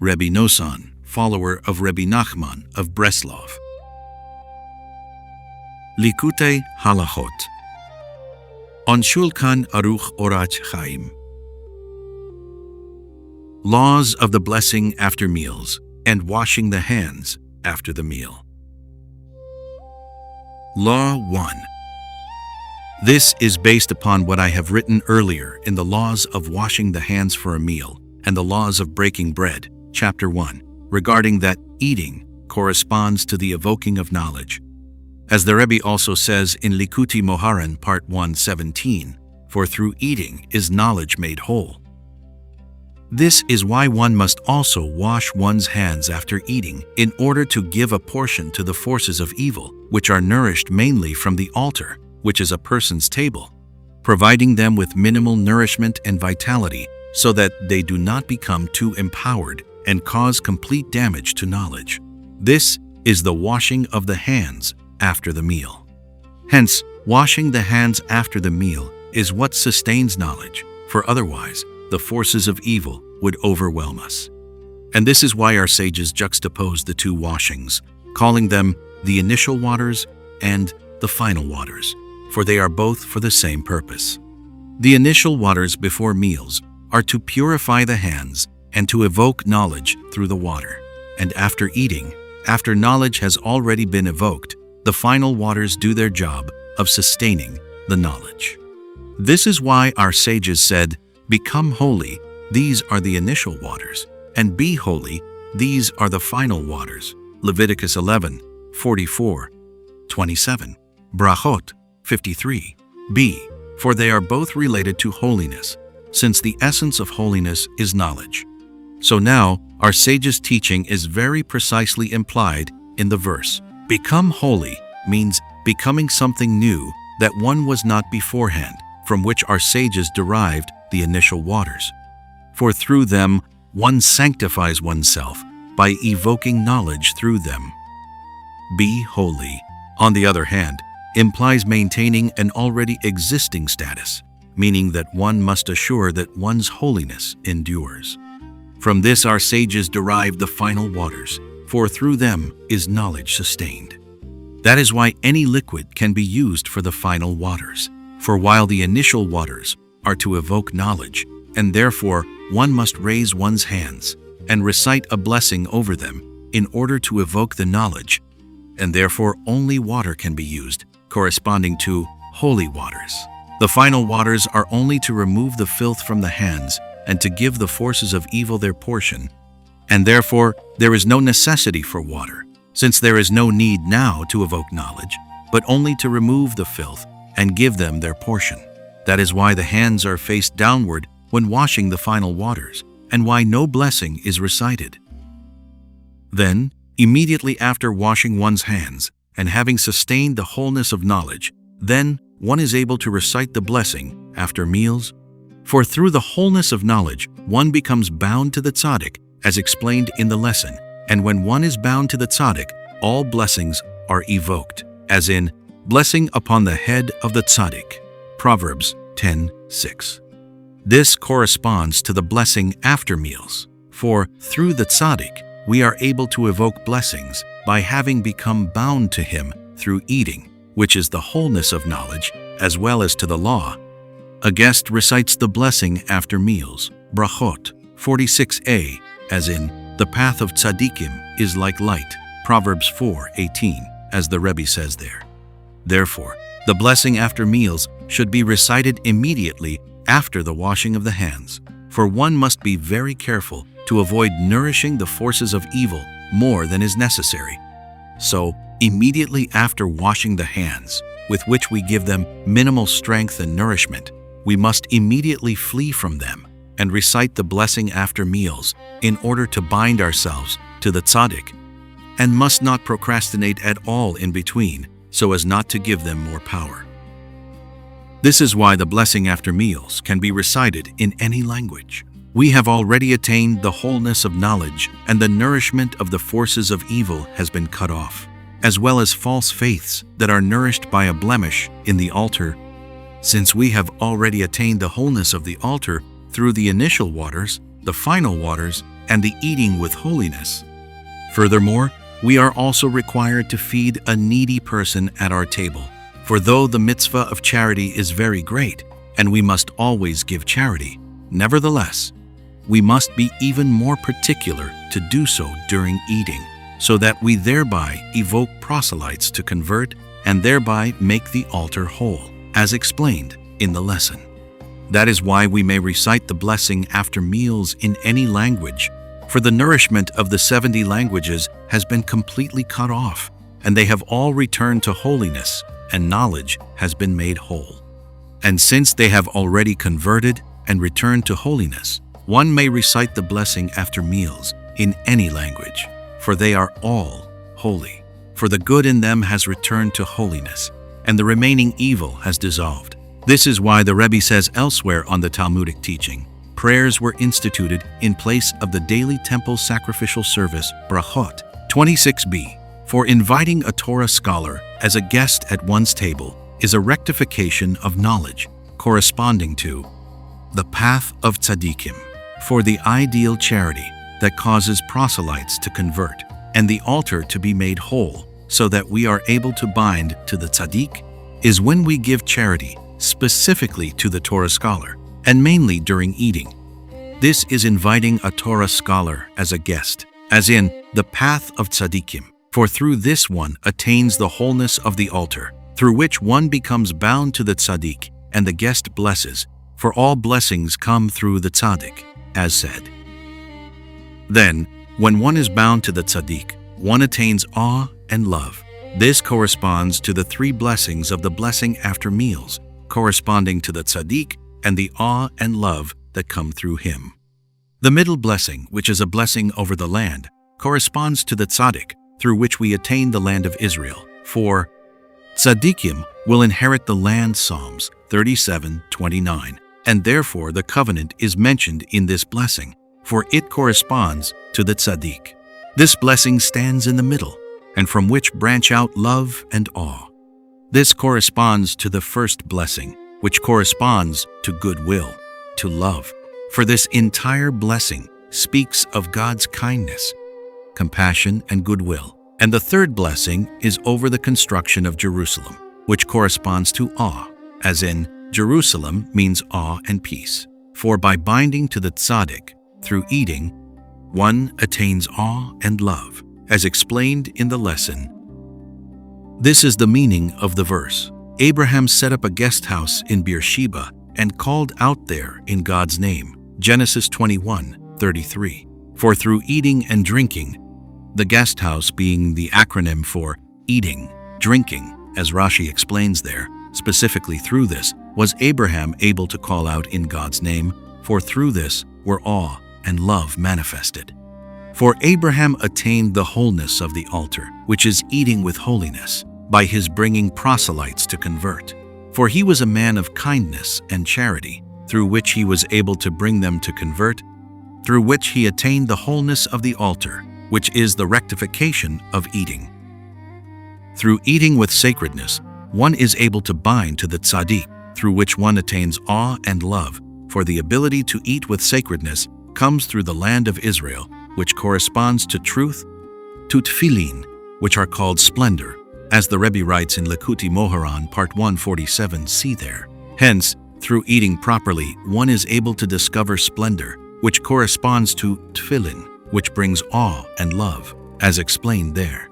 Rebbe Noson, follower of Rebbe Nachman of Breslov. Likutey Halakhot. On Shulchan Aruch Orach Chaim. Laws of the blessing after meals and washing the hands after the meal. Law 1. This is based upon what I have written earlier in the laws of washing the hands for a meal and the laws of breaking bread, chapter 1, regarding that eating corresponds to the evoking of knowledge. As the Rebbe also says in Likutei Moharan, part 1:17, for through eating is knowledge made whole. This is why one must also wash one's hands after eating in order to give a portion to the forces of evil, which are nourished mainly from the altar, which is a person's table, providing them with minimal nourishment and vitality so that they do not become too empowered and cause complete damage to knowledge. This is the washing of the hands after the meal. Hence, washing the hands after the meal is what sustains knowledge, for otherwise the forces of evil would overwhelm us. And this is why our sages juxtapose the two washings, calling them the initial waters and the final waters, for they are both for the same purpose. The initial waters before meals are to purify the hands and to evoke knowledge through the water. And after eating, after knowledge has already been evoked, the final waters do their job of sustaining the knowledge. This is why our sages said, "Become holy, these are the initial waters, and be holy, these are the final waters." Leviticus 11:44-27, Brachot 53b, for they are both related to holiness, since the essence of holiness is knowledge. So now, our sages' teaching is very precisely implied in the verse. Become holy means becoming something new that one was not beforehand, from which our sages derived the initial waters. For through them, one sanctifies oneself by evoking knowledge through them. Be holy, on the other hand, implies maintaining an already existing status, meaning that one must assure that one's holiness endures. From this our sages derive the final waters, for through them is knowledge sustained. That is why any liquid can be used for the final waters, for while the initial waters are to evoke knowledge, and therefore one must raise one's hands and recite a blessing over them in order to evoke the knowledge, and therefore only water can be used, corresponding to holy waters. The final waters are only to remove the filth from the hands and to give the forces of evil their portion, and therefore there is no necessity for water, since there is no need now to evoke knowledge, but only to remove the filth and give them their portion. That is why the hands are faced downward when washing the final waters, and why no blessing is recited. Then, immediately after washing one's hands and having sustained the wholeness of knowledge, then one is able to recite the blessing after meals. For through the wholeness of knowledge, one becomes bound to the tzaddik, as explained in the lesson, and when one is bound to the tzaddik, all blessings are evoked, as in, blessing upon the head of the tzaddik, Proverbs 10:6. This corresponds to the blessing after meals, for through the tzaddik, we are able to evoke blessings by having become bound to him through eating, which is the wholeness of knowledge, as well as to the law. A guest recites the blessing after meals, Brachot 46a, as in, the path of tzaddikim is like light, Proverbs 4:18, as the Rebbe says there. Therefore, the blessing after meals should be recited immediately after the washing of the hands, for one must be very careful to avoid nourishing the forces of evil more than is necessary. So, immediately after washing the hands, with which we give them minimal strength and nourishment, we must immediately flee from them and recite the blessing after meals in order to bind ourselves to the tzaddik, and must not procrastinate at all in between so as not to give them more power. This is why the blessing after meals can be recited in any language. We have already attained the wholeness of knowledge, and the nourishment of the forces of evil has been cut off, as well as false faiths that are nourished by a blemish in the altar. Since we have already attained the wholeness of the altar through the initial waters, the final waters, and the eating with holiness. Furthermore, we are also required to feed a needy person at our table. For though the mitzvah of charity is very great, and we must always give charity, nevertheless, we must be even more particular to do so during eating, so that we thereby evoke proselytes to convert and thereby make the altar whole, as explained in the lesson. That is why we may recite the blessing after meals in any language, for the nourishment of the 70 languages has been completely cut off, and they have all returned to holiness, and knowledge has been made whole. And since they have already converted and returned to holiness, one may recite the blessing after meals in any language, for they are all holy. For the good in them has returned to holiness, and the remaining evil has dissolved. This is why the Rebbe says elsewhere on the Talmudic teaching, prayers were instituted in place of the daily temple sacrificial service, Brachot, 26b. For inviting a Torah scholar as a guest at one's table is a rectification of knowledge, corresponding to the path of tzaddikim, for the ideal charity that causes proselytes to convert, and the altar to be made whole, so that we are able to bind to the tzaddik, is when we give charity specifically to the Torah scholar, and mainly during eating. This is inviting a Torah scholar as a guest, as in the path of tzaddikim, for through this one attains the wholeness of the altar, through which one becomes bound to the tzaddik, and the guest blesses, for all blessings come through the tzaddik, as said. Then, when one is bound to the tzaddik, one attains awe and love. This corresponds to the 3 blessings of the blessing after meals, corresponding to the tzaddik and the awe and love that come through him. The middle blessing, which is a blessing over the land, corresponds to the tzaddik, through which we attain the land of Israel. For tzaddikim will inherit the land, Psalms 37:29, and therefore the covenant is mentioned in this blessing, for it corresponds to the tzaddik. This blessing stands in the middle, and from which branch out love and awe. This corresponds to the first blessing, which corresponds to goodwill, to love. For this entire blessing speaks of God's kindness, compassion, and goodwill. And the third blessing is over the construction of Jerusalem, which corresponds to awe, as in Jerusalem means awe and peace. For by binding to the tzaddik through eating, one attains awe and love, as explained in the lesson. This is the meaning of the verse. Abraham set up a guest house in Beersheba and called out there in God's name. Genesis 21:33. For through eating and drinking, the guest house being the acronym for eating, drinking, as Rashi explains there, specifically through this, was Abraham able to call out in God's name, for through this were awe and love manifested. For Abraham attained the wholeness of the altar, which is eating with holiness, by his bringing proselytes to convert. For he was a man of kindness and charity, through which he was able to bring them to convert, through which he attained the wholeness of the altar, which is the rectification of eating. Through eating with sacredness, one is able to bind to the tzaddik, through which one attains awe and love, for the ability to eat with sacredness comes through the land of Israel, which corresponds to truth, to tefillin, which are called splendor, as the Rebbe writes in Likutei Moharan, part 147, see there. Hence, through eating properly, one is able to discover splendor, which corresponds to tefillin, which brings awe and love, as explained there.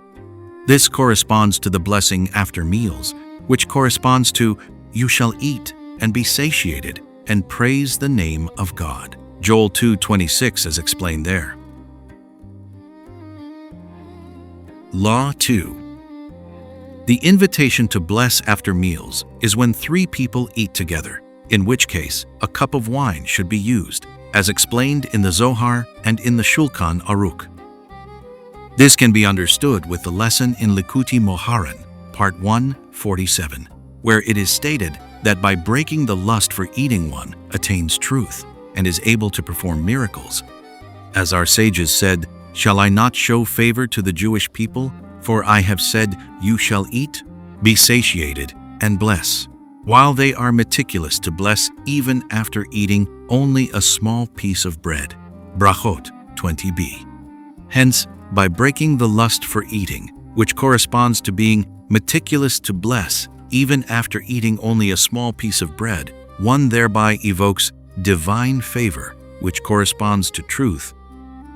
This corresponds to the blessing after meals, which corresponds to, you shall eat and be satiated and praise the name of God. Joel 2:26, as explained there. Law 2. The invitation to bless after meals is when 3 people eat together, in which case a cup of wine should be used, as explained in the Zohar and in the Shulchan Aruch. This can be understood with the lesson in Likutei Moharan, part 147, where it is stated that by breaking the lust for eating one attains truth and is able to perform miracles. As our sages said, shall I not show favor to the Jewish people? For I have said, you shall eat, be satiated, and bless, while they are meticulous to bless even after eating only a small piece of bread. Brachot 20b. Hence, by breaking the lust for eating, which corresponds to being meticulous to bless, even after eating only a small piece of bread, one thereby evokes divine favor, which corresponds to truth,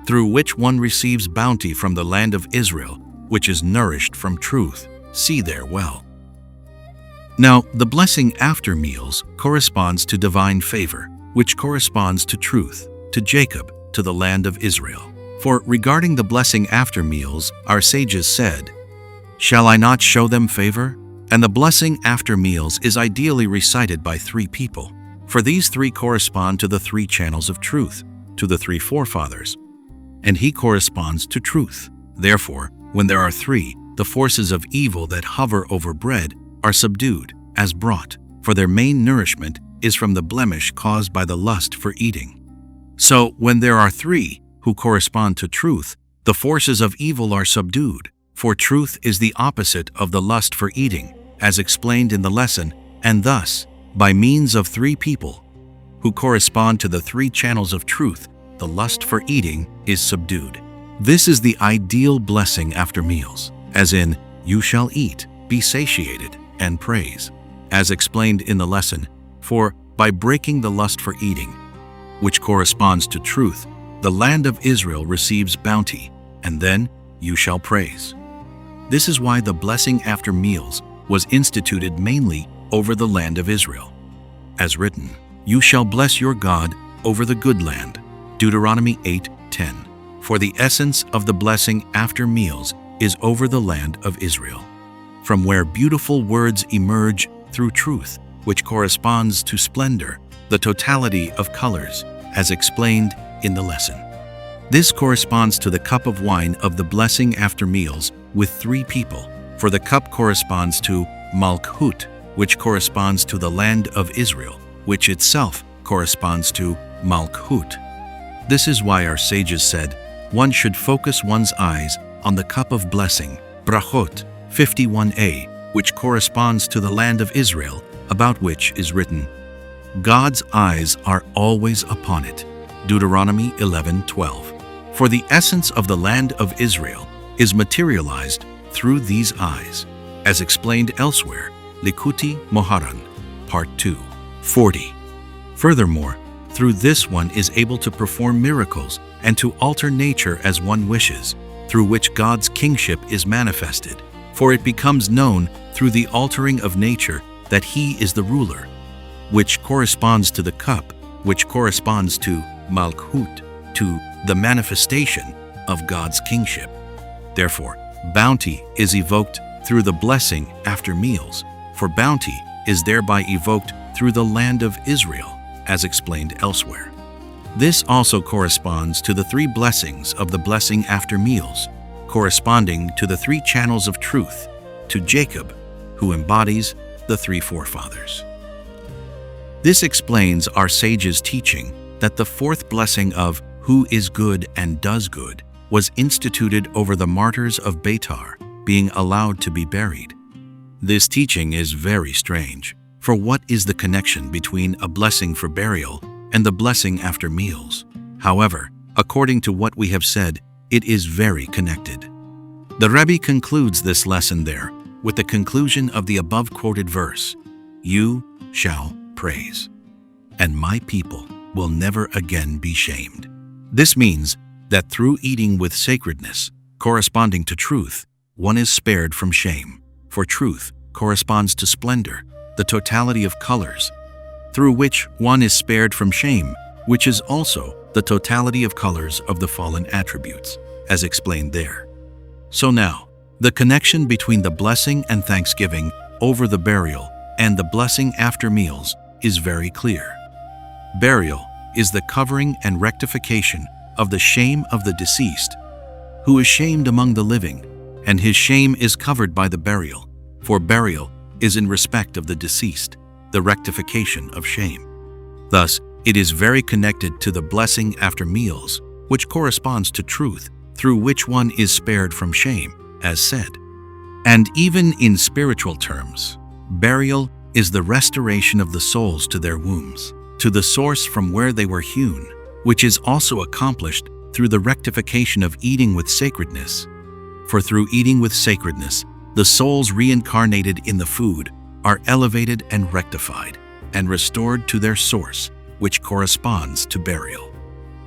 through which one receives bounty from the land of Israel, which is nourished from truth. See there well. Now, the blessing after meals corresponds to divine favor, which corresponds to truth, to Jacob, to the land of Israel. For regarding the blessing after meals, our sages said, "Shall I not show them favor?" And the blessing after meals is ideally recited by three people, for these three correspond to the three channels of truth, to the three forefathers, and he corresponds to truth. Therefore, when there are three, the forces of evil that hover over bread are subdued, as brought, for their main nourishment is from the blemish caused by the lust for eating. So, when there are three who correspond to truth, the forces of evil are subdued, for truth is the opposite of the lust for eating, as explained in the lesson, and thus, by means of three people who correspond to the three channels of truth, the lust for eating is subdued. This is the ideal blessing after meals, as in, you shall eat, be satiated, and praise, as explained in the lesson, for by breaking the lust for eating, which corresponds to truth, the land of Israel receives bounty, and then you shall praise. This is why the blessing after meals was instituted mainly over the land of Israel. As written, you shall bless your God over the good land, Deuteronomy 8:10. For the essence of the blessing after meals is over the land of Israel, from where beautiful words emerge through truth, which corresponds to splendor, the totality of colors, as explained in the lesson. This corresponds to the cup of wine of the blessing after meals with three people, for the cup corresponds to Malchut, which corresponds to the land of Israel, which itself corresponds to Malchut. This is why our sages said, one should focus one's eyes on the cup of blessing, Brachot 51a, which corresponds to the land of Israel, about which is written, God's eyes are always upon it, Deuteronomy 11:12. For the essence of the land of Israel is materialized through these eyes, as explained elsewhere, Likutei Moharan, Part 2, 40. Furthermore, through this one is able to perform miracles and to alter nature as one wishes, through which God's kingship is manifested, for it becomes known through the altering of nature that He is the ruler, which corresponds to the cup, which corresponds to Malchut, to the manifestation of God's kingship. Therefore, bounty is evoked through the blessing after meals, for bounty is thereby evoked through the land of Israel, as explained elsewhere. This also corresponds to the three blessings of the blessing after meals, corresponding to the three channels of truth, to Jacob, who embodies the three forefathers. This explains our sages' teaching that the fourth blessing of who is good and does good was instituted over the martyrs of Beitar, being allowed to be buried. This teaching is very strange, for what is the connection between a blessing for burial and the blessing after meals? However, according to what we have said, it is very connected. The Rebbe concludes this lesson there with the conclusion of the above-quoted verse, "You shall praise, and my people will never again be shamed." This means that through eating with sacredness, corresponding to truth, one is spared from shame, for truth corresponds to splendor, the totality of colors, through which one is spared from shame, which is also the totality of colors of the fallen attributes, as explained there. So now, the connection between the blessing and thanksgiving over the burial and the blessing after meals is very clear. Burial is the covering and rectification of the shame of the deceased, who is shamed among the living, and his shame is covered by the burial, for burial is in respect of the deceased, the rectification of shame. Thus, it is very connected to the blessing after meals, which corresponds to truth, through which one is spared from shame, as said. And even in spiritual terms, burial is the restoration of the souls to their wombs, to the source from where they were hewn, which is also accomplished through the rectification of eating with sacredness. For through eating with sacredness, the souls reincarnated in the food are elevated and rectified, and restored to their source, which corresponds to burial.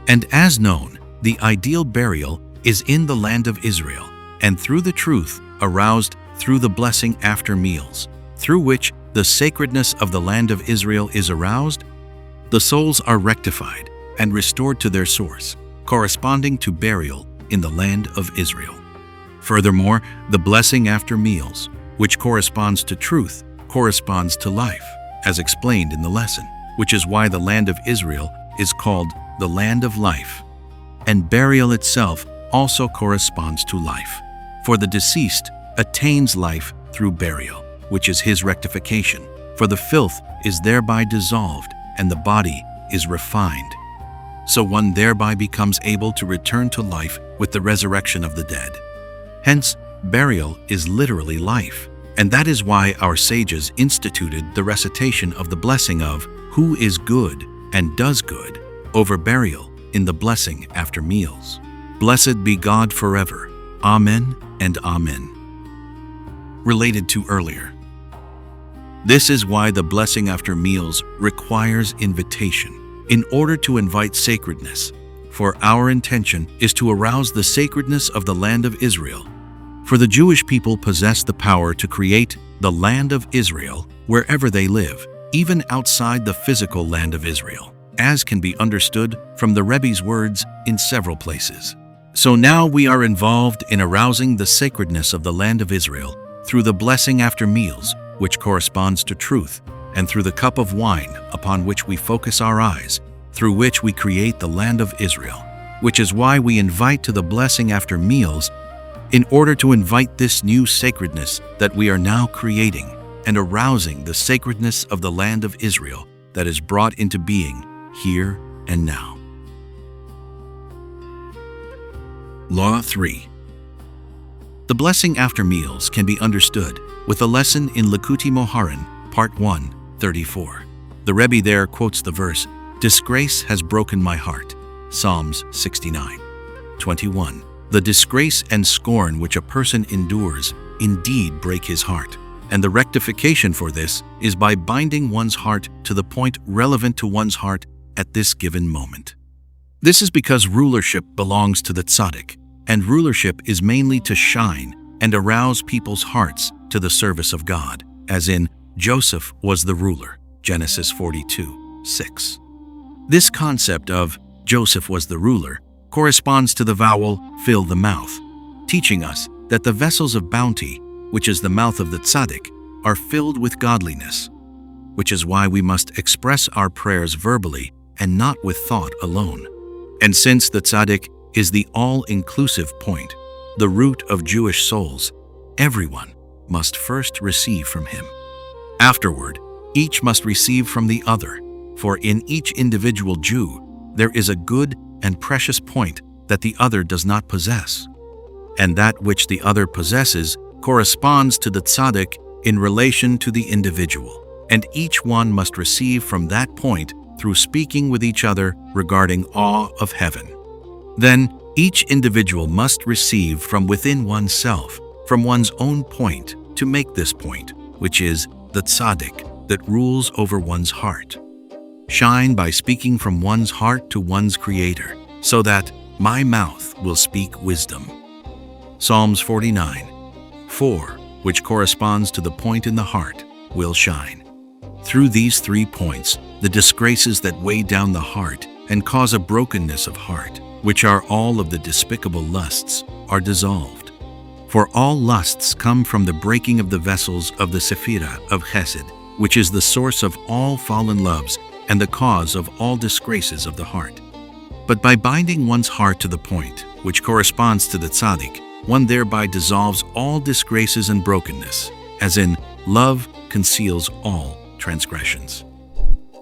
And as known, the ideal burial is in the land of Israel, and through the truth aroused through the blessing after meals, through which the sacredness of the land of Israel is aroused, the souls are rectified and restored to their source, corresponding to burial in the land of Israel. Furthermore, the blessing after meals, which corresponds to truth, corresponds to life, as explained in the lesson, which is why the land of Israel is called the land of life. And burial itself also corresponds to life, for the deceased attains life through burial, which is his rectification, for the filth is thereby dissolved and the body is refined. So one thereby becomes able to return to life with the resurrection of the dead. Hence, burial is literally life, and that is why our sages instituted the recitation of the blessing of who is good and does good over burial in the blessing after meals. Blessed be God forever. Amen and Amen. Related to earlier. This is why the blessing after meals requires invitation, in order to invite sacredness, for our intention is to arouse the sacredness of the land of Israel. For the Jewish people possess the power to create the land of Israel wherever they live, even outside the physical land of Israel, as can be understood from the Rebbe's words in several places. So now we are involved in arousing the sacredness of the land of Israel through the blessing after meals, which corresponds to truth, and through the cup of wine upon which we focus our eyes, through which we create the land of Israel, which is why we invite to the blessing after meals in order to invite this new sacredness that we are now creating and arousing the sacredness of the land of Israel that is brought into being here and now. Law 3. The blessing after meals can be understood with a lesson in Likutei Moharan, Part 1, 34. The Rebbe there quotes the verse, "Disgrace has broken my heart," Psalms 69, 21. The disgrace and scorn which a person endures indeed break his heart, and the rectification for this is by binding one's heart to the point relevant to one's heart at this given moment. This is because rulership belongs to the tzaddik, and rulership is mainly to shine and arouse people's hearts to the service of God, as in Joseph was the ruler, Genesis 42:6. This concept of Joseph was the ruler corresponds to the vowel fill the mouth, teaching us that the vessels of bounty, which is the mouth of the tzaddik, are filled with godliness, which is why we must express our prayers verbally and not with thought alone. And since the tzaddik is the all-inclusive point, the root of Jewish souls, everyone must first receive from him. Afterward, each must receive from the other, for in each individual Jew there is a good and precious point that the other does not possess, and that which the other possesses corresponds to the tzaddik in relation to the individual, and each one must receive from that point through speaking with each other regarding awe of heaven. Then each individual must receive from within oneself, from one's own point, to make this point, which is the tzaddik that rules over one's heart, shine by speaking from one's heart to one's Creator, so that my mouth will speak wisdom. Psalms 49:4, which corresponds to the point in the heart, will shine. Through these 3 points, the disgraces that weigh down the heart and cause a brokenness of heart, which are all of the despicable lusts, are dissolved. For all lusts come from the breaking of the vessels of the Sephirah of Chesed, which is the source of all fallen loves and the cause of all disgraces of the heart. But by binding one's heart to the point, which corresponds to the tzaddik, one thereby dissolves all disgraces and brokenness, as in, love conceals all transgressions.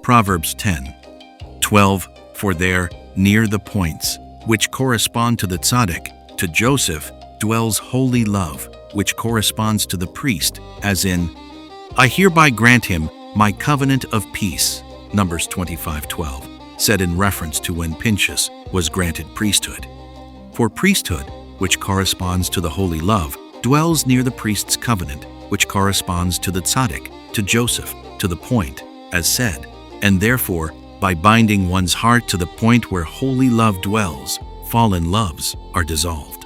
Proverbs 10:12, for there, near the points, which correspond to the tzaddik, to Joseph, dwells holy love, which corresponds to the priest, as in, I hereby grant him my covenant of peace, Numbers 25:12, said in reference to when Pinchas was granted priesthood. For priesthood, which corresponds to the holy love, dwells near the priest's covenant, which corresponds to the tzaddik, to Joseph, to the point, as said, and therefore, by binding one's heart to the point where holy love dwells, fallen loves are dissolved.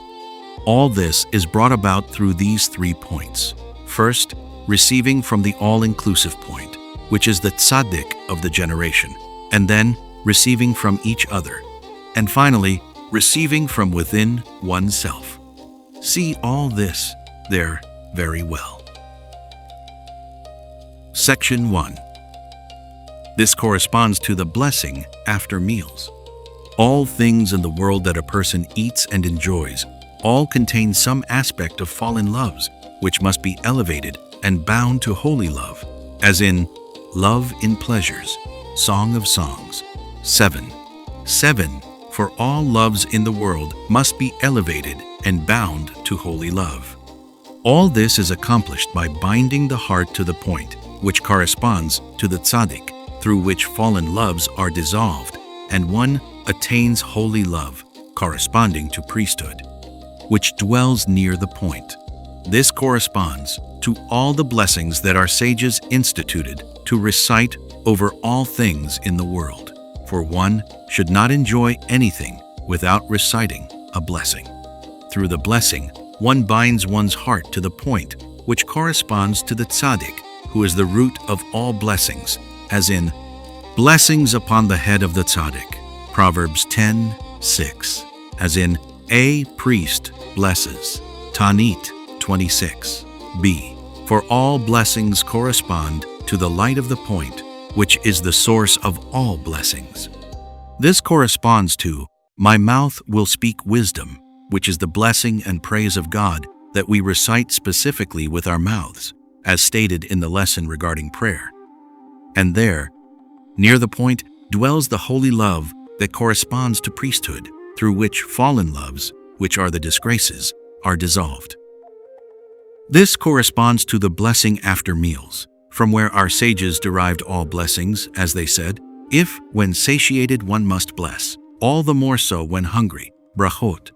All this is brought about through these 3 points. First, receiving from the all-inclusive point, which is the tzaddik of the generation, and then receiving from each other, and finally, receiving from within oneself. See all this there very well. Section 1. This corresponds to the blessing after meals. All things in the world that a person eats and enjoys all contain some aspect of fallen loves, which must be elevated and bound to holy love, as in love in pleasures, Song of Songs 7. 7. For all loves in the world must be elevated and bound to holy love. All this is accomplished by binding the heart to the point, which corresponds to the tzaddik, through which fallen loves are dissolved, and one attains holy love, corresponding to priesthood, which dwells near the point. This corresponds to all the blessings that our sages instituted to recite over all things in the world, for one should not enjoy anything without reciting a blessing. Through the blessing, one binds one's heart to the point, which corresponds to the tzaddik, who is the root of all blessings, as in blessings upon the head of the tzaddik, Proverbs 10:6, as in a priest blesses, Tanit 26b. For all blessings correspond to the light of the point, which is the source of all blessings. This corresponds to my mouth will speak wisdom, which is the blessing and praise of God that we recite specifically with our mouths, as stated in the lesson regarding prayer. And there, near the point, dwells the holy love that corresponds to priesthood, through which fallen loves, which are the disgraces, are dissolved. This corresponds to the blessing after meals, from where our sages derived all blessings, as they said, if, when satiated, one must bless, all the more so when hungry, Brachot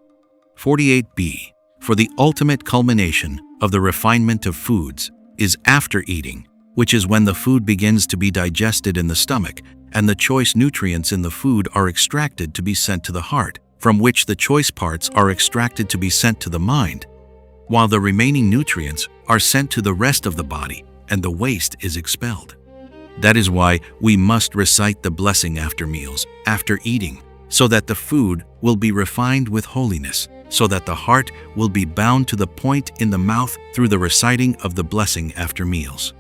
48b. For the ultimate culmination of the refinement of foods is after eating, which is when the food begins to be digested in the stomach and the choice nutrients in the food are extracted to be sent to the heart, from which the choice parts are extracted to be sent to the mind, while the remaining nutrients are sent to the rest of the body and the waste is expelled. That is why we must recite the blessing after meals, after eating, so that the food will be refined with holiness, so that the heart will be bound to the point in the mouth through the reciting of the blessing after meals.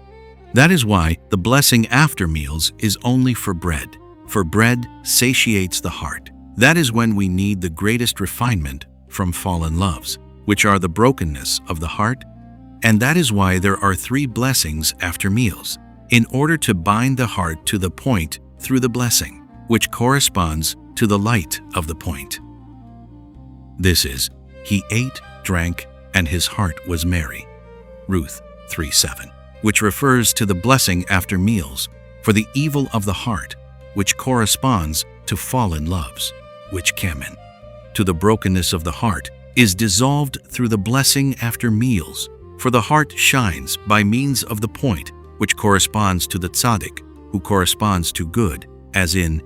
That is why the blessing after meals is only for bread, for bread satiates the heart. That is when we need the greatest refinement from fallen loves, which are the brokenness of the heart, and that is why there are 3 blessings after meals, in order to bind the heart to the point through the blessing, which corresponds to the light of the point. This is, he ate, drank, and his heart was merry. Ruth 3:7, which refers to the blessing after meals, for the evil of the heart, which corresponds to fallen loves, which kamen, to the brokenness of the heart, is dissolved through the blessing after meals, for the heart shines by means of the point, which corresponds to the tzaddik, who corresponds to good, as in,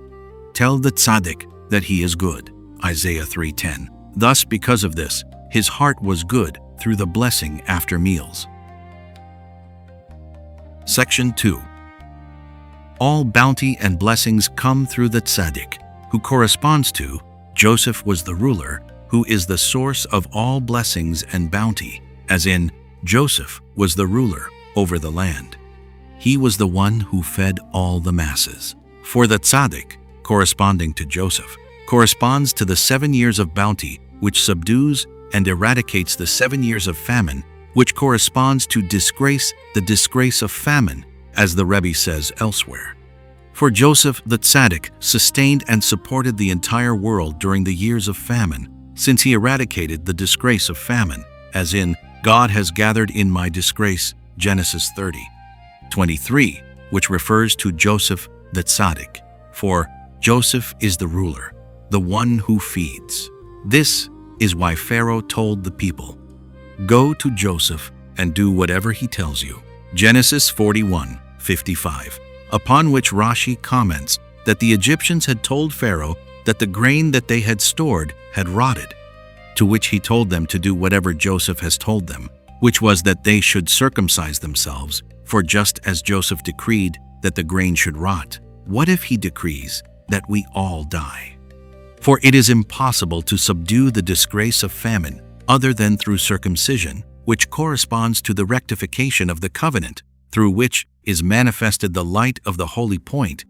tell the tzaddik that he is good, Isaiah 3:10. Thus, because of this, his heart was good through the blessing after meals. Section 2. All bounty and blessings come through the tzaddik, who corresponds to Joseph was the ruler, who is the source of all blessings and bounty, as in, Joseph was the ruler over the land. He was the one who fed all the masses. For the tzaddik, corresponding to Joseph, corresponds to the 7 years of bounty, which subdues and eradicates the 7 years of famine, which corresponds to disgrace, the disgrace of famine, as the Rebbe says elsewhere. For Joseph the tzaddik sustained and supported the entire world during the years of famine, since he eradicated the disgrace of famine, as in, God has gathered in my disgrace, Genesis 30:23, which refers to Joseph the tzaddik. For Joseph is the ruler, the one who feeds. This is why Pharaoh told the people, "Go to Joseph and do whatever he tells you." Genesis 41:55, upon which Rashi comments that the Egyptians had told Pharaoh that the grain that they had stored had rotted, to which he told them to do whatever Joseph has told them, which was that they should circumcise themselves, for just as Joseph decreed that the grain should rot, what if he decrees that we all die? For it is impossible to subdue the disgrace of famine other than through circumcision, which corresponds to the rectification of the covenant, through which is manifested the light of the holy point,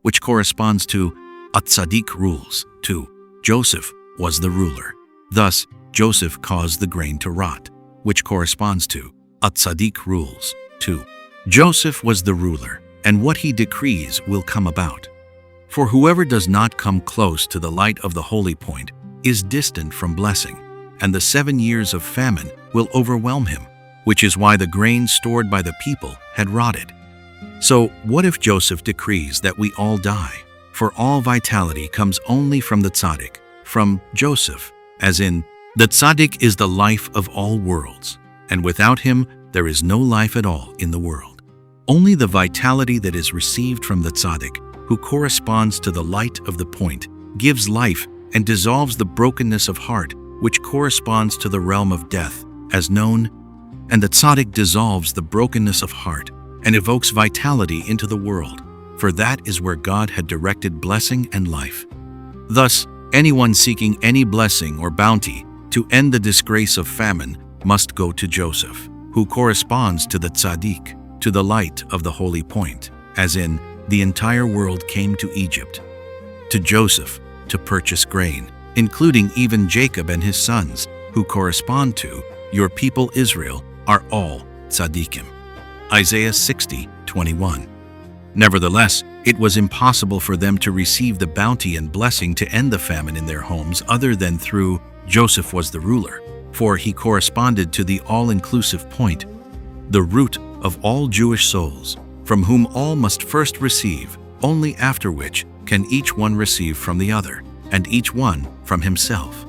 which corresponds to Tzaddik rules. 2. Joseph was the ruler. Thus, Joseph caused the grain to rot, which corresponds to Tzaddik rules. 2. Joseph was the ruler, and what he decrees will come about. For whoever does not come close to the light of the holy point is distant from blessing, and the 7 years of famine will overwhelm him, which is why the grain stored by the people had rotted. So what if Joseph decrees that we all die? For all vitality comes only from the tzaddik, from Joseph, as in, the tzaddik is the life of all worlds, and without him there is no life at all in the world. Only the vitality that is received from the tzaddik, who corresponds to the light of the point, gives life and dissolves the brokenness of heart, which corresponds to the realm of death, as known, and the tzaddik dissolves the brokenness of heart and evokes vitality into the world, for that is where God had directed blessing and life. Thus, anyone seeking any blessing or bounty to end the disgrace of famine must go to Joseph, who corresponds to the tzaddik, to the light of the holy point, as in, the entire world came to Egypt, to Joseph to purchase grain, including even Jacob and his sons, who correspond to, your people Israel are all tzaddikim. Isaiah 60:21. Nevertheless, it was impossible for them to receive the bounty and blessing to end the famine in their homes other than through Joseph was the ruler, for he corresponded to the all-inclusive point, the root of all Jewish souls, from whom all must first receive, only after which can each one receive from the other, and each one from himself.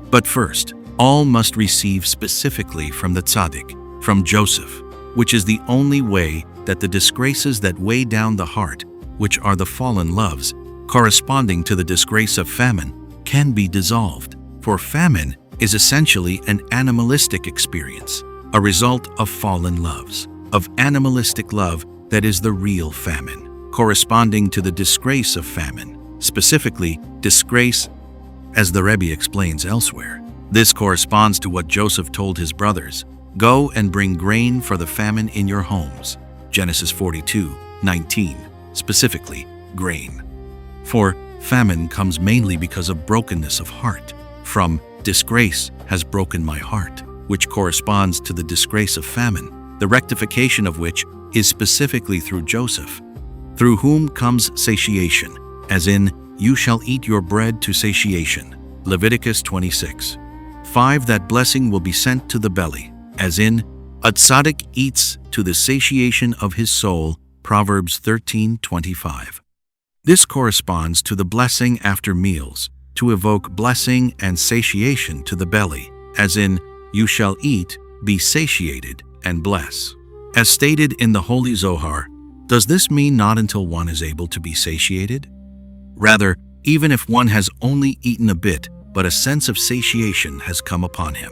But first, all must receive specifically from the tzaddik, from Joseph, which is the only way that the disgraces that weigh down the heart, which are the fallen loves, corresponding to the disgrace of famine, can be dissolved. For famine is essentially an animalistic experience, a result of fallen loves, of animalistic love that is the real famine, corresponding to the disgrace of famine, specifically disgrace, as the Rebbe explains elsewhere. This corresponds to what Joseph told his brothers, "Go and bring grain for the famine in your homes." Genesis 42:19, specifically grain. For famine comes mainly because of brokenness of heart. From disgrace has broken my heart, which corresponds to the disgrace of famine, the rectification of which is specifically through Joseph, through whom comes satiation, as in, you shall eat your bread to satiation. Leviticus 26:5. That blessing will be sent to the belly, as in, a tzaddik eats to the satiation of his soul. Proverbs 13:25. This corresponds to the blessing after meals, to evoke blessing and satiation to the belly, as in, you shall eat, be satiated, and bless. As stated in the Holy Zohar, does this mean not until one is able to be satiated? Rather, even if one has only eaten a bit, but a sense of satiation has come upon him.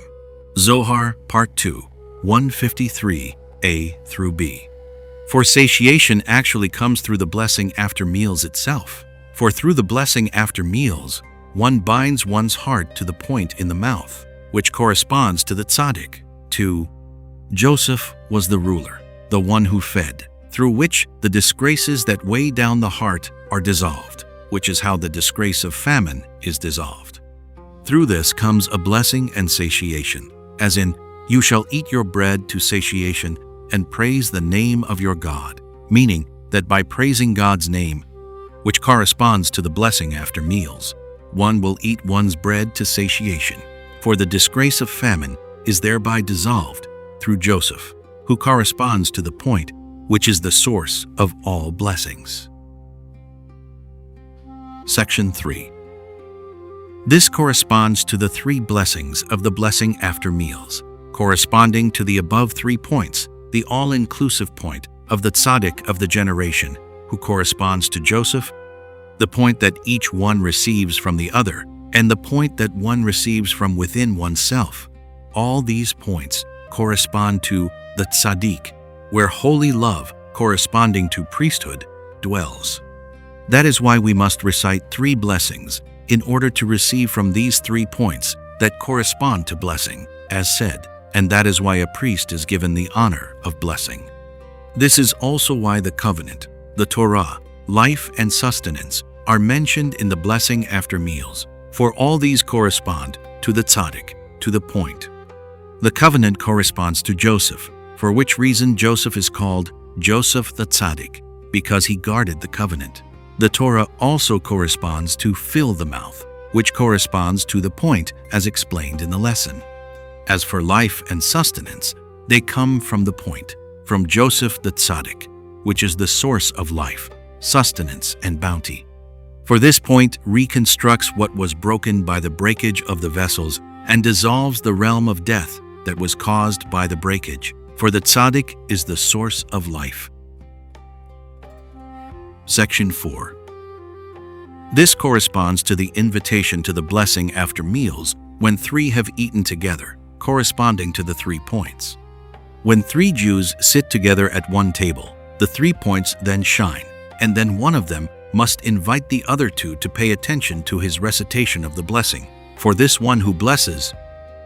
Zohar, Part 2, 153a through b. For satiation actually comes through the blessing after meals itself. For through the blessing after meals, one binds one's heart to the point in the mouth, which corresponds to the tzaddik. 2. Joseph was the ruler, the one who fed, through which the disgraces that weigh down the heart are dissolved, which is how the disgrace of famine is dissolved. Through this comes a blessing and satiation, as in, you shall eat your bread to satiation and praise the name of your God, meaning that by praising God's name, which corresponds to the blessing after meals, one will eat one's bread to satiation, for the disgrace of famine is thereby dissolved through Joseph, who corresponds to the point, which is the source of all blessings. Section 3. This corresponds to the 3 blessings of the blessing after meals, corresponding to the above 3 points, the all-inclusive point of the tzaddik of the generation, who corresponds to Joseph, the point that each one receives from the other, and the point that one receives from within oneself. All these points correspond to the tzaddik, where holy love, corresponding to priesthood, dwells. That is why we must recite 3 blessings in order to receive from these 3 points that correspond to blessing, as said, and that is why a priest is given the honor of blessing. This is also why the covenant, the Torah, life and sustenance are mentioned in the blessing after meals, for all these correspond to the tzaddik, to the point. The covenant corresponds to Joseph, for which reason Joseph is called Joseph the tzaddik, because he guarded the covenant. The Torah also corresponds to fill the mouth, which corresponds to the point as explained in the lesson. As for life and sustenance, they come from the point, from Joseph the tzaddik, which is the source of life, sustenance, and bounty. For this point reconstructs what was broken by the breakage of the vessels and dissolves the realm of death that was caused by the breakage, for the tzaddik is the source of life. Section 4. This corresponds to the invitation to the blessing after meals when 3 have eaten together, corresponding to the 3 points. When 3 Jews sit together at one table, the 3 points then shine, and then one of them must invite the other 2 to pay attention to his recitation of the blessing. For this one who blesses,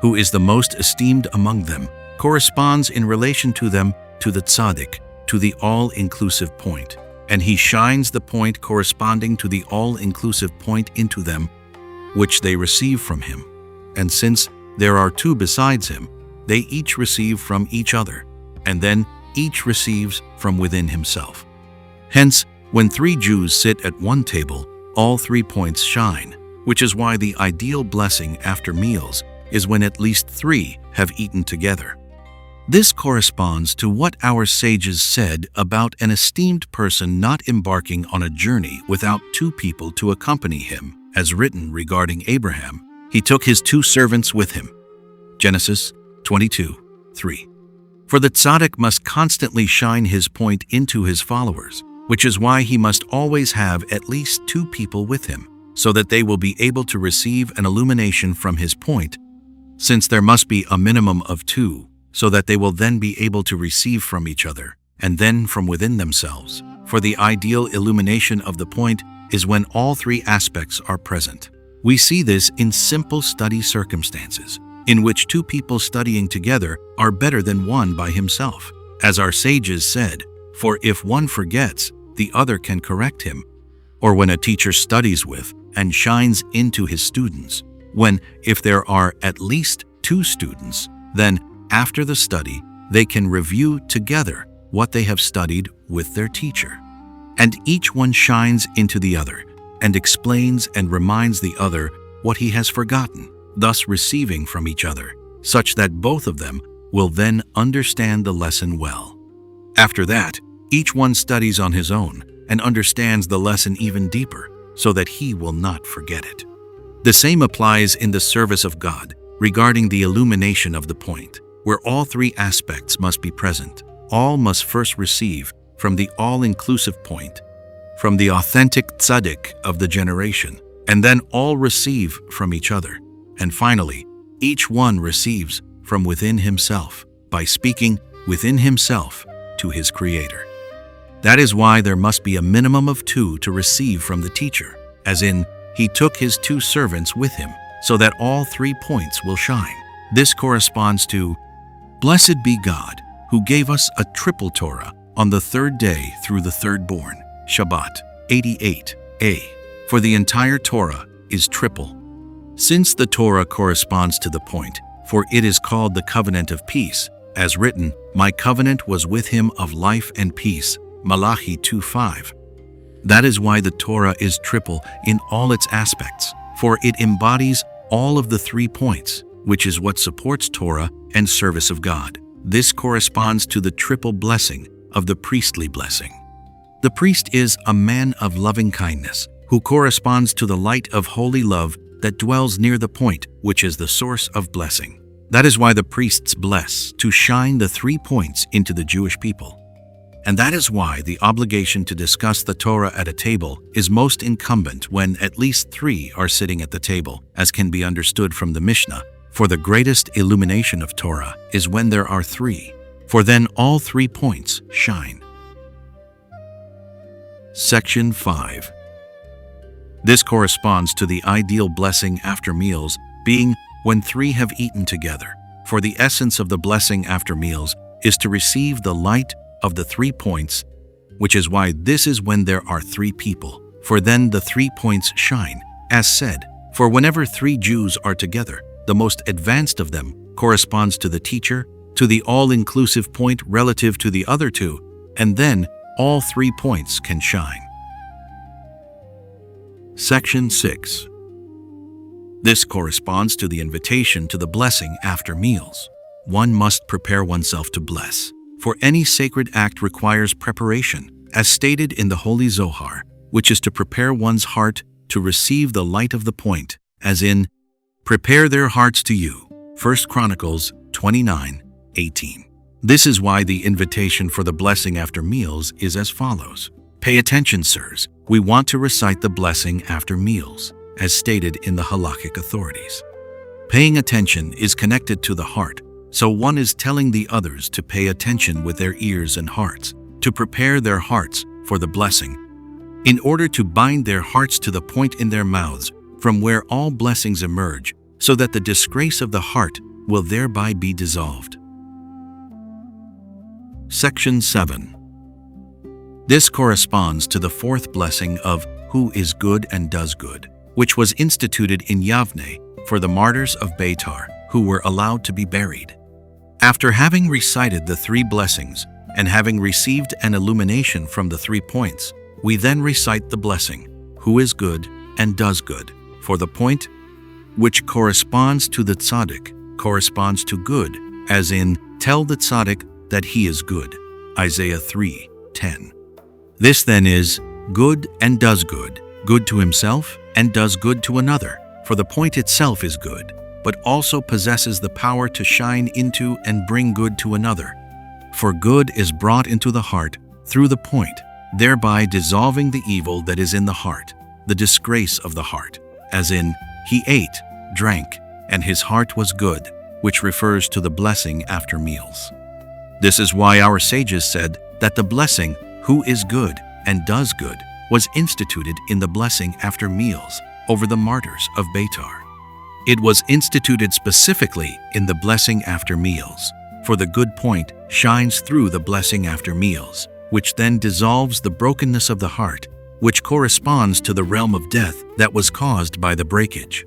who is the most esteemed among them, corresponds in relation to them to the tzaddik, to the all-inclusive point, and he shines the point corresponding to the all-inclusive point into them, which they receive from him. And since there are 2 besides him, they each receive from each other, and then each receives from within himself. Hence, when 3 Jews sit at one table, all 3 points shine, which is why the ideal blessing after meals is when at least 3 have eaten together. This corresponds to what our sages said about an esteemed person not embarking on a journey without 2 people to accompany him, as written regarding Abraham. He took his 2 servants with him. Genesis 22:3. For the tzaddik must constantly shine his point into his followers, which is why he must always have at least 2 people with him, so that they will be able to receive an illumination from his point, since there must be a minimum of 2, so that they will then be able to receive from each other, and then from within themselves. For the ideal illumination of the point is when all 3 aspects are present. We see this in simple study circumstances, in which 2 people studying together are better than one by himself. As our sages said, for if one forgets, the other can correct him. Or when a teacher studies with and shines into his students, when, if there are at least 2 students, then after the study, they can review together what they have studied with their teacher. And each one shines into the other and explains and reminds the other what he has forgotten, thus receiving from each other, such that both of them will then understand the lesson well. After that, each one studies on his own and understands the lesson even deeper, so that he will not forget it. The same applies in the service of God regarding the illumination of the point, where all 3 aspects must be present. All must first receive from the all-inclusive point, from the authentic tzaddik of the generation, and then all receive from each other. And finally, each one receives from within himself, by speaking within himself to his Creator. That is why there must be a minimum of 2 to receive from the teacher, as in, he took his 2 servants with him, so that all 3 points will shine. This corresponds to, Blessed be God, who gave us a triple Torah on the 3rd day through the 3rd born, Shabbat 88a. For the entire Torah is triple. Since the Torah corresponds to the point, for it is called the covenant of peace, as written, My covenant was with him of life and peace, Malachi 2:5. That is why the Torah is triple in all its aspects, for it embodies all of the 3 points, which is what supports Torah and service of God. This corresponds to the triple blessing of the priestly blessing. The priest is a man of loving kindness, who corresponds to the light of holy love that dwells near the point, which is the source of blessing. That is why the priests bless, to shine the 3 points into the Jewish people. And that is why the obligation to discuss the Torah at a table is most incumbent when at least 3 are sitting at the table, as can be understood from the Mishnah. For the greatest illumination of Torah is when there are 3, for then all 3 points shine. Section 5. This corresponds to the ideal blessing after meals, being when 3 have eaten together. For the essence of the blessing after meals is to receive the light of the 3 points, which is why this is when there are 3 people, for then the 3 points shine, as said. For whenever 3 Jews are together, the most advanced of them corresponds to the teacher, to the all-inclusive point relative to the other 2, and then all 3 points can shine. Section 6. This corresponds to the invitation to the blessing after meals. One must prepare oneself to bless, for any sacred act requires preparation, as stated in the Holy Zohar, which is to prepare one's heart to receive the light of the point, as in, prepare their hearts to you. 1 Chronicles 29:18. This is why the invitation for the blessing after meals is as follows. Pay attention, sirs. We want to recite the blessing after meals, as stated in the halakhic authorities. Paying attention is connected to the heart, so one is telling the others to pay attention with their ears and hearts, to prepare their hearts for the blessing, in order to bind their hearts to the point in their mouths from where all blessings emerge, so that the disgrace of the heart will thereby be dissolved. Section 7. This corresponds to the 4th blessing of who is good and does good, which was instituted in Yavne for the martyrs of Beitar, who were allowed to be buried. After having recited the 3 blessings and having received an illumination from the 3 points, we then recite the blessing, who is good and does good, for the point, which corresponds to the tzaddik, corresponds to good, as in, tell the tzaddik that he is good, Isaiah 3:10. This then is, good and does good, good to himself and does good to another, for the point itself is good, but also possesses the power to shine into and bring good to another. For good is brought into the heart through the point, thereby dissolving the evil that is in the heart, the disgrace of the heart, as in, he ate, drank, and his heart was good, which refers to the blessing after meals. This is why our sages said that the blessing, who is good and does good, was instituted in the blessing after meals over the martyrs of Beitar. It was instituted specifically in the blessing after meals, for the good point shines through the blessing after meals, which then dissolves the brokenness of the heart, which corresponds to the realm of death that was caused by the breakage.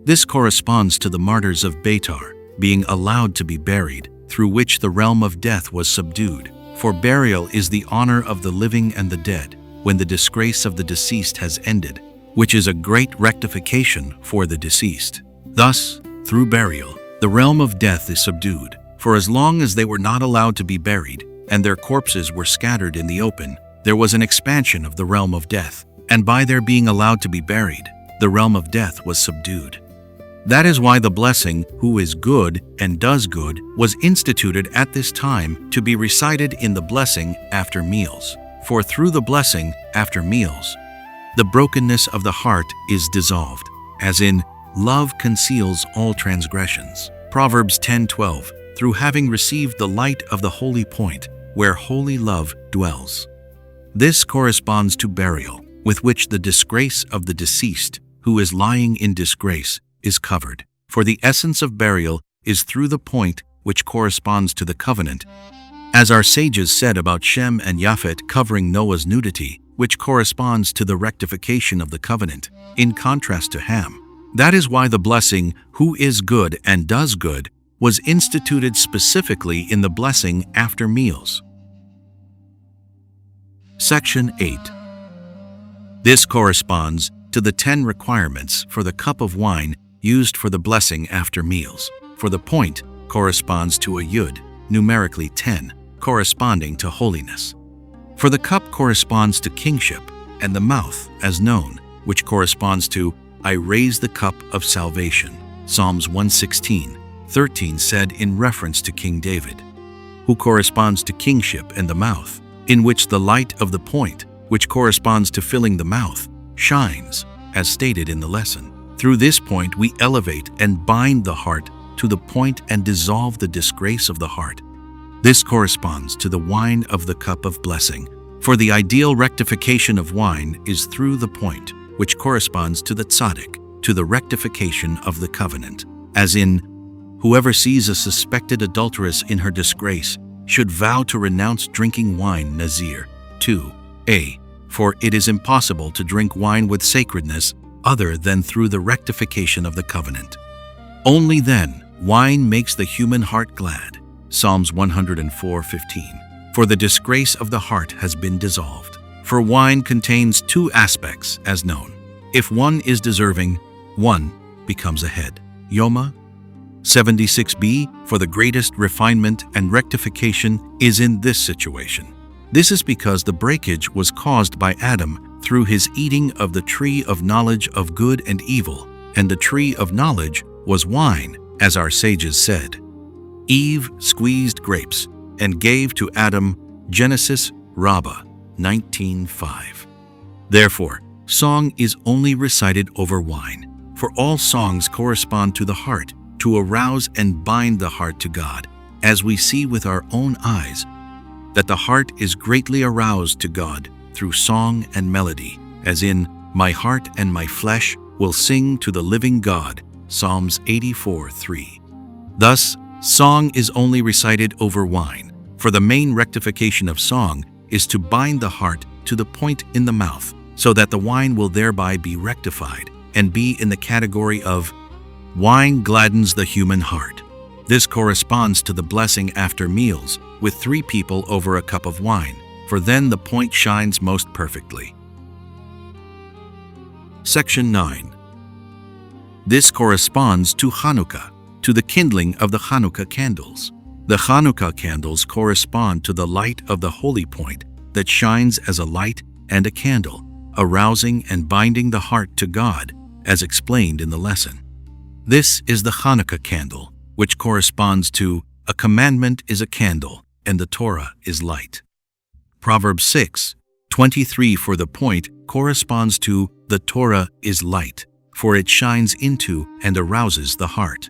This corresponds to the martyrs of Beitar being allowed to be buried, through which the realm of death was subdued, for burial is the honor of the living and the dead, when the disgrace of the deceased has ended, which is a great rectification for the deceased. Thus, through burial, the realm of death is subdued, for as long as they were not allowed to be buried, and their corpses were scattered in the open, there was an expansion of the realm of death, and by their being allowed to be buried, the realm of death was subdued. That is why the blessing, who is good and does good, was instituted at this time to be recited in the blessing after meals. For through the blessing after meals, the brokenness of the heart is dissolved, as in, love conceals all transgressions. Proverbs 10:12, through having received the light of the holy point, where holy love dwells. This corresponds to burial, with which the disgrace of the deceased, who is lying in disgrace, is covered. For the essence of burial is through the point which corresponds to the covenant, as our sages said about Shem and Japhet covering Noah's nudity, which corresponds to the rectification of the covenant, in contrast to Ham. That is why the blessing, who is good and does good, was instituted specifically in the blessing after meals. Section 8. This corresponds to the 10 requirements for the cup of wine used for the blessing after meals. For the point corresponds to a yud, numerically 10, corresponding to holiness. For the cup corresponds to kingship, and the mouth, as known, which corresponds to I raise the cup of salvation, Psalms 116:13 said in reference to King David, who corresponds to kingship and the mouth, in which the light of the point, which corresponds to filling the mouth, shines, as stated in the lesson. Through this point we elevate and bind the heart to the point and dissolve the disgrace of the heart. This corresponds to the wine of the cup of blessing, for the ideal rectification of wine is through the point, which corresponds to the tzaddik, to the rectification of the covenant, as in, whoever sees a suspected adulteress in her disgrace should vow to renounce drinking wine, Nazir. 2a. For it is impossible to drink wine with sacredness other than through the rectification of the covenant. Only then wine makes the human heart glad, Psalms 104:15. For the disgrace of the heart has been dissolved. For wine contains two aspects, as known. If one is deserving, one becomes a head. Yoma 76b. For the greatest refinement and rectification is in this situation. This is because the breakage was caused by Adam through his eating of the tree of knowledge of good and evil, and the tree of knowledge was wine, as our sages said. Eve squeezed grapes and gave to Adam, Genesis Rabbah 19:5. Therefore, song is only recited over wine, for all songs correspond to the heart, to arouse and bind the heart to God, as we see with our own eyes, that the heart is greatly aroused to God through song and melody, as in, my heart and my flesh will sing to the living God, Psalms 84:3. Thus, song is only recited over wine, for the main rectification of song is to bind the heart to the point in the mouth, so that the wine will thereby be rectified and be in the category of wine gladdens the human heart. This corresponds to the blessing after meals with 3 people over a cup of wine, for then the point shines most perfectly. Section 9. This corresponds to Hanukkah, to the kindling of the Hanukkah candles. The Hanukkah candles correspond to the light of the holy point that shines as a light and a candle, arousing and binding the heart to God, as explained in the lesson. This is the Hanukkah candle, which corresponds to a commandment is a candle, and the Torah is light. Proverbs 6:23 for the point corresponds to the Torah is light, for it shines into and arouses the heart.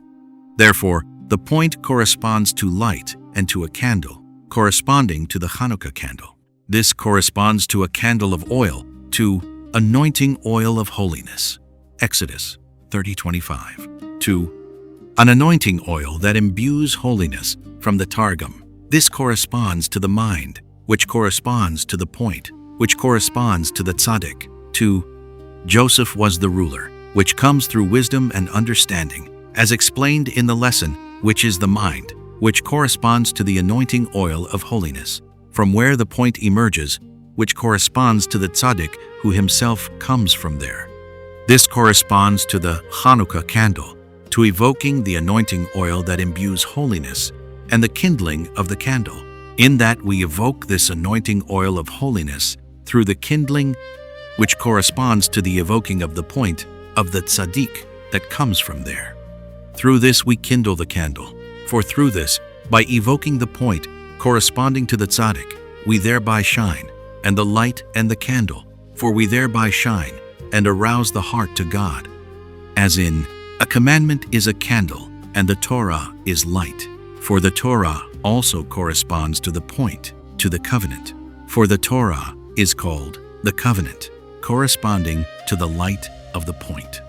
Therefore, the point corresponds to light and to a candle, corresponding to the Hanukkah candle. This corresponds to a candle of oil, to anointing oil of holiness, Exodus 30:25, to an anointing oil that imbues holiness from the Targum. This corresponds to the mind, which corresponds to the point, which corresponds to the tzaddik, to Joseph was the ruler, which comes through wisdom and understanding, as explained in the lesson, which is the mind, which corresponds to the anointing oil of holiness, from where the point emerges, which corresponds to the tzaddik who himself comes from there. This corresponds to the Hanukkah candle, to evoking the anointing oil that imbues holiness, and the kindling of the candle, in that we evoke this anointing oil of holiness through the kindling, which corresponds to the evoking of the point of the tzaddik that comes from there. Through this we kindle the candle, for through this, by evoking the point corresponding to the tzaddik, we thereby shine, and the light and the candle, for we thereby shine and arouse the heart to God. As in, a commandment is a candle, and the Torah is light, for the Torah also corresponds to the point, to the covenant, for the Torah is called the covenant, corresponding to the light of the point.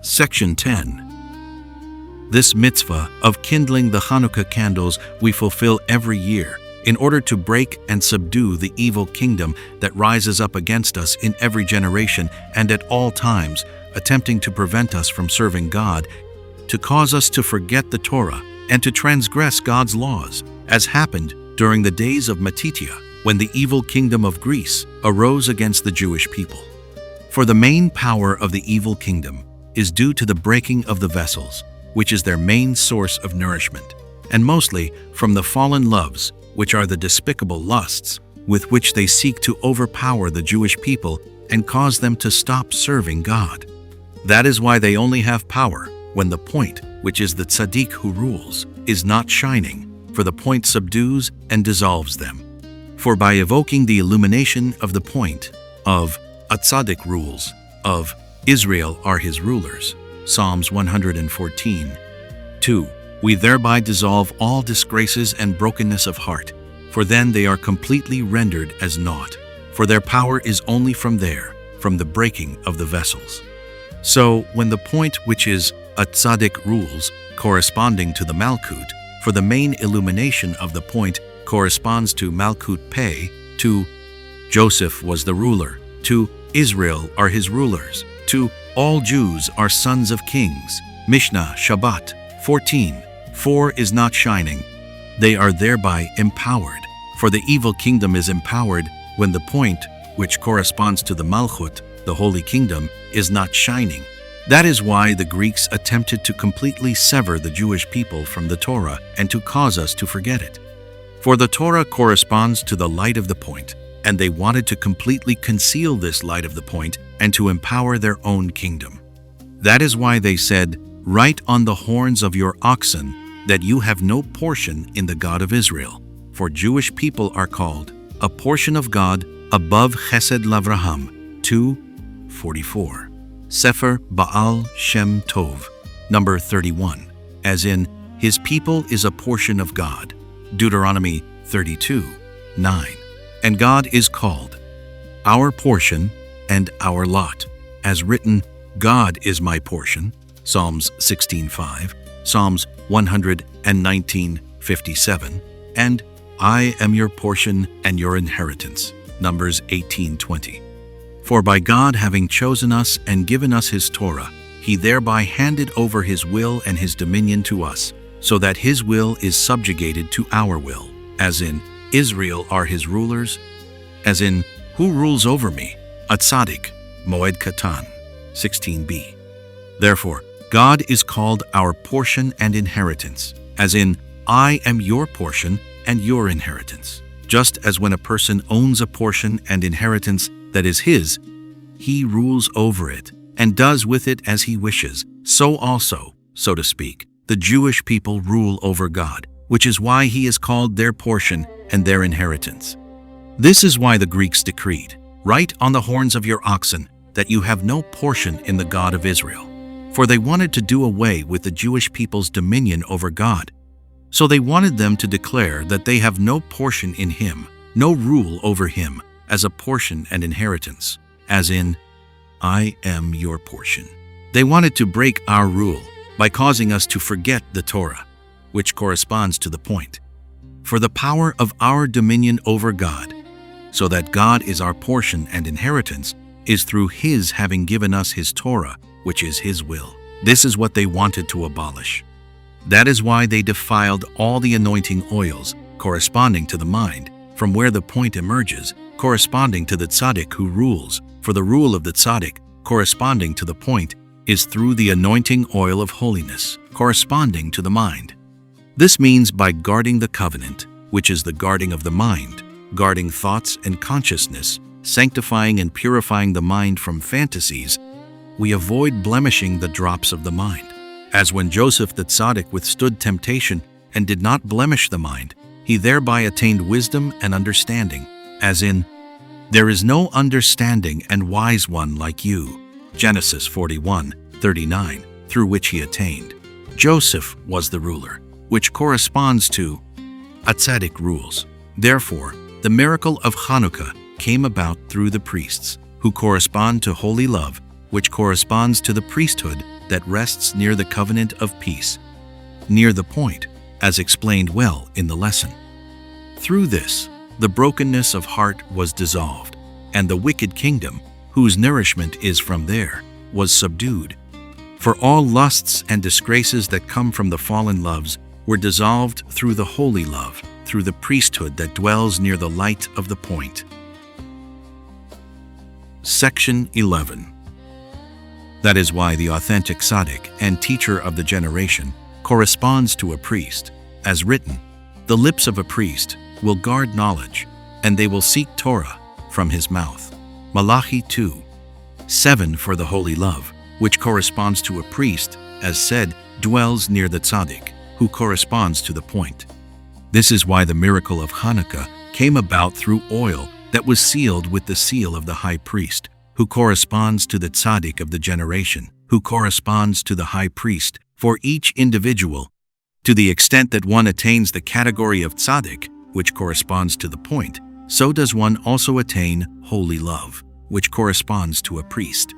Section 10. This mitzvah of kindling the Hanukkah candles we fulfill every year in order to break and subdue the evil kingdom that rises up against us in every generation and at all times, attempting to prevent us from serving God, to cause us to forget the Torah and to transgress God's laws, as happened during the days of Matitya, when the evil kingdom of Greece arose against the Jewish people. For the main power of the evil kingdom is due to the breaking of the vessels, which is their main source of nourishment, and mostly from the fallen loves, which are the despicable lusts with which they seek to overpower the Jewish people and cause them to stop serving God. That is why they only have power when the point, which is the tzaddik who rules, is not shining, for the point subdues and dissolves them. For by evoking the illumination of the point, of a tzaddik rules, of Israel are his rulers, Psalms 114, 2, we thereby dissolve all disgraces and brokenness of heart, for then they are completely rendered as naught, for their power is only from there, from the breaking of the vessels. So, when the point which is a tzaddik rules, corresponding to the Malkut, for the main illumination of the point corresponds to Malkut Pei, to Joseph was the ruler, to Israel are his rulers, to all Jews are sons of kings, Mishnah, Shabbat, 14, 4 is not shining. They are thereby empowered, for the evil kingdom is empowered when the point, which corresponds to the Malchut, the holy kingdom, is not shining. That is why the Greeks attempted to completely sever the Jewish people from the Torah and to cause us to forget it. For the Torah corresponds to the light of the point, and they wanted to completely conceal this light of the point and to empower their own kingdom. That is why they said, "Write on the horns of your oxen that you have no portion in the God of Israel." For Jewish people are called a portion of God above Chesed Lavraham, 2:44. Sefer Baal Shem Tov, number 31, as in, his people is a portion of God, Deuteronomy 32:9. And God is called our portion and our lot, as written, God is my portion, Psalms 16:5, Psalms 119:57, and I am your portion and your inheritance, Numbers 18:20. For by God having chosen us and given us his Torah, he thereby handed over his will and his dominion to us, so that his will is subjugated to our will, as in, Israel are his rulers, as in, who rules over me? A tzaddik, Moed Katan, 16b. Therefore, God is called our portion and inheritance, as in, I am your portion and your inheritance. Just as when a person owns a portion and inheritance that is his, he rules over it and does with it as he wishes, so also, so to speak, the Jewish people rule over God, which is why he is called their portion and their inheritance. This is why the Greeks decreed, "Write on the horns of your oxen that you have no portion in the God of Israel." For they wanted to do away with the Jewish people's dominion over God. So they wanted them to declare that they have no portion in him, no rule over him, as a portion and inheritance, as in, I am your portion. They wanted to break our rule by causing us to forget the Torah, which corresponds to the point, for the power of our dominion over God, so that God is our portion and inheritance, is through his having given us his Torah, which is his will. This is what they wanted to abolish. That is why they defiled all the anointing oils corresponding to the mind, from where the point emerges, corresponding to the tzaddik who rules, for the rule of the tzaddik, corresponding to the point, is through the anointing oil of holiness, corresponding to the mind. This means by guarding the covenant, which is the guarding of the mind, guarding thoughts and consciousness, sanctifying and purifying the mind from fantasies, we avoid blemishing the drops of the mind. As when Joseph the tzaddik withstood temptation and did not blemish the mind, he thereby attained wisdom and understanding, as in, there is no understanding and wise one like you, Genesis 41:39, through which he attained. Joseph was the ruler, which corresponds to a tzaddik rules. Therefore, the miracle of Hanukkah came about through the priests, who correspond to holy love, which corresponds to the priesthood that rests near the covenant of peace, near the point, as explained well in the lesson. Through this, the brokenness of heart was dissolved, and the wicked kingdom, whose nourishment is from there, was subdued. For all lusts and disgraces that come from the fallen loves were dissolved through the holy love, through the priesthood that dwells near the light of the point. Section 11. That is why the authentic tzaddik and teacher of the generation corresponds to a priest, as written, the lips of a priest will guard knowledge, and they will seek Torah from his mouth. Malachi 2:7 for the holy love, which corresponds to a priest, as said, dwells near the tzaddik, who corresponds to the point. This is why the miracle of Hanukkah came about through oil that was sealed with the seal of the high priest, who corresponds to the tzaddik of the generation, who corresponds to the high priest for each individual. To the extent that one attains the category of tzaddik, which corresponds to the point, so does one also attain holy love, which corresponds to a priest.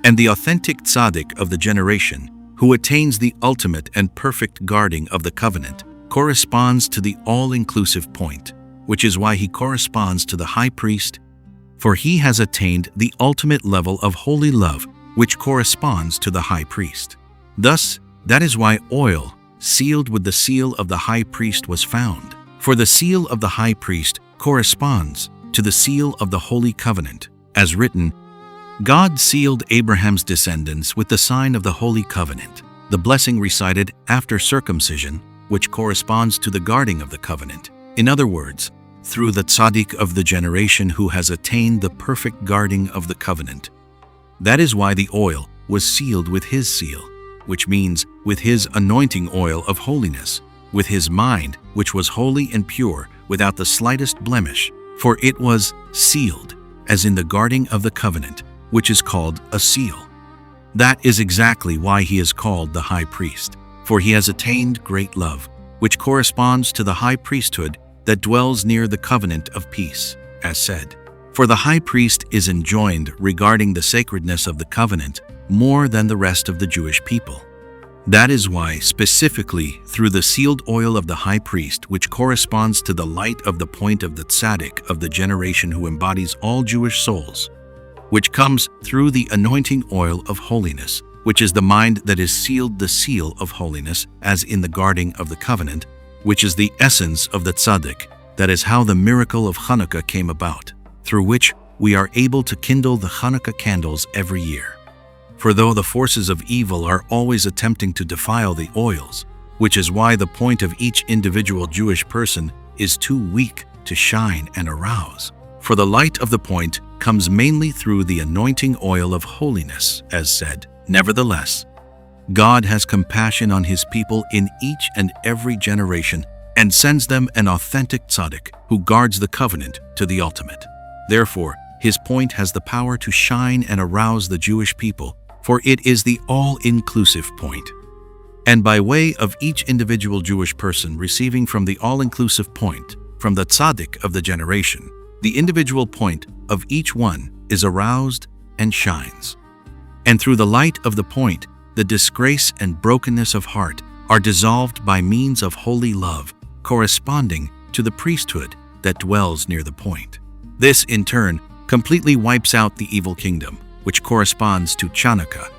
And the authentic tzaddik of the generation, who attains the ultimate and perfect guarding of the covenant, corresponds to the all-inclusive point, which is why he corresponds to the high priest, for he has attained the ultimate level of holy love, which corresponds to the high priest. Thus, that is why oil, sealed with the seal of the high priest, was found. For the seal of the high priest corresponds to the seal of the Holy Covenant. As written, God sealed Abraham's descendants with the sign of the Holy Covenant, the blessing recited after circumcision, which corresponds to the guarding of the covenant. In other words, through the tzaddik of the generation who has attained the perfect guarding of the covenant. That is why the oil was sealed with his seal, which means with his anointing oil of holiness, with his mind, which was holy and pure, without the slightest blemish, for it was sealed, as in the guarding of the covenant, which is called a seal. That is exactly why he is called the high priest, for he has attained great love, which corresponds to the high priesthood that dwells near the covenant of peace, as said. For the high priest is enjoined regarding the sacredness of the covenant more than the rest of the Jewish people. That is why, specifically through the sealed oil of the high priest, which corresponds to the light of the point of the tzaddik of the generation who embodies all Jewish souls, which comes through the anointing oil of holiness, which is the mind that is sealed the seal of holiness, as in the guarding of the covenant, which is the essence of the tzaddik. That is how the miracle of Hanukkah came about, through which we are able to kindle the Hanukkah candles every year. For though the forces of evil are always attempting to defile the oils, which is why the point of each individual Jewish person is too weak to shine and arouse. For the light of the point comes mainly through the anointing oil of holiness, as said. Nevertheless, God has compassion on his people in each and every generation and sends them an authentic tzaddik who guards the covenant to the ultimate. Therefore, his point has the power to shine and arouse the Jewish people, for it is the all-inclusive point. And by way of each individual Jewish person receiving from the all-inclusive point, from the tzaddik of the generation, the individual point of each one is aroused and shines. And through the light of the point, the disgrace and brokenness of heart are dissolved by means of holy love, corresponding to the priesthood that dwells near the point. This, in turn, completely wipes out the evil kingdom, which corresponds to Chanukah,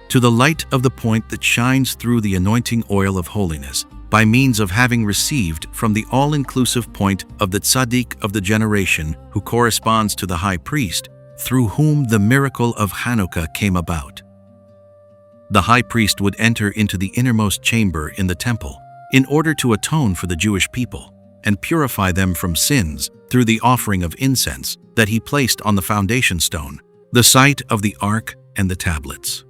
to the light of the point that shines through the anointing oil of holiness, by means of having received from the all-inclusive point of the tzaddik of the generation who corresponds to the high priest, through whom the miracle of Hanukkah came about. The high priest would enter into the innermost chamber in the temple in order to atone for the Jewish people and purify them from sins through the offering of incense that he placed on the foundation stone, the site of the ark and the tablets.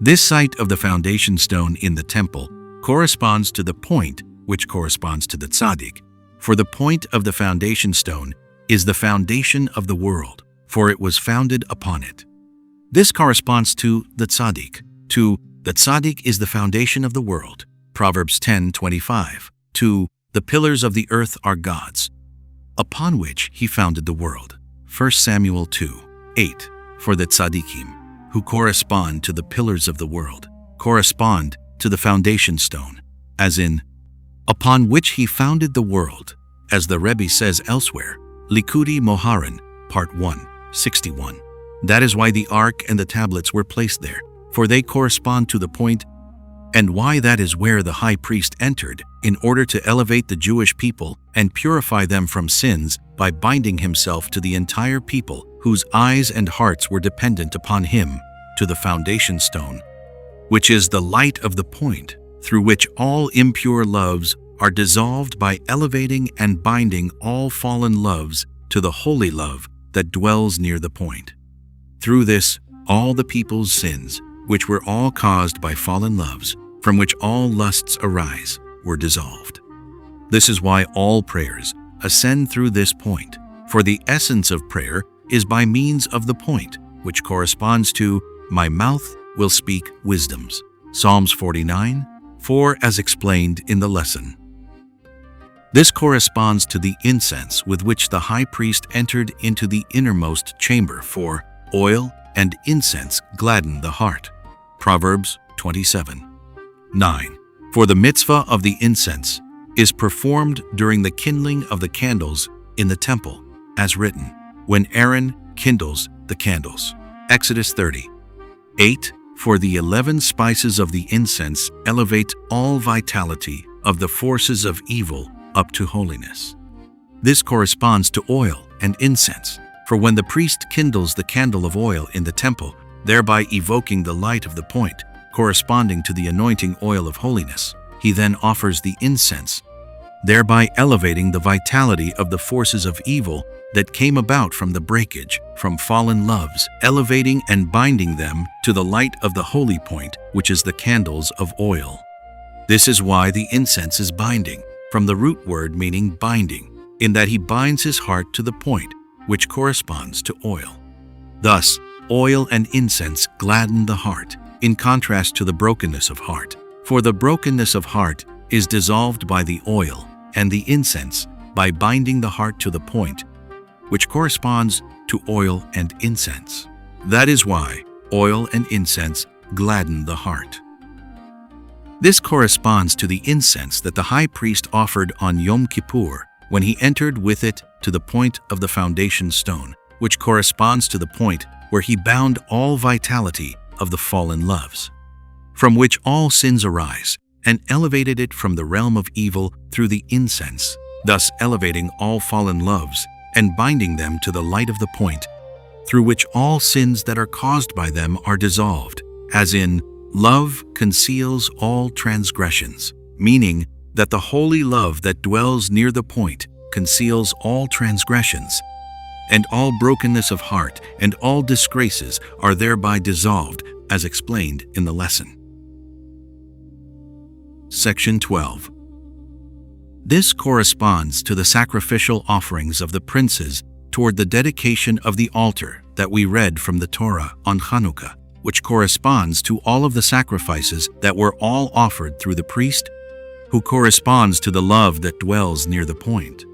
This site of the foundation stone in the temple corresponds to the point which corresponds to the tzaddik, for the point of the foundation stone is the foundation of the world, for it was founded upon it. This corresponds to the tzaddik. To the tzaddik is the foundation of the world, Proverbs 10:25. To the pillars of the earth are God's, upon which he founded the world, 1 Samuel 2:8. For the tzaddikim, who correspond to the pillars of the world, correspond to the foundation stone, as in, upon which he founded the world, as the Rebbe says elsewhere, Likutey Moharan, Part 1, 61. That is why the ark and the tablets were placed there, for they correspond to the point, and why that is where the high priest entered in order to elevate the Jewish people and purify them from sins by binding himself to the entire people whose eyes and hearts were dependent upon him, to the foundation stone, which is the light of the point, through which all impure loves are dissolved by elevating and binding all fallen loves to the holy love, that dwells near the point. Through this, all the people's sins, which were all caused by fallen loves, from which all lusts arise, were dissolved. This is why all prayers ascend through this point, for the essence of prayer is by means of the point, which corresponds to, "My mouth will speak wisdoms." Psalms 49:4, as explained in the lesson. This corresponds to the incense with which the high priest entered into the innermost chamber, for oil and incense gladden the heart. Proverbs 27:9. For the mitzvah of the incense is performed during the kindling of the candles in the temple, as written, when Aaron kindles the candles. Exodus 30:8. For the 11 spices of the incense elevate all vitality of the forces of evil up to holiness. This corresponds to oil and incense, for when the priest kindles the candle of oil in the temple, thereby evoking the light of the point, corresponding to the anointing oil of holiness, he then offers the incense, thereby elevating the vitality of the forces of evil that came about from the breakage from fallen loves, elevating and binding them to the light of the holy point, which is the candles of oil. This is why the incense is binding, from the root word meaning binding, in that he binds his heart to the point, which corresponds to oil. Thus, oil and incense gladden the heart, in contrast to the brokenness of heart. For the brokenness of heart is dissolved by the oil, and the incense by binding the heart to the point, which corresponds to oil and incense. That is why oil and incense gladden the heart. This corresponds to the incense that the high priest offered on Yom Kippur when he entered with it to the point of the foundation stone, which corresponds to the point where he bound all vitality of the fallen loves, from which all sins arise, and elevated it from the realm of evil through the incense, thus elevating all fallen loves and binding them to the light of the point, through which all sins that are caused by them are dissolved, as in, love conceals all transgressions, meaning that the holy love that dwells near the point conceals all transgressions, and all brokenness of heart and all disgraces are thereby dissolved, as explained in the lesson. Section 12. This corresponds to the sacrificial offerings of the princes toward the dedication of the altar that we read from the Torah on Chanukah, which corresponds to all of the sacrifices that were all offered through the priest, who corresponds to the love that dwells near the point.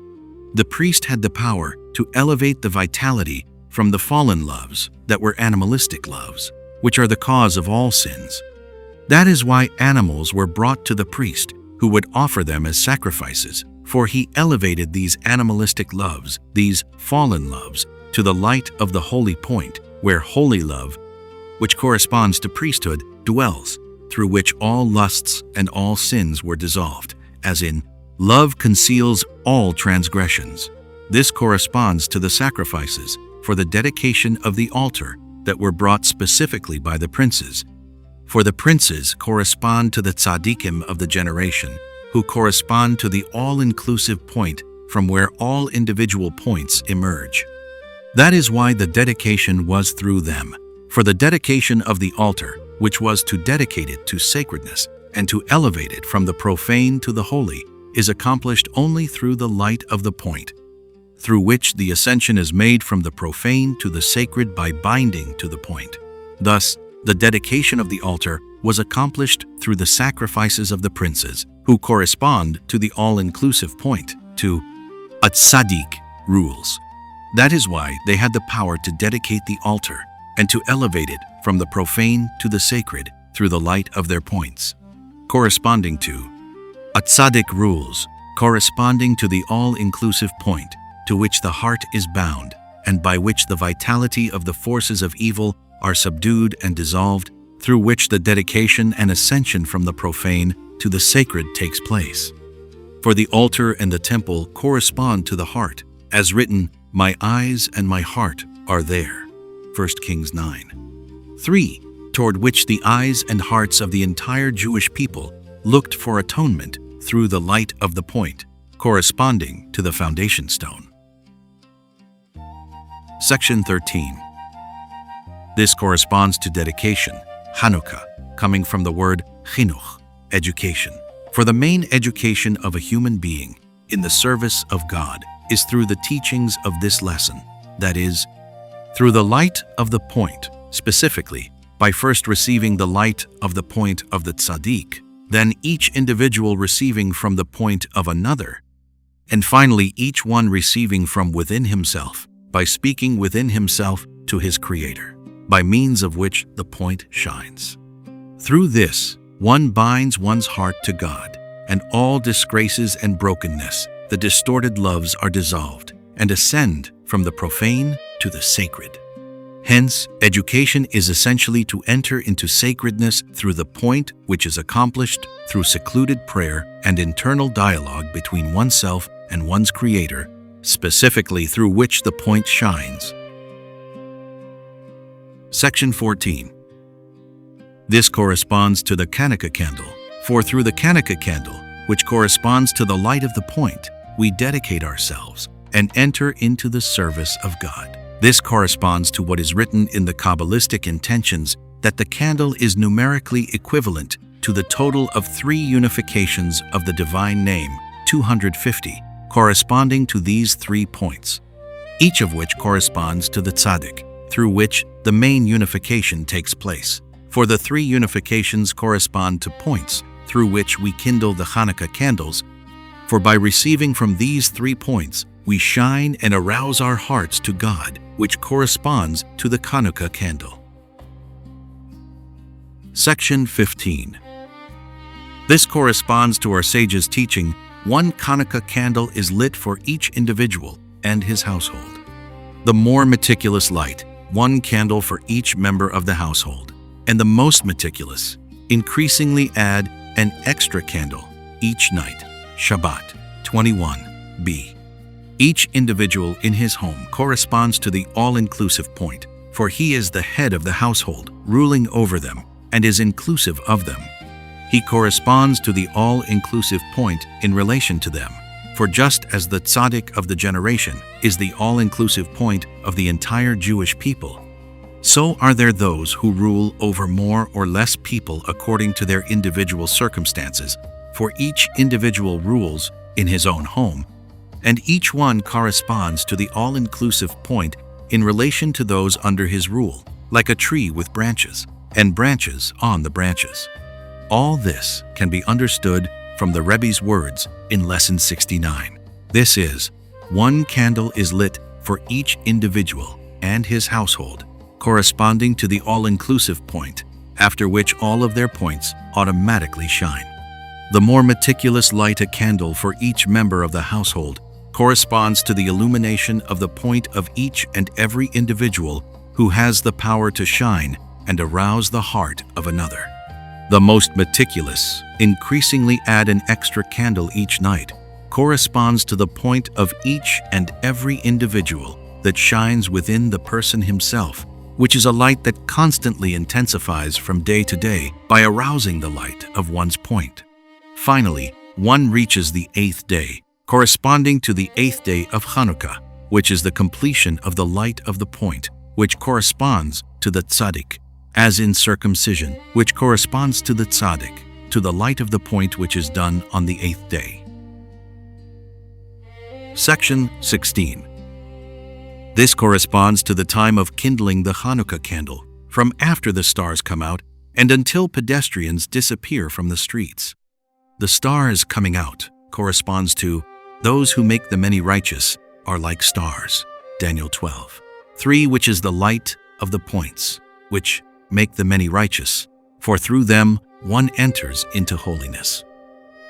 The priest had the power to elevate the vitality from the fallen loves that were animalistic loves, which are the cause of all sins. That is why animals were brought to the priest, who would offer them as sacrifices, for he elevated these animalistic loves, these fallen loves, to the light of the holy point, where holy love, which corresponds to priesthood, dwells, through which all lusts and all sins were dissolved, as in, love conceals all transgressions. This corresponds to the sacrifices for the dedication of the altar that were brought specifically by the princes. For the princes correspond to the tzaddikim of the generation, who correspond to the all-inclusive point from where all individual points emerge. That is why the dedication was through them. For the dedication of the altar, which was to dedicate it to sacredness and to elevate it from the profane to the holy, is accomplished only through the light of the point, through which the ascension is made from the profane to the sacred by binding to the point. Thus, the dedication of the altar was accomplished through the sacrifices of the princes, who correspond to the all-inclusive point, to a tzaddik rules. That is why they had the power to dedicate the altar and to elevate it from the profane to the sacred through the light of their points, corresponding to a tzaddik rules, corresponding to the all-inclusive point to which the heart is bound and by which the vitality of the forces of evil are subdued and dissolved, through which the dedication and ascension from the profane to the sacred takes place. For the altar and the temple correspond to the heart, as written, "My eyes and my heart are there." 1 Kings 9. 3. Toward which the eyes and hearts of the entire Jewish people looked for atonement through the light of the point, corresponding to the foundation stone. Section 13. This corresponds to dedication, Hanukkah, coming from the word chinuch, education. For the main education of a human being in the service of God is through the teachings of this lesson, that is, through the light of the point, specifically, by first receiving the light of the point of the tzaddik, then each individual receiving from the point of another, and finally each one receiving from within himself, by speaking within himself to his Creator, by means of which the point shines. Through this, one binds one's heart to God, and all disgraces and brokenness, the distorted loves are dissolved, and ascend from the profane to the sacred. Hence, education is essentially to enter into sacredness through the point which is accomplished through secluded prayer and internal dialogue between oneself and one's Creator, specifically through which the point shines. Section 14. This corresponds to the Hanukkah candle, for through the Hanukkah candle, which corresponds to the light of the point, we dedicate ourselves and enter into the service of God. This corresponds to what is written in the Kabbalistic intentions that the candle is numerically equivalent to the total of 3 unifications of the divine name, 250, corresponding to these 3 points, each of which corresponds to the tzaddik, through which the main unification takes place. For the 3 unifications correspond to points through which we kindle the Hanukkah candles, for by receiving from these 3 points, we shine and arouse our hearts to God, which corresponds to the Hanukkah candle. Section 15. This corresponds to our sages' teaching, one Hanukkah candle is lit for each individual and his household. The more meticulous light, 1 candle for each member of the household, and the most meticulous, increasingly add an extra candle each night. Shabbat 21b. Each individual in his home corresponds to the all-inclusive point, for he is the head of the household, ruling over them, and is inclusive of them. He corresponds to the all-inclusive point in relation to them, for just as the tzaddik of the generation is the all-inclusive point of the entire Jewish people, so are there those who rule over more or less people according to their individual circumstances, for each individual rules in his own home, and each one corresponds to the all-inclusive point in relation to those under his rule, like a tree with branches, and branches on the branches. All this can be understood from the Rebbe's words in Lesson 69. This is, 1 candle is lit for each individual and his household, corresponding to the all-inclusive point, after which all of their points automatically shine. The more meticulous light a candle for each member of the household corresponds to the illumination of the point of each and every individual who has the power to shine and arouse the heart of another. The most meticulous, increasingly add an extra candle each night, corresponds to the point of each and every individual that shines within the person himself, which is a light that constantly intensifies from day to day by arousing the light of one's point. Finally, one reaches the 8th day, corresponding to the 8th day of Hanukkah, which is the completion of the light of the point, which corresponds to the tzaddik, as in circumcision, which corresponds to the tzaddik, to the light of the point which is done on the 8th day. Section 16. This corresponds to the time of kindling the Hanukkah candle, from after the stars come out and until pedestrians disappear from the streets. The stars coming out corresponds to those who make the many righteous are like stars, Daniel 12:3, which is the light of the points, which make the many righteous, for through them one enters into holiness.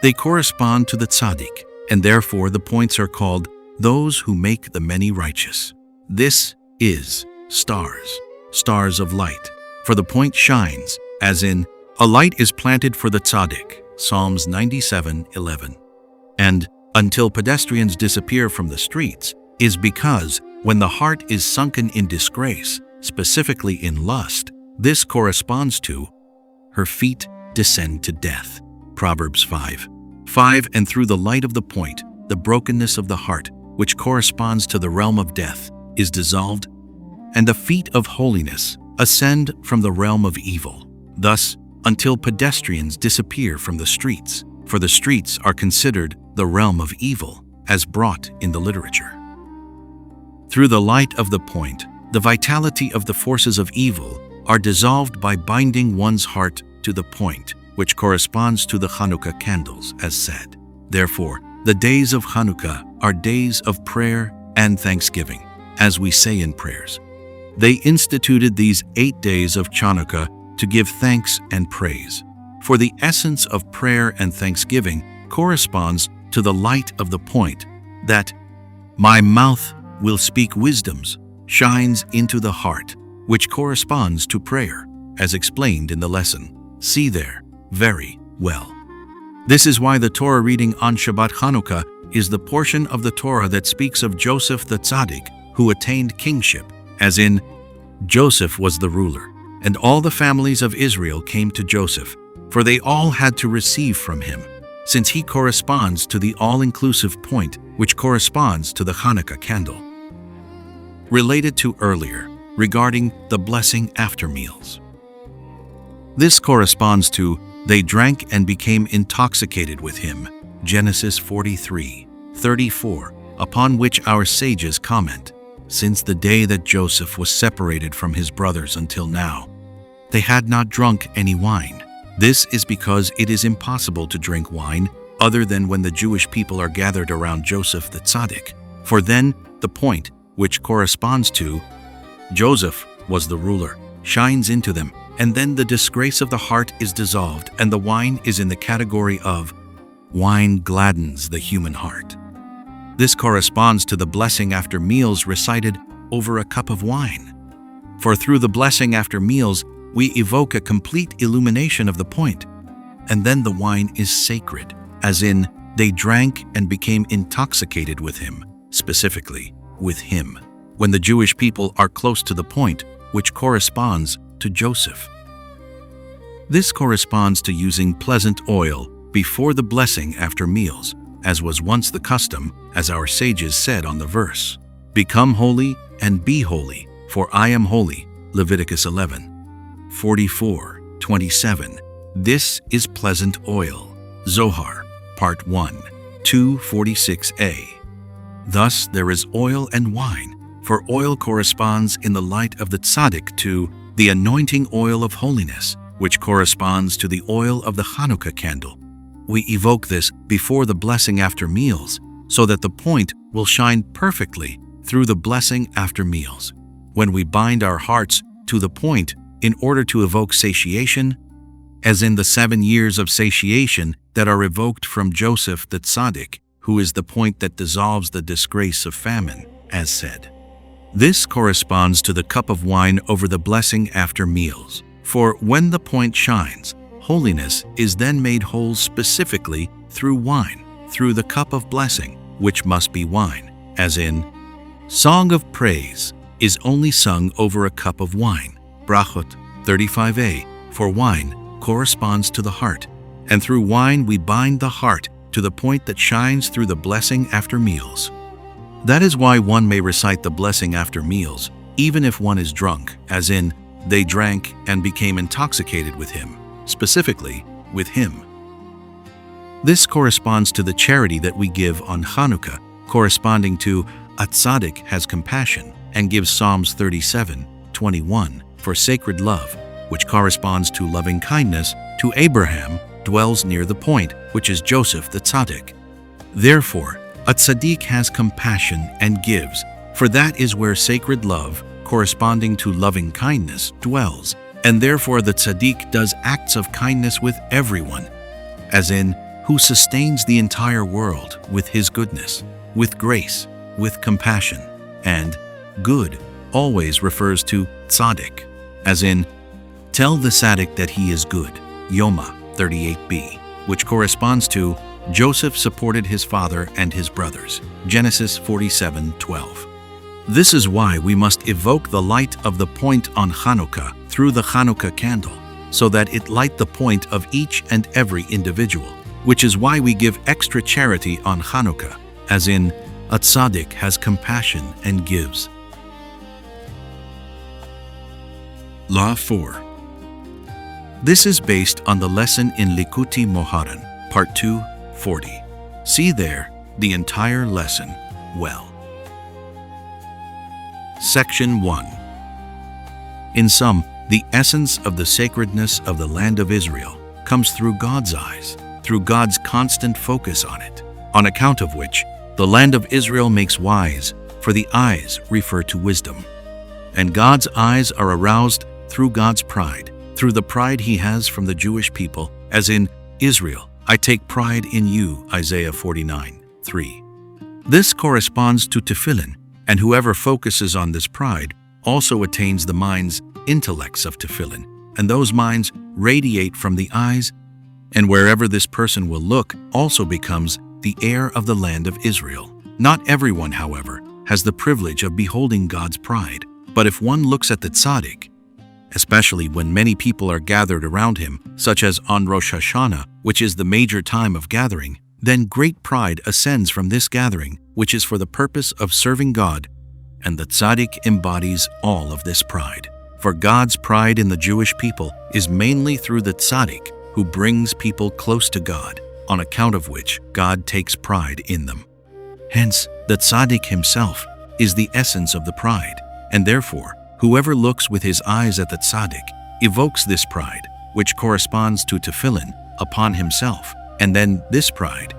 They correspond to the tzaddik, and therefore the points are called those who make the many righteous. This is stars, stars of light, for the point shines, as in, a light is planted for the tzaddik, Psalms 97:11. And until pedestrians disappear from the streets is because when the heart is sunken in disgrace, specifically in lust, this corresponds to her feet descend to death, Proverbs 5:5, and through the light of the point, the brokenness of the heart, which corresponds to the realm of death, is dissolved and the feet of holiness ascend from the realm of evil. Thus, until pedestrians disappear from the streets, for the streets are considered the realm of evil, as brought in the literature. Through the light of the point, the vitality of the forces of evil are dissolved by binding one's heart to the point, which corresponds to the Hanukkah candles, as said. Therefore, the days of Hanukkah are days of prayer and thanksgiving, as we say in prayers. They instituted these 8 days of Chanukah to give thanks and praise. For the essence of prayer and thanksgiving corresponds to the light of the point that "my mouth will speak wisdoms" shines into the heart, which corresponds to prayer, as explained in the lesson. See there, very well. This is why the Torah reading on Shabbat Hanukkah is the portion of the Torah that speaks of Joseph the Tzaddik, who attained kingship, as in, Joseph was the ruler, and all the families of Israel came to Joseph, for they all had to receive from him, since he corresponds to the all-inclusive point which corresponds to the Hanukkah candle. Related to earlier, regarding the blessing after meals. This corresponds to, they drank and became intoxicated with him, Genesis 43:34, upon which our sages comment, since the day that Joseph was separated from his brothers until now, they had not drunk any wine. This is because it is impossible to drink wine other than when the Jewish people are gathered around Joseph the Tzaddik, for then the point, which corresponds to Joseph was the ruler, shines into them, and then the disgrace of the heart is dissolved, and the wine is in the category of wine gladdens the human heart. This corresponds to the blessing after meals recited over a cup of wine. For through the blessing after meals, we evoke a complete illumination of the point, and then the wine is sacred, as in, they drank and became intoxicated with him, specifically, with him, when the Jewish people are close to the point, which corresponds to Joseph. This corresponds to using pleasant oil before the blessing after meals, as was once the custom, as our sages said on the verse, "Become holy and be holy, for I am holy," Leviticus 11:44-27. This is pleasant oil, Zohar, Part 1, 246a. Thus there is oil and wine, for oil corresponds in the light of the tzaddik to the anointing oil of holiness, which corresponds to the oil of the Hanukkah candle. We evoke this before the blessing after meals, so that the point will shine perfectly through the blessing after meals. When we bind our hearts to the point in order to evoke satiation, as in the 7 years of satiation that are evoked from Joseph the Tzaddik, who is the point that dissolves the disgrace of famine, as said. This corresponds to the cup of wine over the blessing after meals. For when the point shines, holiness is then made whole specifically through wine, through the cup of blessing, which must be wine, as in, Song of Praise is only sung over a cup of wine, Brachot 35a, for wine corresponds to the heart, and through wine we bind the heart to the point that shines through the blessing after meals. That is why one may recite the blessing after meals, even if one is drunk, as in, they drank and became intoxicated with him, specifically, with him. This corresponds to the charity that we give on Hanukkah, corresponding to a tzaddik has compassion, and gives Psalms 37:21 for sacred love, which corresponds to loving kindness to Abraham, dwells near the point, which is Joseph the tzaddik. Therefore, a tzaddik has compassion and gives, for that is where sacred love, corresponding to loving kindness, dwells, and therefore the tzaddik does acts of kindness with everyone, as in, who sustains the entire world with his goodness, with grace, with compassion, and good always refers to tzaddik, as in, tell the tzaddik that he is good, Yoma 38b, which corresponds to Joseph supported his father and his brothers, Genesis 47:12. This is why we must evoke the light of the point on Hanukkah through the Hanukkah candle, so that it light the point of each and every individual, which is why we give extra charity on Hanukkah, as in, a tzaddik has compassion and gives. Law 4. This is based on the lesson in Likutei Moharan, Part 2, 40. See there the entire lesson well. Section 1. In sum, the essence of the sacredness of the land of Israel comes through God's eyes, through God's constant focus on it, on account of which the land of Israel makes wise, for the eyes refer to wisdom. And God's eyes are aroused through God's pride, through the pride he has from the Jewish people, as in Israel, I take pride in you, Isaiah 49:3. This corresponds to tefillin, and whoever focuses on this pride also attains the mind's intellects of tefillin, and those minds radiate from the eyes, and wherever this person will look also becomes the heir of the land of Israel. Not everyone, however, has the privilege of beholding God's pride, but if one looks at the tzaddik, especially when many people are gathered around him, such as on Rosh Hashanah, which is the major time of gathering, then great pride ascends from this gathering, which is for the purpose of serving God, and the tzaddik embodies all of this pride. For God's pride in the Jewish people is mainly through the tzaddik, who brings people close to God, on account of which God takes pride in them. Hence, the tzaddik himself is the essence of the pride, and therefore, whoever looks with his eyes at the tzaddik evokes this pride, which corresponds to tefillin, upon himself, and then this pride,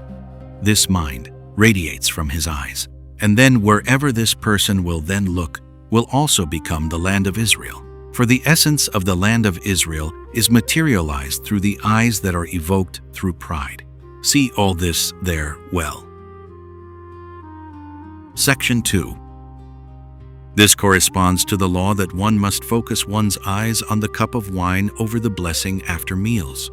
this mind, radiates from his eyes. And then wherever this person will then look, will also become the land of Israel. For the essence of the land of Israel is materialized through the eyes that are evoked through pride. See all this there well. Section 2. This corresponds to the law that one must focus one's eyes on the cup of wine over the blessing after meals.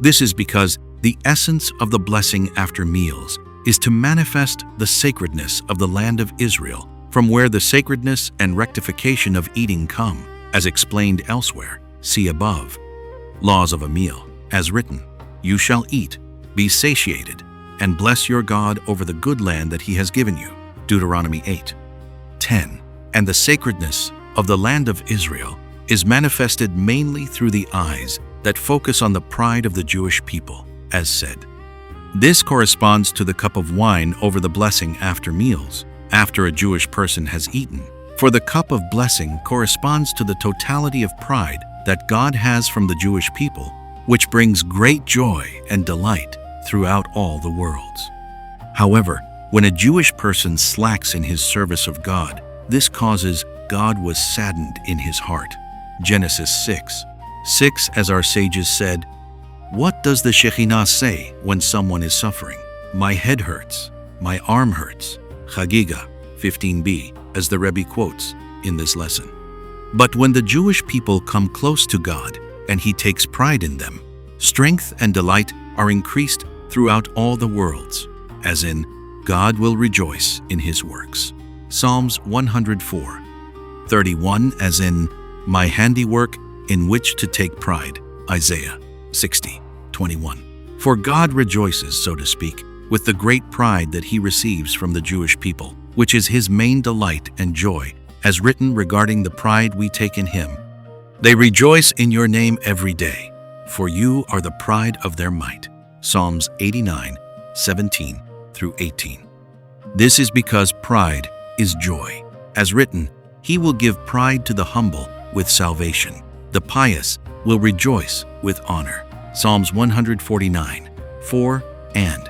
This is because the essence of the blessing after meals is to manifest the sacredness of the land of Israel, from where the sacredness and rectification of eating come, as explained elsewhere. See above. Laws of a meal, as written, you shall eat, be satiated, and bless your God over the good land that he has given you. Deuteronomy 8:10. And the sacredness of the land of Israel is manifested mainly through the eyes that focus on the pride of the Jewish people, as said. This corresponds to the cup of wine over the blessing after meals, after a Jewish person has eaten. For the cup of blessing corresponds to the totality of pride that God has from the Jewish people, which brings great joy and delight throughout all the worlds. However, when a Jewish person slacks in his service of God, this causes God was saddened in his heart. Genesis 6:6, as our sages said, what does the Shekhinah say when someone is suffering? My head hurts, my arm hurts. Chagiga 15b, as the Rebbe quotes in this lesson. But when the Jewish people come close to God and he takes pride in them, strength and delight are increased throughout all the worlds, as in, God will rejoice in his works. Psalms 104:31, as in, my handiwork in which to take pride. Isaiah 60:21. For God rejoices, so to speak, with the great pride that he receives from the Jewish people, which is his main delight and joy, as written regarding the pride we take in him. They rejoice in your name every day, for you are the pride of their might. Psalms 89:17-18. This is because pride is joy. As written, he will give pride to the humble with salvation. The pious will rejoice with honor. Psalms 149:4, and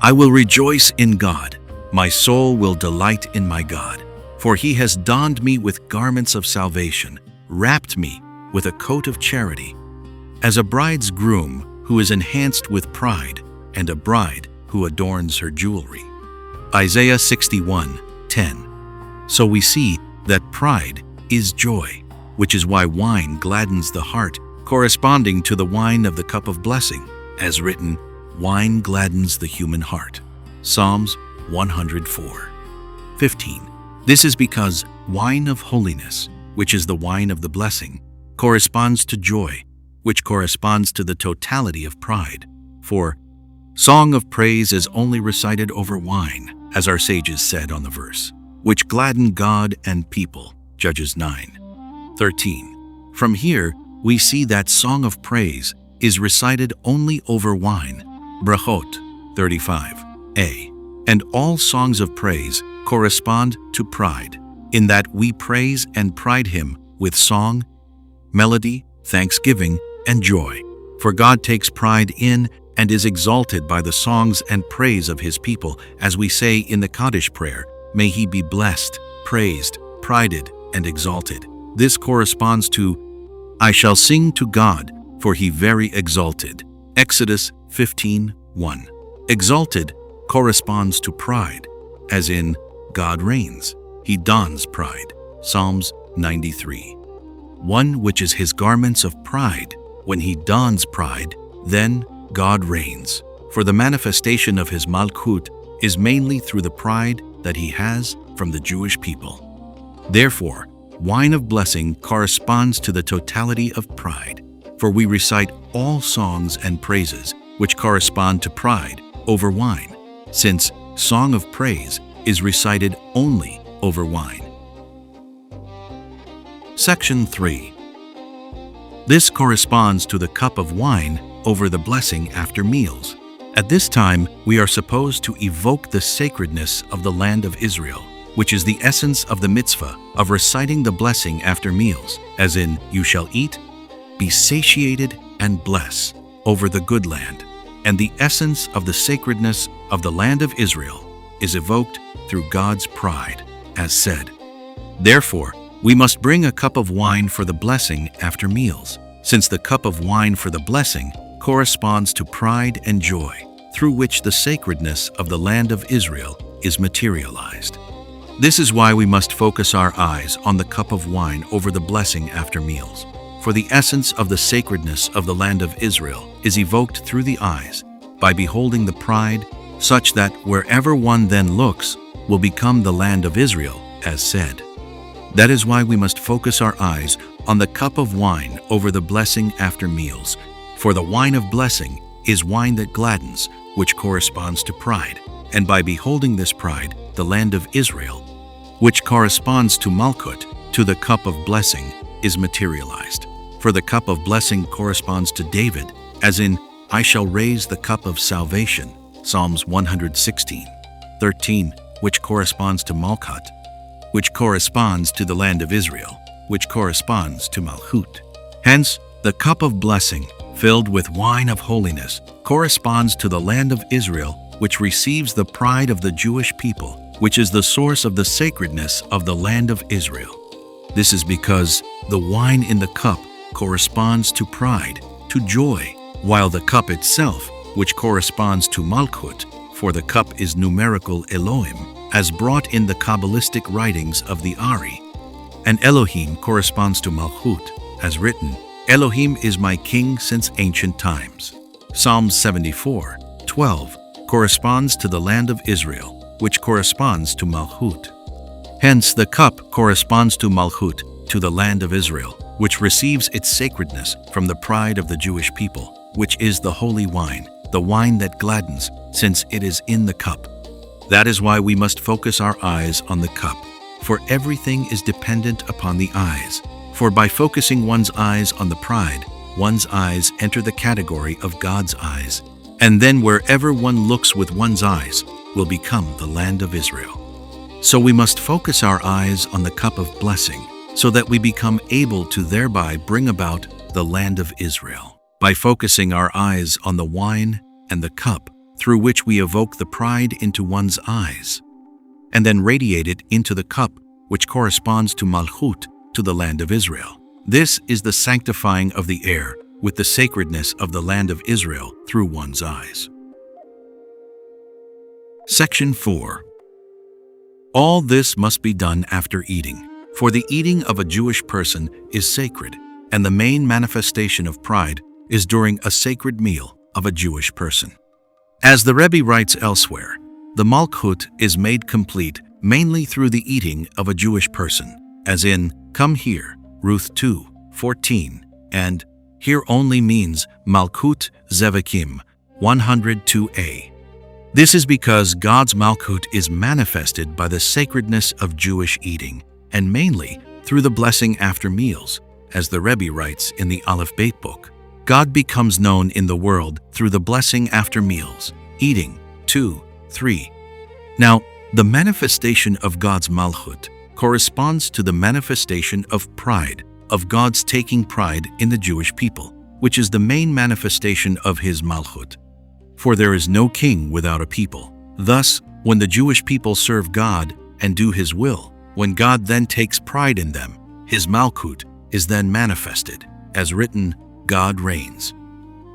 I will rejoice in God. My soul will delight in my God. For he has donned me with garments of salvation, wrapped me with a coat of charity. As a bride's groom who is enhanced with pride, and a bride who adorns her jewelry. Isaiah 61:10. So we see that pride is joy, which is why wine gladdens the heart, corresponding to the wine of the cup of blessing, as written, wine gladdens the human heart. Psalms 104:15. This is because wine of holiness, which is the wine of the blessing, corresponds to joy, which corresponds to the totality of pride. For song of praise is only recited over wine, as our sages said on the verse, which gladden God and people. Judges 9:13. From here, we see that song of praise is recited only over wine. Brachot 35a. And all songs of praise correspond to pride, in that we praise and pride Him with song, melody, thanksgiving, and joy. For God takes pride in and is exalted by the songs and praise of His people, as we say in the Kaddish prayer, may He be blessed, praised, prided, and exalted. This corresponds to, I shall sing to God, for He very exalted. Exodus 15:1. Exalted corresponds to pride, as in, God reigns, He dons pride. Psalms 93:1, which is His garments of pride. When He dons pride, then God reigns. For the manifestation of His Malkut is mainly through the pride that He has from the Jewish people. Therefore, wine of blessing corresponds to the totality of pride, for we recite all songs and praises which correspond to pride over wine, since song of praise is recited only over wine. Section 3. This corresponds to the cup of wine over the blessing after meals. At this time, we are supposed to evoke the sacredness of the land of Israel, which is the essence of the mitzvah of reciting the blessing after meals, as in, you shall eat, be satiated, and bless over the good land. And the essence of the sacredness of the land of Israel is evoked through God's pride, as said. Therefore, we must bring a cup of wine for the blessing after meals, since the cup of wine for the blessing corresponds to pride and joy, through which the sacredness of the land of Israel is materialized. This is why we must focus our eyes on the cup of wine over the blessing after meals, for the essence of the sacredness of the land of Israel is evoked through the eyes by beholding the pride, such that wherever one then looks will become the land of Israel, as said. That is why we must focus our eyes on the cup of wine over the blessing after meals, for the wine of blessing is wine that gladdens, which corresponds to pride, and by beholding this pride, the land of Israel, which corresponds to Malkut, to the cup of blessing, is materialized. For the cup of blessing corresponds to David, as in, I shall raise the cup of salvation, Psalms 116:13, which corresponds to Malkut, which corresponds to the land of Israel, which corresponds to Malchut. Hence, the cup of blessing, filled with wine of holiness, corresponds to the land of Israel, which receives the pride of the Jewish people, which is the source of the sacredness of the land of Israel. This is because the wine in the cup corresponds to pride, to joy, while the cup itself, which corresponds to Malkut, for the cup is numerical Elohim, as brought in the Kabbalistic writings of the Ari, and Elohim corresponds to Malchut, as written, Elohim is my king since ancient times. Psalm 74:12 corresponds to the land of Israel, which corresponds to Malchut. Hence, the cup corresponds to Malchut, to the land of Israel, which receives its sacredness from the pride of the Jewish people, which is the holy wine, the wine that gladdens, since it is in the cup. That is why we must focus our eyes on the cup, for everything is dependent upon the eyes. For by focusing one's eyes on the pride, one's eyes enter the category of God's eyes, and then wherever one looks with one's eyes will become the land of Israel. So we must focus our eyes on the cup of blessing, so that we become able to thereby bring about the land of Israel. By focusing our eyes on the wine and the cup, through which we evoke the pride into one's eyes, and then radiate it into the cup, which corresponds to Malchut, to the land of Israel. This is the sanctifying of the air with the sacredness of the land of Israel through one's eyes. Section 4. All this must be done after eating, for the eating of a Jewish person is sacred, and the main manifestation of pride is during a sacred meal of a Jewish person. As the Rebbe writes elsewhere, the Malchut is made complete mainly through the eating of a Jewish person, as in, come here, Ruth 2:14, and here only means Malchut Zevakim 102a. This is because God's Malchut is manifested by the sacredness of Jewish eating, and mainly through the blessing after meals, as the Rebbe writes in the Aleph Beit book. God becomes known in the world through the blessing after meals, eating. 2, 3. Now, the manifestation of God's Malchut corresponds to the manifestation of pride, of God's taking pride in the Jewish people, which is the main manifestation of His Malchut. For there is no king without a people. Thus, when the Jewish people serve God and do His will, when God then takes pride in them, His Malchut is then manifested. As written, God reigns.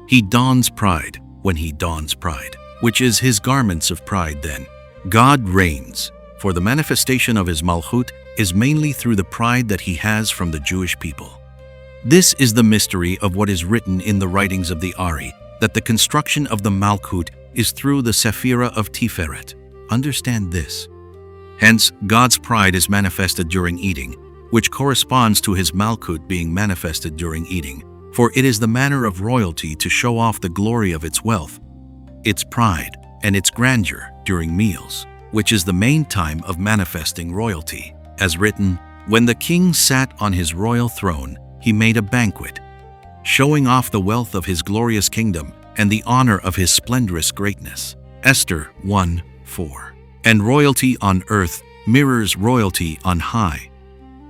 He dons pride when He dons pride, which is His garments of pride then. God reigns, for the manifestation of His Malchut is mainly through the pride that He has from the Jewish people. This is the mystery of what is written in the writings of the Ari, that the construction of the Malchut is through the Sephirah of Tiferet. Understand this. Hence, God's pride is manifested during eating, which corresponds to His Malchut being manifested during eating, for it is the manner of royalty to show off the glory of its wealth, its pride, and its grandeur during meals, which is the main time of manifesting royalty. As written, when the king sat on his royal throne, he made a banquet, showing off the wealth of his glorious kingdom and the honor of his splendorous greatness. Esther 1:4. And royalty on earth mirrors royalty on high.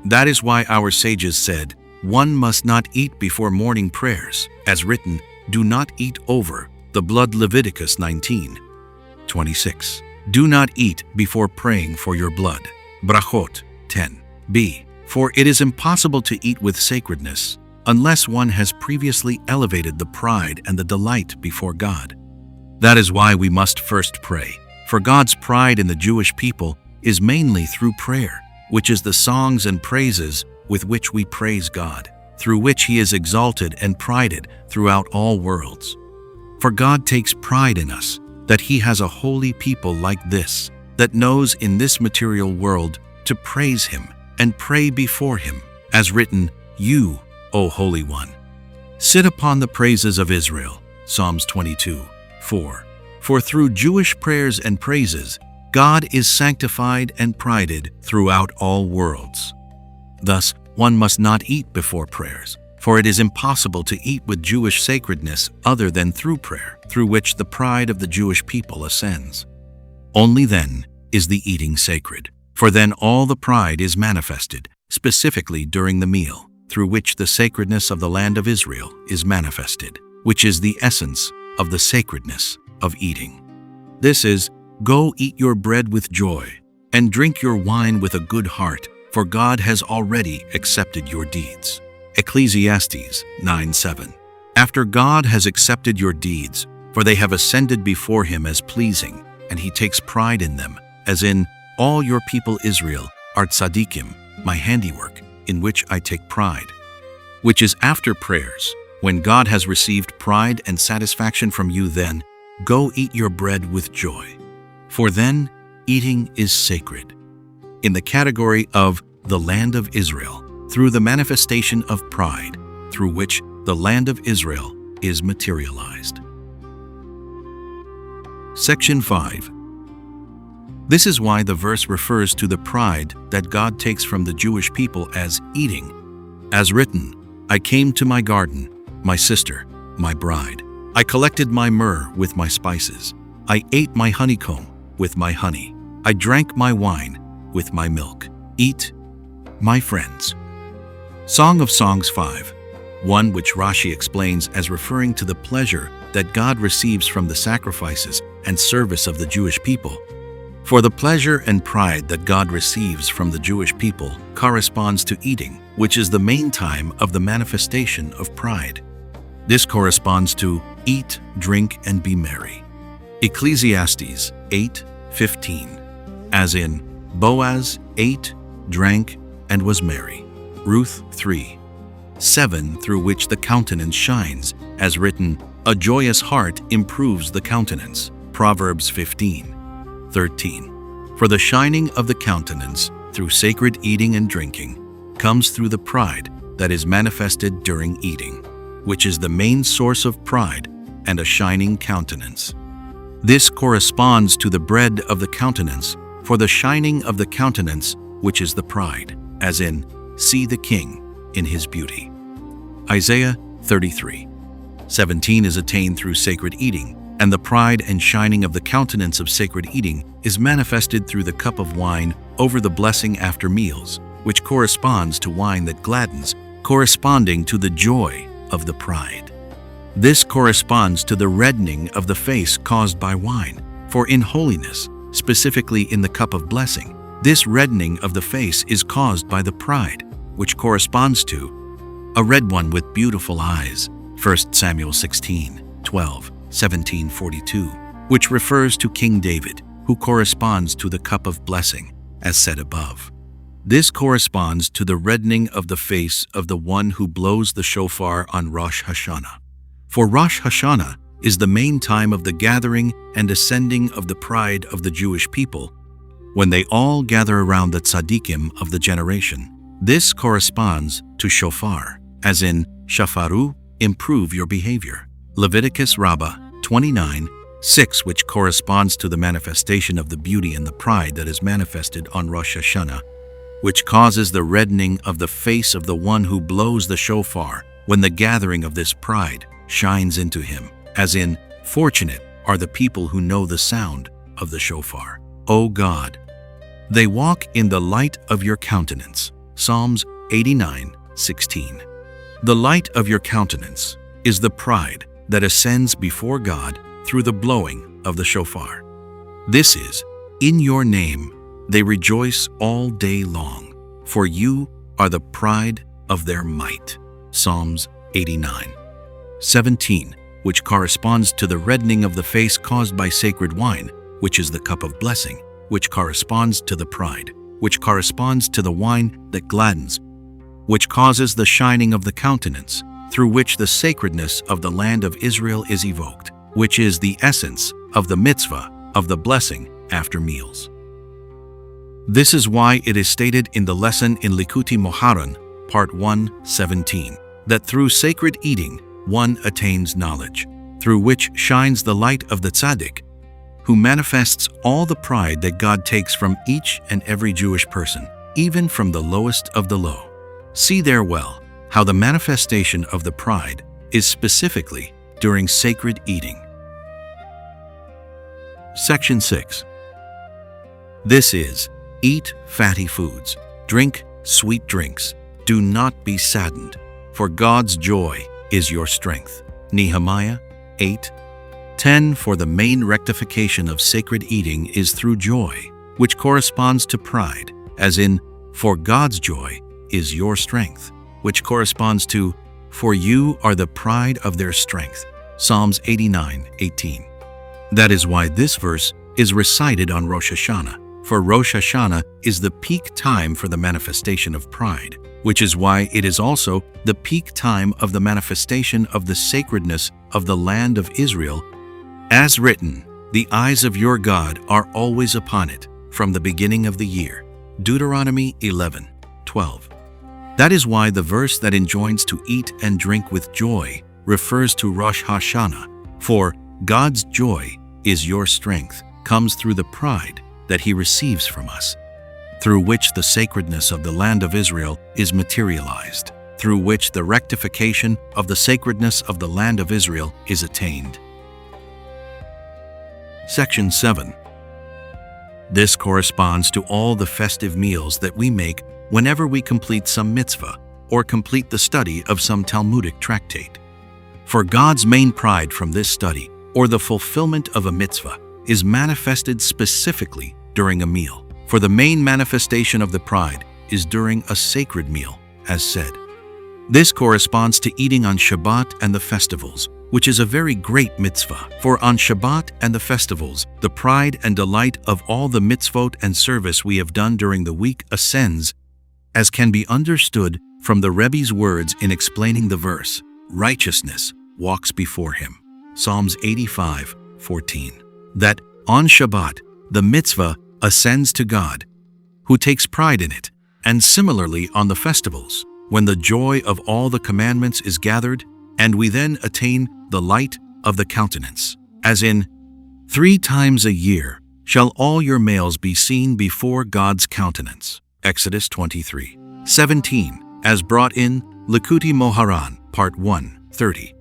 That is why our sages said, one must not eat before morning prayers, as written, do not eat over the blood. Leviticus 19:26. Do not eat before praying for your blood. Brachot 10b. For it is impossible to eat with sacredness unless one has previously elevated the pride and the delight before God. That is why we must first pray, for God's pride in the Jewish people is mainly through prayer, which is the songs and praises with which we praise God, through which He is exalted and prided throughout all worlds. For God takes pride in us, that He has a holy people like this, that knows in this material world to praise Him and pray before Him, as written, you, O Holy One, sit upon the praises of Israel. Psalms 22:4. For through Jewish prayers and praises, God is sanctified and prided throughout all worlds. Thus, one must not eat before prayers, for it is impossible to eat with Jewish sacredness other than through prayer, through which the pride of the Jewish people ascends. Only then is the eating sacred, for then all the pride is manifested, specifically during the meal, through which the sacredness of the land of Israel is manifested, which is the essence of the sacredness of eating. This is, go eat your bread with joy, and drink your wine with a good heart, for God has already accepted your deeds. Ecclesiastes 9:7. After God has accepted your deeds, for they have ascended before Him as pleasing, and He takes pride in them, as in, all your people Israel are tzaddikim, my handiwork, in which I take pride. Which is after prayers, when God has received pride and satisfaction from you, then go eat your bread with joy. For then eating is sacred, in the category of the land of Israel, through the manifestation of pride, through which the land of Israel is materialized. Section 5. This is why the verse refers to the pride that God takes from the Jewish people as eating. As written, I came to my garden, my sister, my bride. I collected my myrrh with my spices. I ate my honeycomb with my honey. I drank my wine with my milk. Eat, my friends. Song of Songs 5:1, which Rashi explains as referring to the pleasure that God receives from the sacrifices and service of the Jewish people. For the pleasure and pride that God receives from the Jewish people corresponds to eating, which is the main time of the manifestation of pride. This corresponds to eat, drink, and be merry. Ecclesiastes 8:15, as in, Boaz ate, drank, and was merry. Ruth 3:7, through which the countenance shines, as written, a joyous heart improves the countenance. Proverbs 15:13. For the shining of the countenance through sacred eating and drinking comes through the pride that is manifested during eating, which is the main source of pride and a shining countenance. This corresponds to the bread of the countenance, for the shining of the countenance, which is the pride, as in, see the king in his beauty. Isaiah 33. 17 is attained through sacred eating, and the pride and shining of the countenance of sacred eating is manifested through the cup of wine over the blessing after meals, which corresponds to wine that gladdens, corresponding to the joy of the pride. This corresponds to the reddening of the face caused by wine, for in holiness, specifically in the cup of blessing, this reddening of the face is caused by the pride, which corresponds to a red one with beautiful eyes, 1 Samuel 16:12, 17:42, which refers to King David, who corresponds to the cup of blessing, as said above. This corresponds to the reddening of the face of the one who blows the shofar on Rosh Hashanah. For Rosh Hashanah is the main time of the gathering and ascending of the pride of the Jewish people, when they all gather around the tzaddikim of the generation. This corresponds to shofar, as in shafaru, improve your behavior. Leviticus Rabbah 29:6, which corresponds to the manifestation of the beauty and the pride that is manifested on Rosh Hashanah, which causes the reddening of the face of the one who blows the shofar when the gathering of this pride shines into him, as in, fortunate are the people who know the sound of the shofar. O God, they walk in the light of your countenance. Psalms 89:16. The light of your countenance is the pride that ascends before God through the blowing of the shofar. This is, in your name they rejoice all day long, for you are the pride of their might. Psalms 89:17, which corresponds to the reddening of the face caused by sacred wine, which is the cup of blessing, which corresponds to the pride, which corresponds to the wine that gladdens, which causes the shining of the countenance, through which the sacredness of the land of Israel is evoked, which is the essence of the mitzvah of the blessing after meals. This is why it is stated in the lesson in Likutei Moharan, Part 1:17, that through sacred eating one attains knowledge, through which shines the light of the tzaddik, who manifests all the pride that God takes from each and every Jewish person, even from the lowest of the low. See there well how the manifestation of the pride is specifically during sacred eating. Section 6. This is, eat fatty foods, drink sweet drinks, do not be saddened, for God's joy is your strength. Nehemiah 8:10. For the main rectification of sacred eating is through joy, which corresponds to pride, as in, for God's joy is your strength, which corresponds to, for you are the pride of their strength. Psalms 89:18. That is why this verse is recited on Rosh Hashanah, for Rosh Hashanah is the peak time for the manifestation of pride, which is why it is also the peak time of the manifestation of the sacredness of the land of Israel. As written, the eyes of your God are always upon it, from the beginning of the year. Deuteronomy 11:12. That is why the verse that enjoins to eat and drink with joy refers to Rosh Hashanah, for God's joy is your strength, comes through the pride that He receives from us, through which the sacredness of the land of Israel is materialized, through which the rectification of the sacredness of the land of Israel is attained. Section 7. This corresponds to all the festive meals that we make whenever we complete some mitzvah or complete the study of some Talmudic tractate. For God's main pride from this study or the fulfillment of a mitzvah is manifested specifically during a meal. For the main manifestation of the pride is during a sacred meal, as said. This corresponds to eating on Shabbat and the festivals, which is a very great mitzvah. For on Shabbat and the festivals, the pride and delight of all the mitzvot and service we have done during the week ascends, as can be understood from the Rebbe's words in explaining the verse, righteousness walks before him. Psalms 85:14. That on Shabbat, the mitzvah ascends to God, who takes pride in it, and similarly on the festivals, when the joy of all the commandments is gathered, and we then attain the light of the countenance, as in, 3 times a year shall all your males be seen before God's countenance. Exodus 23:17, as brought in Likutei Moharan, Part 1, 30.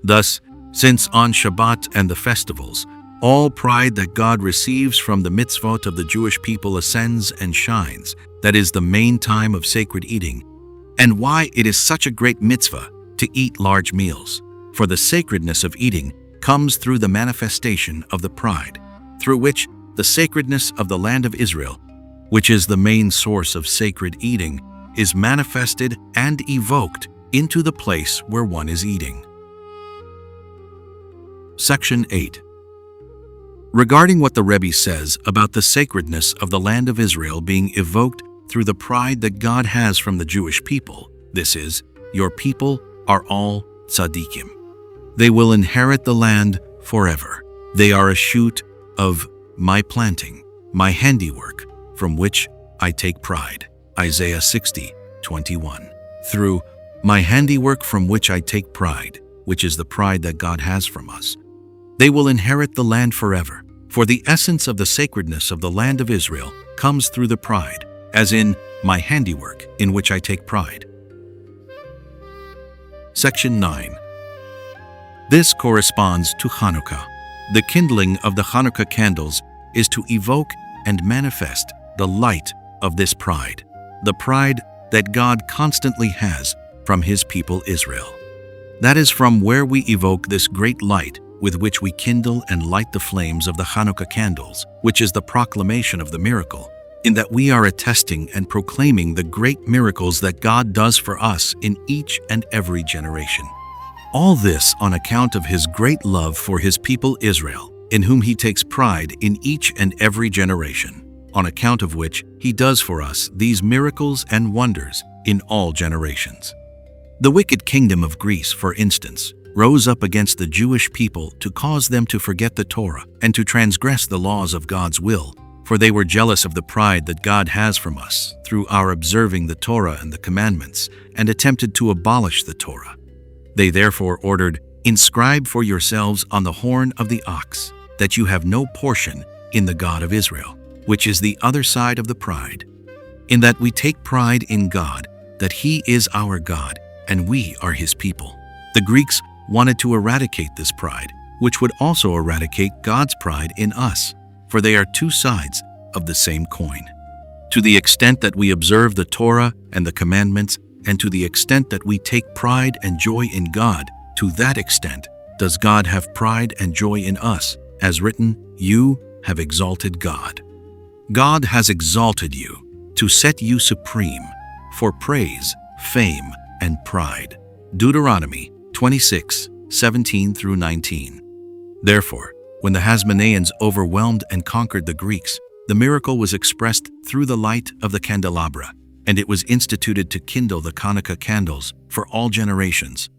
Thus, since on Shabbat and the festivals, all pride that God receives from the mitzvot of the Jewish people ascends and shines, that is the main time of sacred eating, and why it is such a great mitzvah to eat large meals. For the sacredness of eating comes through the manifestation of the pride, through which the sacredness of the land of Israel, which is the main source of sacred eating, is manifested and evoked into the place where one is eating. Section 8. Regarding what the Rebbe says about the sacredness of the land of Israel being evoked through the pride that God has from the Jewish people, this is, your people are all tzaddikim. They will inherit the land forever. They are a shoot of my planting, my handiwork, from which I take pride. Isaiah 60:21. Through my handiwork from which I take pride, which is the pride that God has from us. They will inherit the land forever, for the essence of the sacredness of the land of Israel comes through the pride, as in my handiwork in which I take pride. Section 9. This corresponds to Hanukkah. The kindling of the Hanukkah candles is to evoke and manifest the light of this pride, the pride that God constantly has from His people Israel. That is from where we evoke this great light with which we kindle and light the flames of the Hanukkah candles, which is the proclamation of the miracle, in that we are attesting and proclaiming the great miracles that God does for us in each and every generation. All this on account of His great love for His people Israel, in whom He takes pride in each and every generation, on account of which He does for us these miracles and wonders in all generations. The wicked kingdom of Greece, for instance, rose up against the Jewish people to cause them to forget the Torah and to transgress the laws of God's will, for they were jealous of the pride that God has from us through our observing the Torah and the commandments, and attempted to abolish the Torah. They therefore ordered, "Inscribe for yourselves on the horn of the ox that you have no portion in the God of Israel," which is the other side of the pride, in that we take pride in God, that He is our God, and we are His people. The Greeks wanted to eradicate this pride, which would also eradicate God's pride in us, for they are two sides of the same coin. To the extent that we observe the Torah and the commandments, and to the extent that we take pride and joy in God, to that extent does God have pride and joy in us, as written, "You have exalted God." God has exalted you to set you supreme for praise, fame, and pride. Deuteronomy 26:17-19. Therefore, when the Hasmoneans overwhelmed and conquered the Greeks, the miracle was expressed through the light of the candelabra, and it was instituted to kindle the Hanukkah candles for all generations.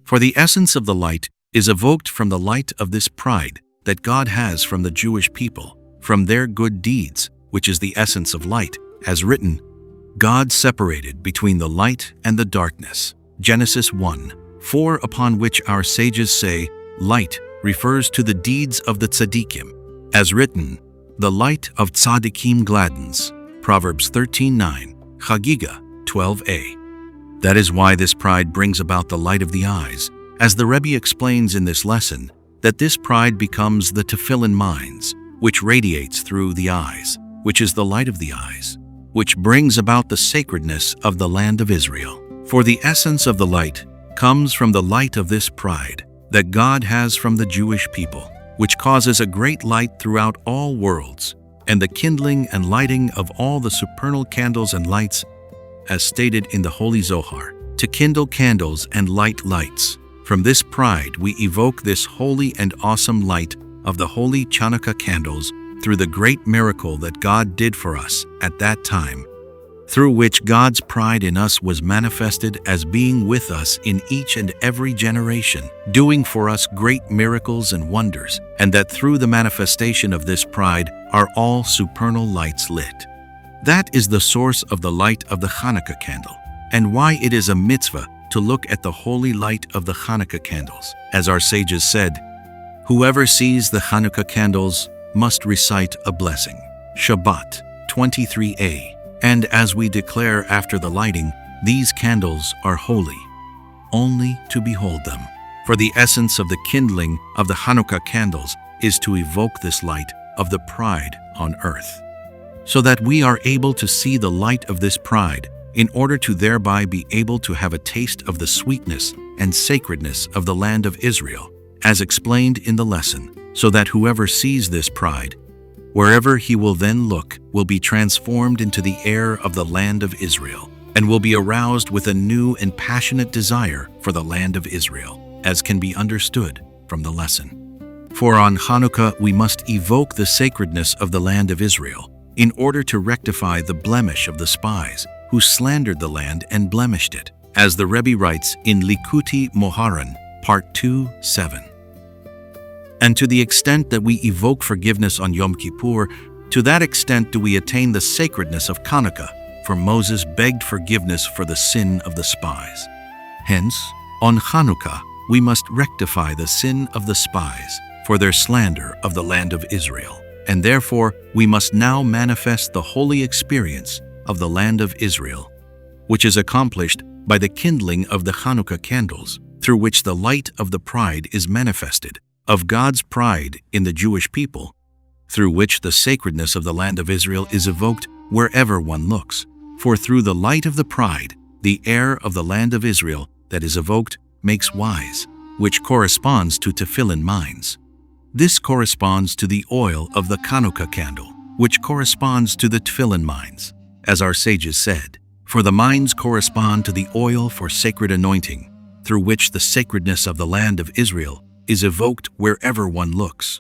For the essence of the light is evoked from the light of this pride that God has from the Jewish people, from their good deeds, which is the essence of light, as written, God separated between the light and the darkness. Genesis 1:4, upon which our sages say, light refers to the deeds of the tzaddikim, as written, the light of tzaddikim gladdens. Proverbs 13:9, Chagiga 12a. That is why this pride brings about the light of the eyes, as the Rebbe explains in this lesson, that this pride becomes the tefillin minds, which radiates through the eyes, which is the light of the eyes, which brings about the sacredness of the land of Israel. For the essence of the light comes from the light of this pride that God has from the Jewish people, which causes a great light throughout all worlds, and the kindling and lighting of all the supernal candles and lights, as stated in the Holy Zohar, to kindle candles and light lights. From this pride we evoke this holy and awesome light of the holy Hanukkah candles through the great miracle that God did for us at that time, through which God's pride in us was manifested as being with us in each and every generation, doing for us great miracles and wonders, and that through the manifestation of this pride are all supernal lights lit. That is the source of the light of the Hanukkah candle, and why it is a mitzvah to look at the holy light of the Hanukkah candles. As our sages said, whoever sees the Hanukkah candles must recite a blessing. Shabbat 23a. And as we declare after the lighting, these candles are holy. only to behold them. For the essence of the kindling of the Hanukkah candles is to evoke this light of the pride on earth, so that we are able to see the light of this pride, in order to thereby be able to have a taste of the sweetness and sacredness of the land of Israel, as explained in the lesson, so that whoever sees this pride, wherever he will then look, will be transformed into the air of the land of Israel, and will be aroused with a new and passionate desire for the land of Israel, as can be understood from the lesson. For on Hanukkah we must evoke the sacredness of the land of Israel, in order to rectify the blemish of the spies who slandered the land and blemished it, as the Rebbe writes in Likutei Moharan, Part 2:7. And to the extent that we evoke forgiveness on Yom Kippur, to that extent do we attain the sacredness of Hanukkah, for Moses begged forgiveness for the sin of the spies. Hence, on Hanukkah, we must rectify the sin of the spies for their slander of the land of Israel, and therefore we must now manifest the holy experience of the land of Israel, which is accomplished by the kindling of the Hanukkah candles, through which the light of the pride is manifested, of God's pride in the Jewish people, through which the sacredness of the land of Israel is evoked wherever one looks. For through the light of the pride, the air of the land of Israel that is evoked makes wise, which corresponds to tefillin minds. This corresponds to the oil of the Hanukkah candle, which corresponds to the tefillin minds. As our sages said, for the minds correspond to the oil for sacred anointing, through which the sacredness of the land of Israel is evoked wherever one looks.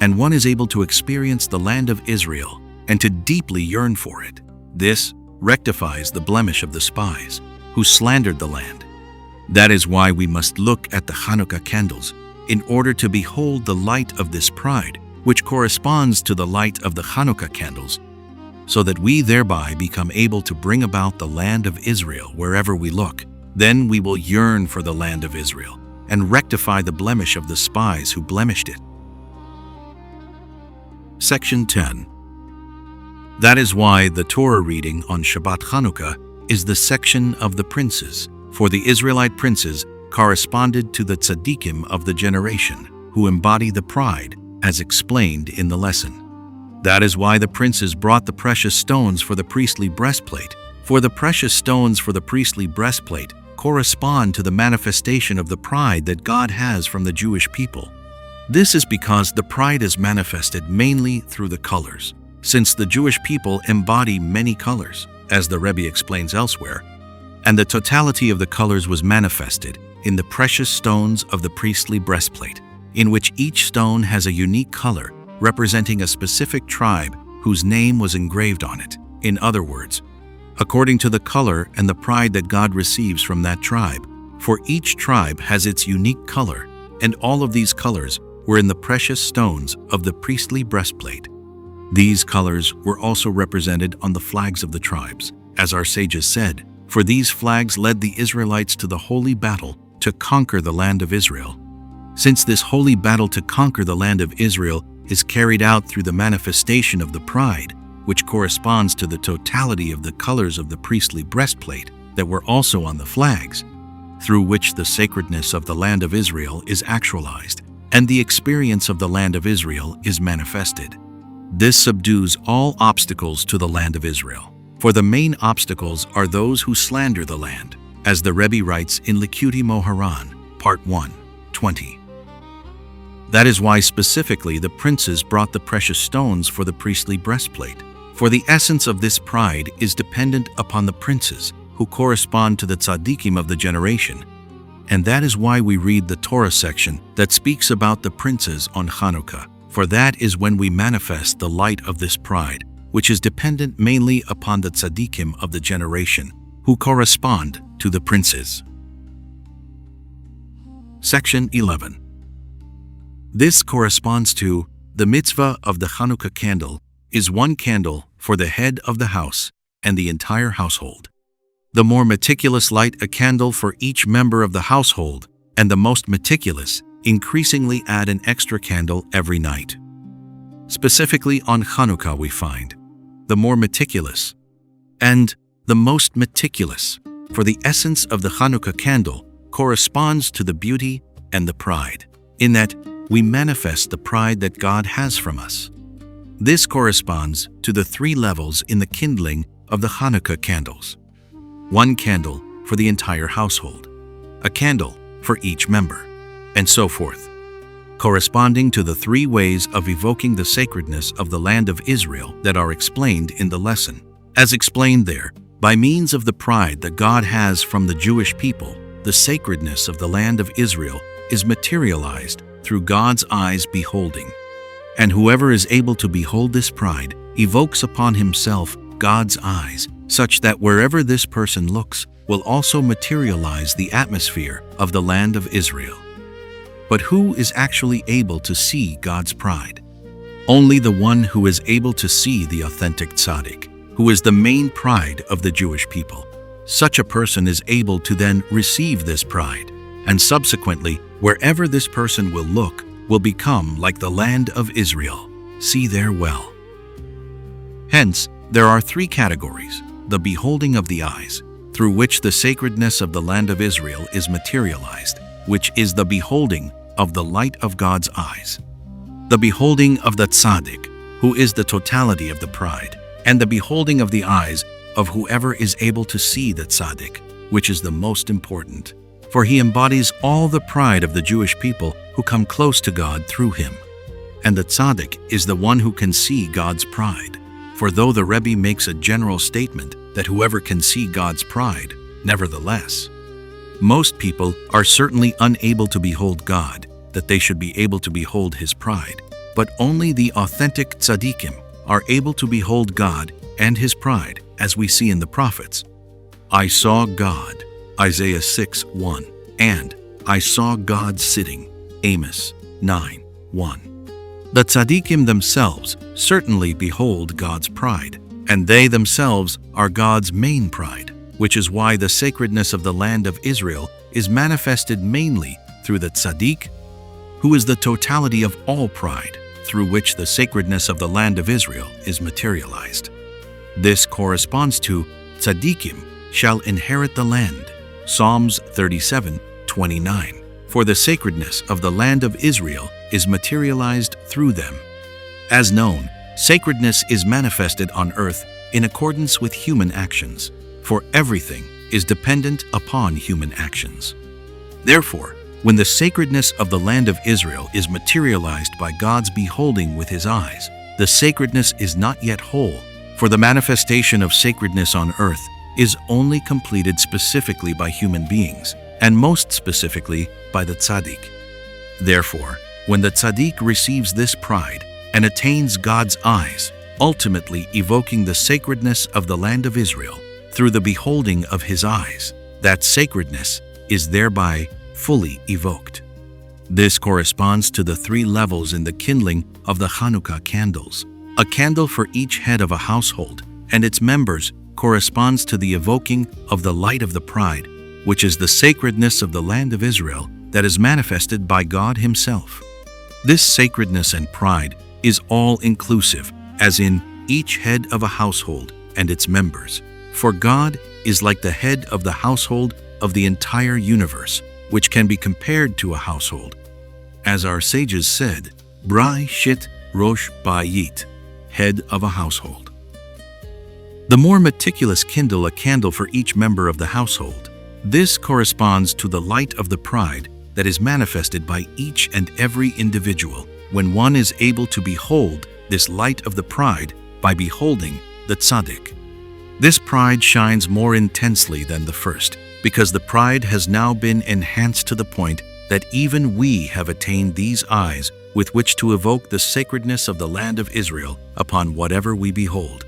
And one is able to experience the land of Israel and to deeply yearn for it. This rectifies the blemish of the spies who slandered the land. That is why we must look at the Hanukkah candles in order to behold the light of this pride, which corresponds to the light of the Hanukkah candles, so that we thereby become able to bring about the land of Israel wherever we look. Then we will yearn for the land of Israel and rectify the blemish of the spies who blemished it. Section 10. That is why the Torah reading on Shabbat Hanukkah is the section of the princes, for the Israelite princes corresponded to the tzaddikim of the generation, who embody the pride, as explained in the lesson. That is why the princes brought the precious stones for the priestly breastplate, for the precious stones for the priestly breastplate correspond to the manifestation of the pride that God has from the Jewish people. This is because the pride is manifested mainly through the colors, since the Jewish people embody many colors, as the Rebbe explains elsewhere, and the totality of the colors was manifested in the precious stones of the priestly breastplate, in which each stone has a unique color representing a specific tribe whose name was engraved on it. In other words, according to the color and the pride that God receives from that tribe, for each tribe has its unique color, and all of these colors were in the precious stones of the priestly breastplate. These colors were also represented on the flags of the tribes, as our sages said, for these flags led the Israelites to the holy battle to conquer the land of Israel. Since this holy battle to conquer the land of Israel is carried out through the manifestation of the pride, which corresponds to the totality of the colors of the priestly breastplate that were also on the flags, through which the sacredness of the land of Israel is actualized, and the experience of the land of Israel is manifested. This subdues all obstacles to the land of Israel, for the main obstacles are those who slander the land, as the Rebbe writes in Likutei Moharan, Part 1:20. That is why specifically the princes brought the precious stones for the priestly breastplate, for the essence of this pride is dependent upon the princes, who correspond to the tzaddikim of the generation, and that is why we read the Torah section that speaks about the princes on Hanukkah, for that is when we manifest the light of this pride, which is dependent mainly upon the tzaddikim of the generation, who correspond to the princes. Section 11. This corresponds to the mitzvah of the Hanukkah candle is one candle for the head of the house and the entire household. The more meticulous light a candle for each member of the household, and the most meticulous increasingly add an extra candle every night. Specifically on Hanukkah we find the more meticulous and the most meticulous, for the essence of the Hanukkah candle corresponds to the beauty and the pride, in that we manifest the pride that God has from us. This corresponds to the 3 levels in the kindling of the Hanukkah candles. 1 candle for the entire household, a candle for each member, and so forth, corresponding to the 3 ways of evoking the sacredness of the land of Israel that are explained in the lesson. As explained there, by means of the pride that God has from the Jewish people, the sacredness of the land of Israel is materialized through God's eyes beholding. And whoever is able to behold this pride evokes upon himself God's eyes, such that wherever this person looks will also materialize the atmosphere of the land of Israel. But who is actually able to see God's pride? Only the one who is able to see the authentic tzaddik, who is the main pride of the Jewish people. Such a person is able to then receive this pride, and subsequently, wherever this person will look, will become like the land of Israel. See there well. Hence, there are 3 categories: the beholding of the eyes, through which the sacredness of the land of Israel is materialized, which is the beholding of the light of God's eyes; the beholding of the tzaddik, who is the totality of the pride; and the beholding of the eyes of whoever is able to see the tzaddik, which is the most important, for he embodies all the pride of the Jewish people who come close to God through him. And the tzaddik is the one who can see God's pride. For though the Rebbe makes a general statement that whoever can see God's pride, nevertheless, most people are certainly unable to behold God, that they should be able to behold his pride, but only the authentic tzaddikim are able to behold God and his pride, as we see in the prophets. I saw God, Isaiah 6:1, and I saw God sitting, Amos 9:1. The tzaddikim themselves certainly behold God's pride, and they themselves are God's main pride, which is why the sacredness of the land of Israel is manifested mainly through the tzaddik, who is the totality of all pride, through which the sacredness of the land of Israel is materialized. This corresponds to tzaddikim shall inherit the land, Psalms 37:29. For the sacredness of the land of Israel is materialized through them. As known, sacredness is manifested on earth in accordance with human actions, for everything is dependent upon human actions. Therefore, when the sacredness of the land of Israel is materialized by God's beholding with his eyes, the sacredness is not yet whole, for the manifestation of sacredness on earth is only completed specifically by human beings, and most specifically by the tzaddik. Therefore, when the tzaddik receives this pride and attains God's eyes, ultimately evoking the sacredness of the land of Israel through the beholding of his eyes, that sacredness is thereby fully evoked. This corresponds to the 3 levels in the kindling of the Hanukkah candles. A candle for each head of a household and its members corresponds to the evoking of the light of the pride, which is the sacredness of the land of Israel that is manifested by God himself. This sacredness and pride is all-inclusive, as in each head of a household and its members. For God is like the head of the household of the entire universe, which can be compared to a household. As our sages said, Brai Shit Rosh Bayit, head of a household. The more meticulous kindle a candle for each member of the household. This corresponds to the light of the pride that is manifested by each and every individual when one is able to behold this light of the pride by beholding the tzaddik. This pride shines more intensely than the first, because the pride has now been enhanced to the point that even we have attained these eyes with which to evoke the sacredness of the land of Israel upon whatever we behold,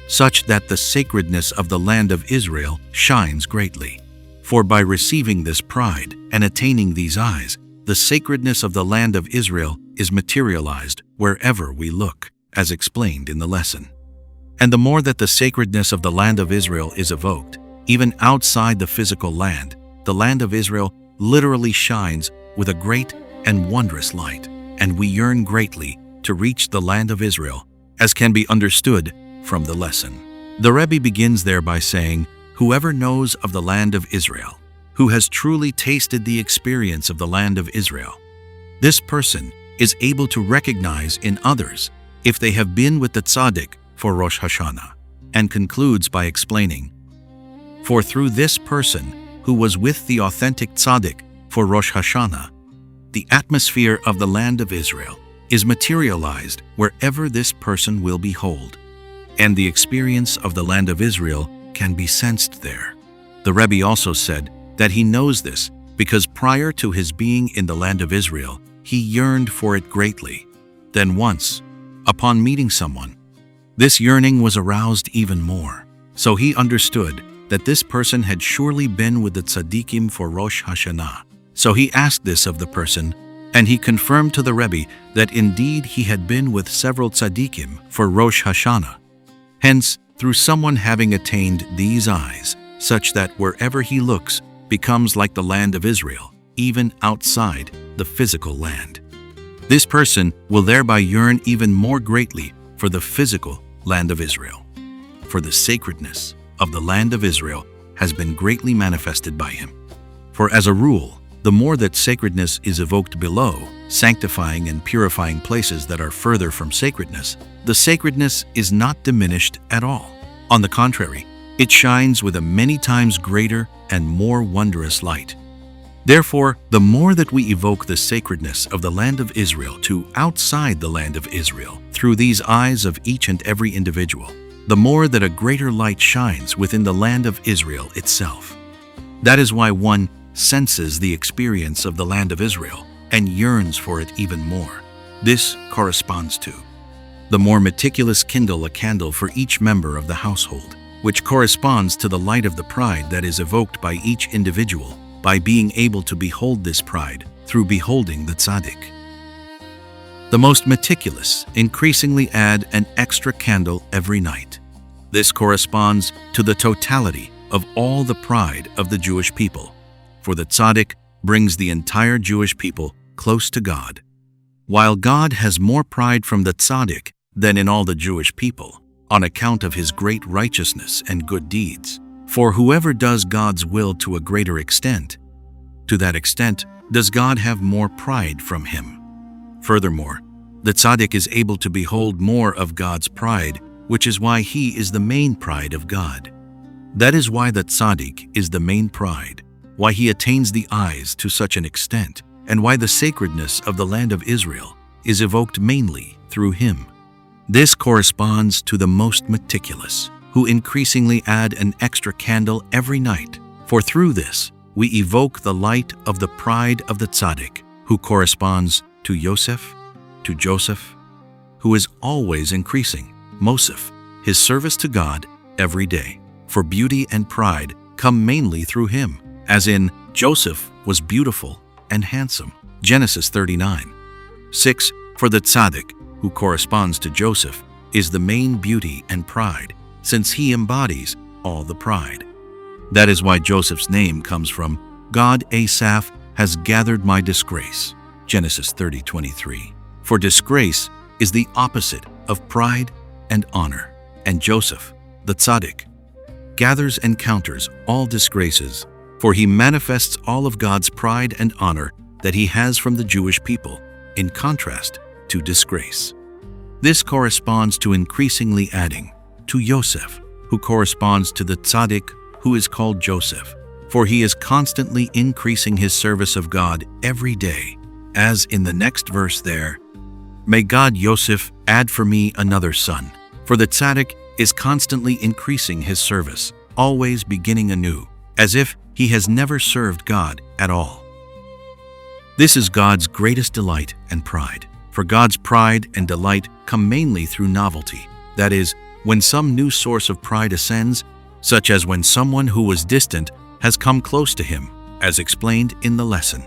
such that the sacredness of the land of Israel shines greatly. For by receiving this pride and attaining these eyes, the sacredness of the land of Israel is materialized wherever we look, as explained in the lesson. And the more that the sacredness of the land of Israel is evoked, even outside the physical land, the land of Israel literally shines with a great and wondrous light, and we yearn greatly to reach the land of Israel, as can be understood from the lesson. The Rebbe begins there by saying, whoever knows of the land of Israel, who has truly tasted the experience of the land of Israel. This person is able to recognize in others if they have been with the tzaddik for Rosh Hashanah, and concludes by explaining, "For through this person who was with the authentic tzaddik for Rosh Hashanah, the atmosphere of the land of Israel is materialized wherever this person will behold, and the experience of the land of Israel can be sensed there." The Rebbe also said that he knows this because prior to his being in the land of Israel, he yearned for it greatly. Then once, upon meeting someone, this yearning was aroused even more. So he understood that this person had surely been with the tzaddikim for Rosh Hashanah. So he asked this of the person, and he confirmed to the Rebbe that indeed he had been with several tzaddikim for Rosh Hashanah. Hence, through someone having attained these eyes, such that wherever he looks becomes like the land of Israel, even outside the physical land. This person will thereby yearn even more greatly for the physical land of Israel. For the sacredness of the land of Israel has been greatly manifested by him. For as a rule, the more that sacredness is evoked below, sanctifying and purifying places that are further from sacredness, the sacredness is not diminished at all. On the contrary, it shines with a many times greater and more wondrous light. Therefore, the more that we evoke the sacredness of the land of Israel to outside the land of Israel through these eyes of each and every individual, the more that a greater light shines within the land of Israel itself. That is why one senses the experience of the land of Israel and yearns for it even more. This corresponds to the more meticulous kindle a candle for each member of the household, which corresponds to the light of the pride that is evoked by each individual by being able to behold this pride through beholding the tzaddik. The most meticulous increasingly add an extra candle every night. This corresponds to the totality of all the pride of the Jewish people, for the tzaddik brings the entire Jewish people close to God. While God has more pride from the tzaddik than in all the Jewish people, on account of his great righteousness and good deeds. For whoever does God's will to a greater extent, to that extent does God have more pride from him. Furthermore, the tzaddik is able to behold more of God's pride, which is why he is the main pride of God. That is why the tzaddik is the main pride, why he attains the eyes to such an extent, and why the sacredness of the land of Israel is evoked mainly through him. This corresponds to the most meticulous, who increasingly add an extra candle every night, for through this we evoke the light of the pride of the tzaddik, who corresponds to Yosef, to Joseph, who is always increasing, Mosef, his service to God every day. For beauty and pride come mainly through him, as in Joseph was beautiful and handsome, Genesis 39:6. For the tzaddik, who corresponds to Joseph, is the main beauty and pride, since he embodies all the pride. That is why Joseph's name comes from God Asaph has gathered my disgrace, Genesis 30:23. For disgrace is the opposite of pride and honor, and Joseph, the tzaddik, gathers and counters all disgraces, for he manifests all of God's pride and honor that he has from the Jewish people, in contrast to disgrace. This corresponds to increasingly adding to Yosef, who corresponds to the tzaddik who is called Joseph, for he is constantly increasing his service of God every day, as in the next verse there, "May God Yosef add for me another son." For the tzaddik is constantly increasing his service, always beginning anew, as if he has never served God at all. This is God's greatest delight and pride. For God's pride and delight come mainly through novelty, that is, when some new source of pride ascends, such as when someone who was distant has come close to him, as explained in the lesson.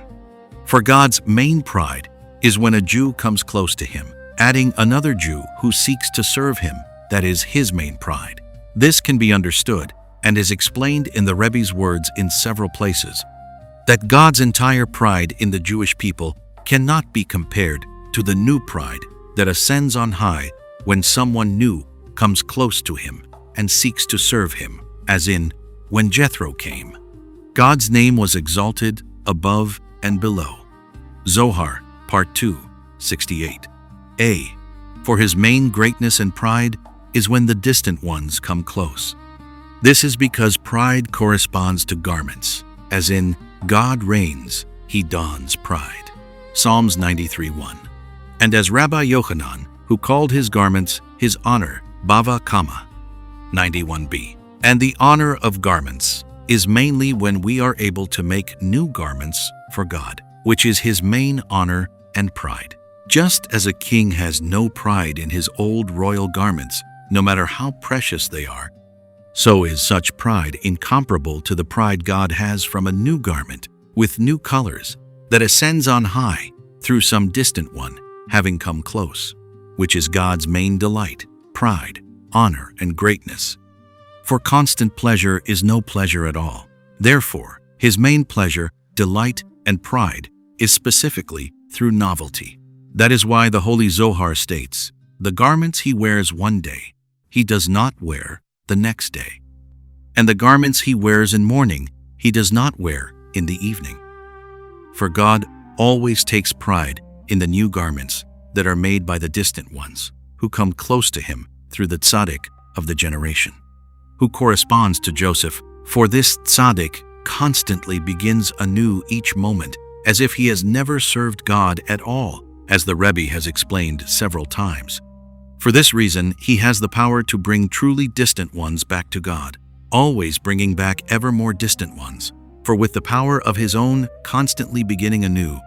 For God's main pride is when a Jew comes close to him, adding another Jew who seeks to serve him, that is his main pride. This can be understood and is explained in the Rebbe's words in several places, that God's entire pride in the Jewish people cannot be compared to the new pride that ascends on high when someone new comes close to him and seeks to serve him, as in when Jethro came. God's name was exalted above and below. Zohar, Part 2, 68. A. For his main greatness and pride is when the distant ones come close. This is because pride corresponds to garments, as in, God reigns, he dons pride. Psalms 93:1. And as Rabbi Yochanan, who called his garments his honor, Bava Kama. 91b. And the honor of garments is mainly when we are able to make new garments for God, which is his main honor and pride. Just as a king has no pride in his old royal garments, no matter how precious they are, so is such pride incomparable to the pride God has from a new garment with new colors that ascends on high through some distant one, having come close, which is God's main delight, pride, honor, and greatness. For constant pleasure is no pleasure at all. Therefore, his main pleasure, delight, and pride is specifically through novelty. That is why the Holy Zohar states, the garments he wears one day, he does not wear the next day. And the garments he wears in morning, he does not wear in the evening. For God always takes pride in the new garments that are made by the distant ones, who come close to him through the tzaddik of the generation, who corresponds to Joseph. For this tzaddik constantly begins anew each moment, as if he has never served God at all, as the Rebbe has explained several times. For this reason, he has the power to bring truly distant ones back to God, always bringing back ever more distant ones, for with the power of his own constantly beginning anew,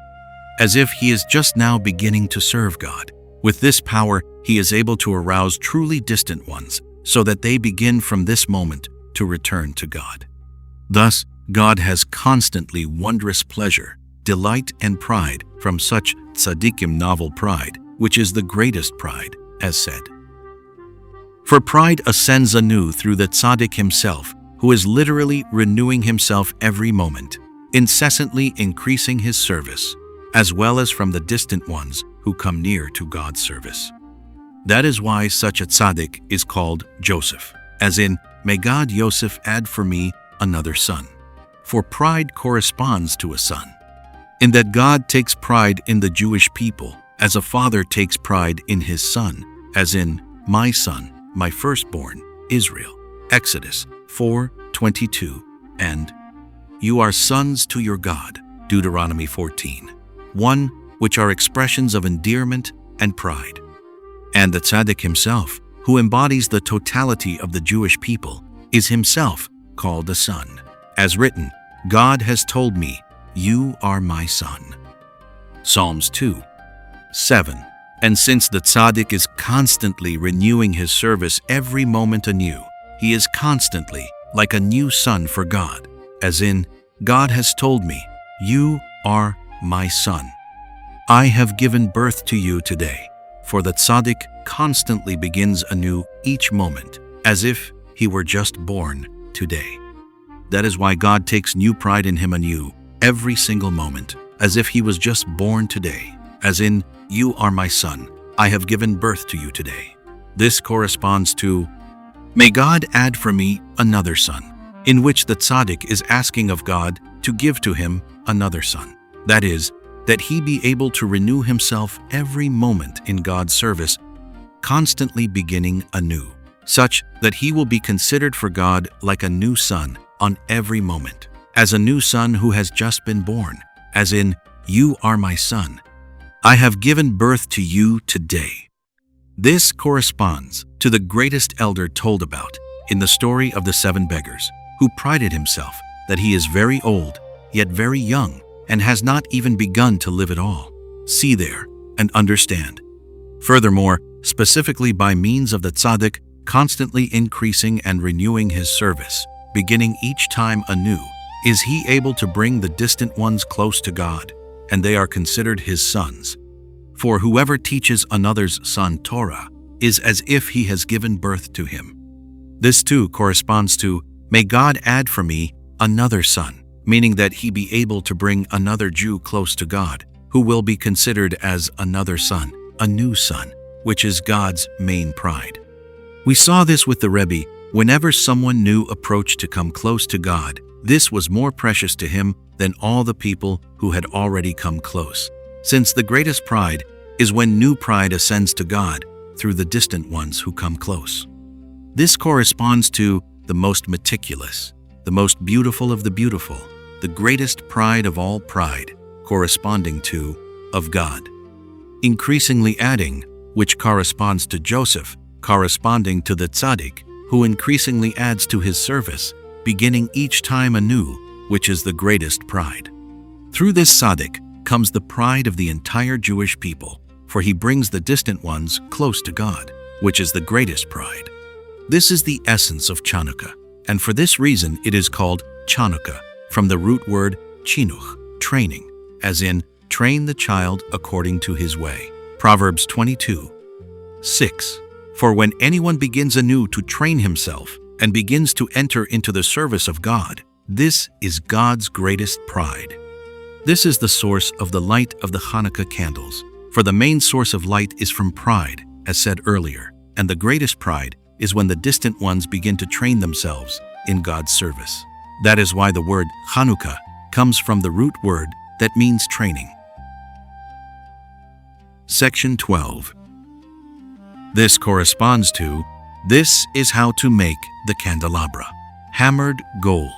as if he is just now beginning to serve God. With this power, he is able to arouse truly distant ones, so that they begin from this moment to return to God. Thus, God has constantly wondrous pleasure, delight, and pride from such tzaddikim novel pride, which is the greatest pride, as said. For pride ascends anew through the tzaddik himself, who is literally renewing himself every moment, incessantly increasing his service, as well as from the distant ones who come near to God's service. That is why such a tzaddik is called Joseph, as in, may God Yosef add for me another son. For pride corresponds to a son, in that God takes pride in the Jewish people, as a father takes pride in his son, as in, my son, my firstborn, Israel. Exodus 4:22, and you are sons to your God, Deuteronomy 14:1, which are expressions of endearment and pride. And the tzaddik himself, who embodies the totality of the Jewish people, is himself called a son. As written, God has told me, you are my son. Psalms 2:7. And since the tzaddik is constantly renewing his service every moment anew, he is constantly like a new son for God, as in, God has told me, you are my son. I have given birth to you today. For the tzaddik constantly begins anew each moment, as if he were just born today. That is why God takes new pride in him anew every single moment, as if he was just born today, as in, you are my son, I have given birth to you today. This corresponds to, may God add for me another son, in which the tzaddik is asking of God to give to him another son. That is, that he be able to renew himself every moment in God's service, constantly beginning anew, such that he will be considered for God like a new son on every moment, as a new son who has just been born, as in, you are my son, I have given birth to you today. This corresponds to the greatest elder told about in the story of the 7 beggars, who prided himself that he is very old, yet very young, and has not even begun to live at all. See there and understand. Furthermore, specifically by means of the tzaddik constantly increasing and renewing his service, beginning each time anew, is he able to bring the distant ones close to God, and they are considered his sons. For whoever teaches another's son Torah is as if he has given birth to him. This too corresponds to, may God add for me another son, meaning that he be able to bring another Jew close to God, who will be considered as another son, a new son, which is God's main pride. We saw this with the Rebbe Whenever someone new approached to come close to God, this was more precious to him than all the people who had already come close, since the greatest pride is when new pride ascends to God through the distant ones who come close. This corresponds to the most meticulous, the most beautiful of the beautiful, the greatest pride of all pride, corresponding to of God. Increasingly adding, which corresponds to Joseph, corresponding to the tzaddik, who increasingly adds to his service, beginning each time anew, which is the greatest pride. Through this tzaddik comes the pride of the entire Jewish people, for he brings the distant ones close to God, which is the greatest pride. This is the essence of Chanukah, and for this reason it is called Chanukah, from the root word chinuch, training, as in, train the child according to his way. Proverbs 22:6. For when anyone begins anew to train himself and begins to enter into the service of God, this is God's greatest pride. This is the source of the light of the Hanukkah candles, for the main source of light is from pride, as said earlier, and the greatest pride is when the distant ones begin to train themselves in God's service. That is why the word Hanukkah comes from the root word that means training. Section 12. This corresponds to, this is how to make the candelabra. Hammered gold,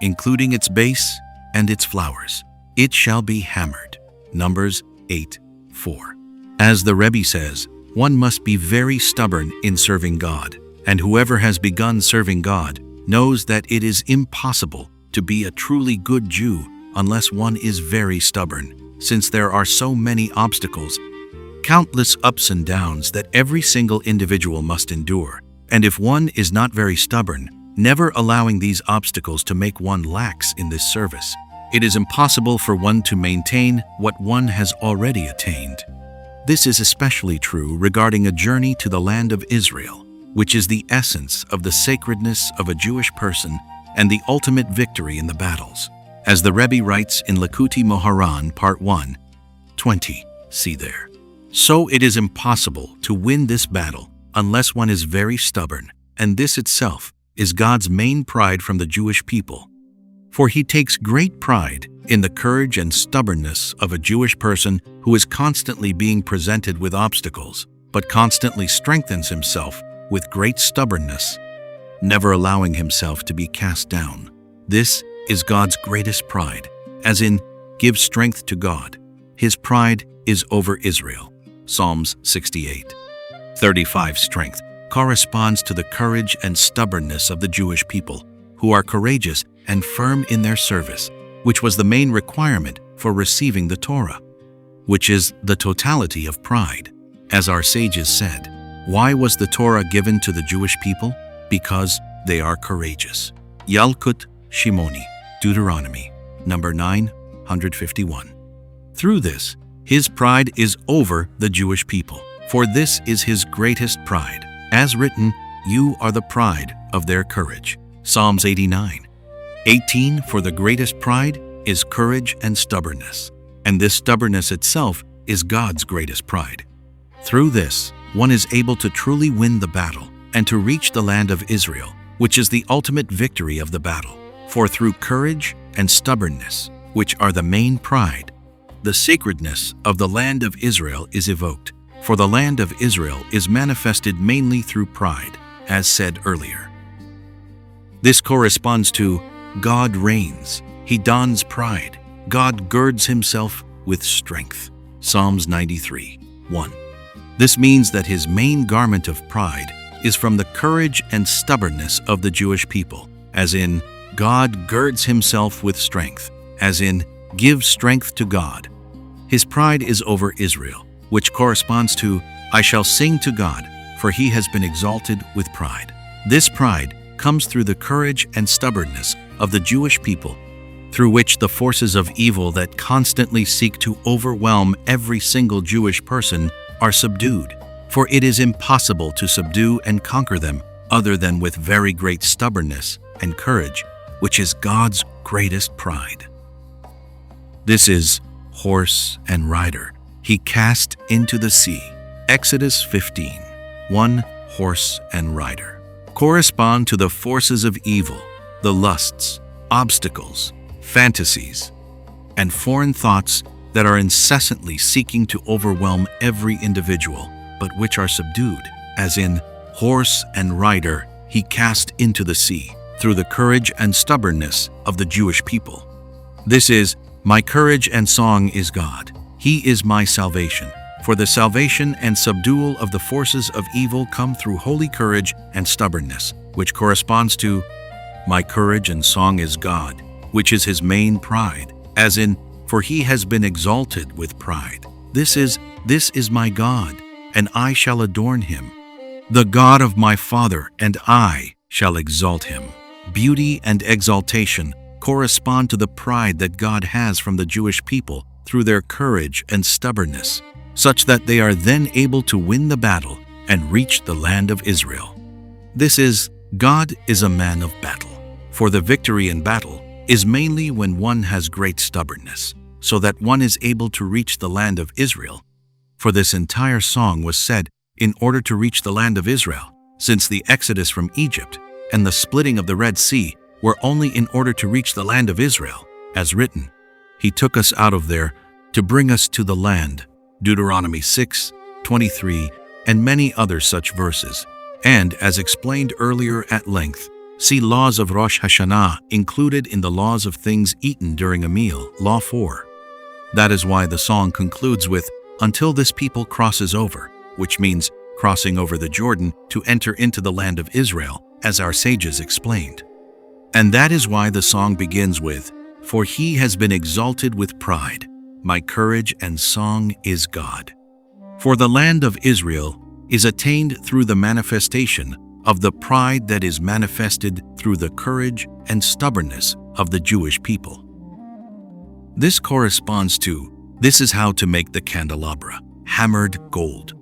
including its base and its flowers. It shall be hammered. Numbers 8:4. As the Rebbe says, one must be very stubborn in serving God, and whoever has begun serving God knows that it is impossible to be a truly good Jew unless one is very stubborn, since there are so many obstacles, countless ups and downs that every single individual must endure, and if one is not very stubborn, never allowing these obstacles to make one lax in this service, it is impossible for one to maintain what one has already attained. This is especially true regarding a journey to the land of Israel, which is the essence of the sacredness of a Jewish person and the ultimate victory in the battles. As the Rebbe writes in Likutei Moharan, Part 1, 20, see there. So it is impossible to win this battle unless one is very stubborn, and this itself is God's main pride from the Jewish people. For he takes great pride in the courage and stubbornness of a Jewish person who is constantly being presented with obstacles, but constantly strengthens himself with great stubbornness, never allowing himself to be cast down. This is God's greatest pride, as in, give strength to God. His pride is over Israel. Psalms 68:35. Strength corresponds to the courage and stubbornness of the Jewish people, who are courageous and firm in their service, which was the main requirement for receiving the Torah, which is the totality of pride. As our sages said, why was the Torah given to the Jewish people? Because they are courageous. Yalkut Shimoni, Deuteronomy, number 951. Through this, his pride is over the Jewish people, for this is his greatest pride. As written, you are the pride of their courage. Psalms 89:18. For the greatest pride is courage and stubbornness, and this stubbornness itself is God's greatest pride. Through this, one is able to truly win the battle and to reach the land of Israel, which is the ultimate victory of the battle. For through courage and stubbornness, which are the main pride, the sacredness of the land of Israel is evoked. For the land of Israel is manifested mainly through pride, as said earlier. This corresponds to God reigns, he dons pride, God girds himself with strength. Psalms 93:1. This means that his main garment of pride is from the courage and stubbornness of the Jewish people, as in, God girds himself with strength, as in, give strength to God. His pride is over Israel, which corresponds to, I shall sing to God, for he has been exalted with pride. This pride comes through the courage and stubbornness of the Jewish people, through which the forces of evil that constantly seek to overwhelm every single Jewish person are subdued. For it is impossible to subdue and conquer them other than with very great stubbornness and courage, which is God's greatest pride. This is horse and rider he cast into the sea. Exodus 15:1. Horse and rider. correspond to the forces of evil, the lusts, obstacles, fantasies, and foreign thoughts that are incessantly seeking to overwhelm every individual, but which are subdued, as in horse and rider he cast into the sea, through the courage and stubbornness of the Jewish people. This is, my courage and song is God. He is my salvation. For the salvation and subdual of the forces of evil come through holy courage and stubbornness, which corresponds to, my courage and song is God, which is his main pride, as in, for he has been exalted with pride. This is my God, and I shall adorn him. The God of my father, and I shall exalt him. Beauty and exaltation correspond to the pride that God has from the Jewish people through their courage and stubbornness, such that they are then able to win the battle and reach the land of Israel. This is, God is a man of battle. For the victory in battle is mainly when one has great stubbornness, so that one is able to reach the land of Israel. For this entire song was said in order to reach the land of Israel, since the exodus from Egypt and the splitting of the Red Sea were only in order to reach the land of Israel, as written, he took us out of there to bring us to the land, Deuteronomy 6:23, and many other such verses. And, as explained earlier at length, see laws of Rosh Hashanah included in the laws of things eaten during a meal, Law 4. That is why the song concludes with, until this people crosses over, which means crossing over the Jordan to enter into the land of Israel, as our sages explained. And that is why the song begins with, for he has been exalted with pride. My courage and song is God. For the land of Israel is attained through the manifestation of the pride that is manifested through the courage and stubbornness of the Jewish people. This corresponds to, this is how to make the candelabra, hammered gold.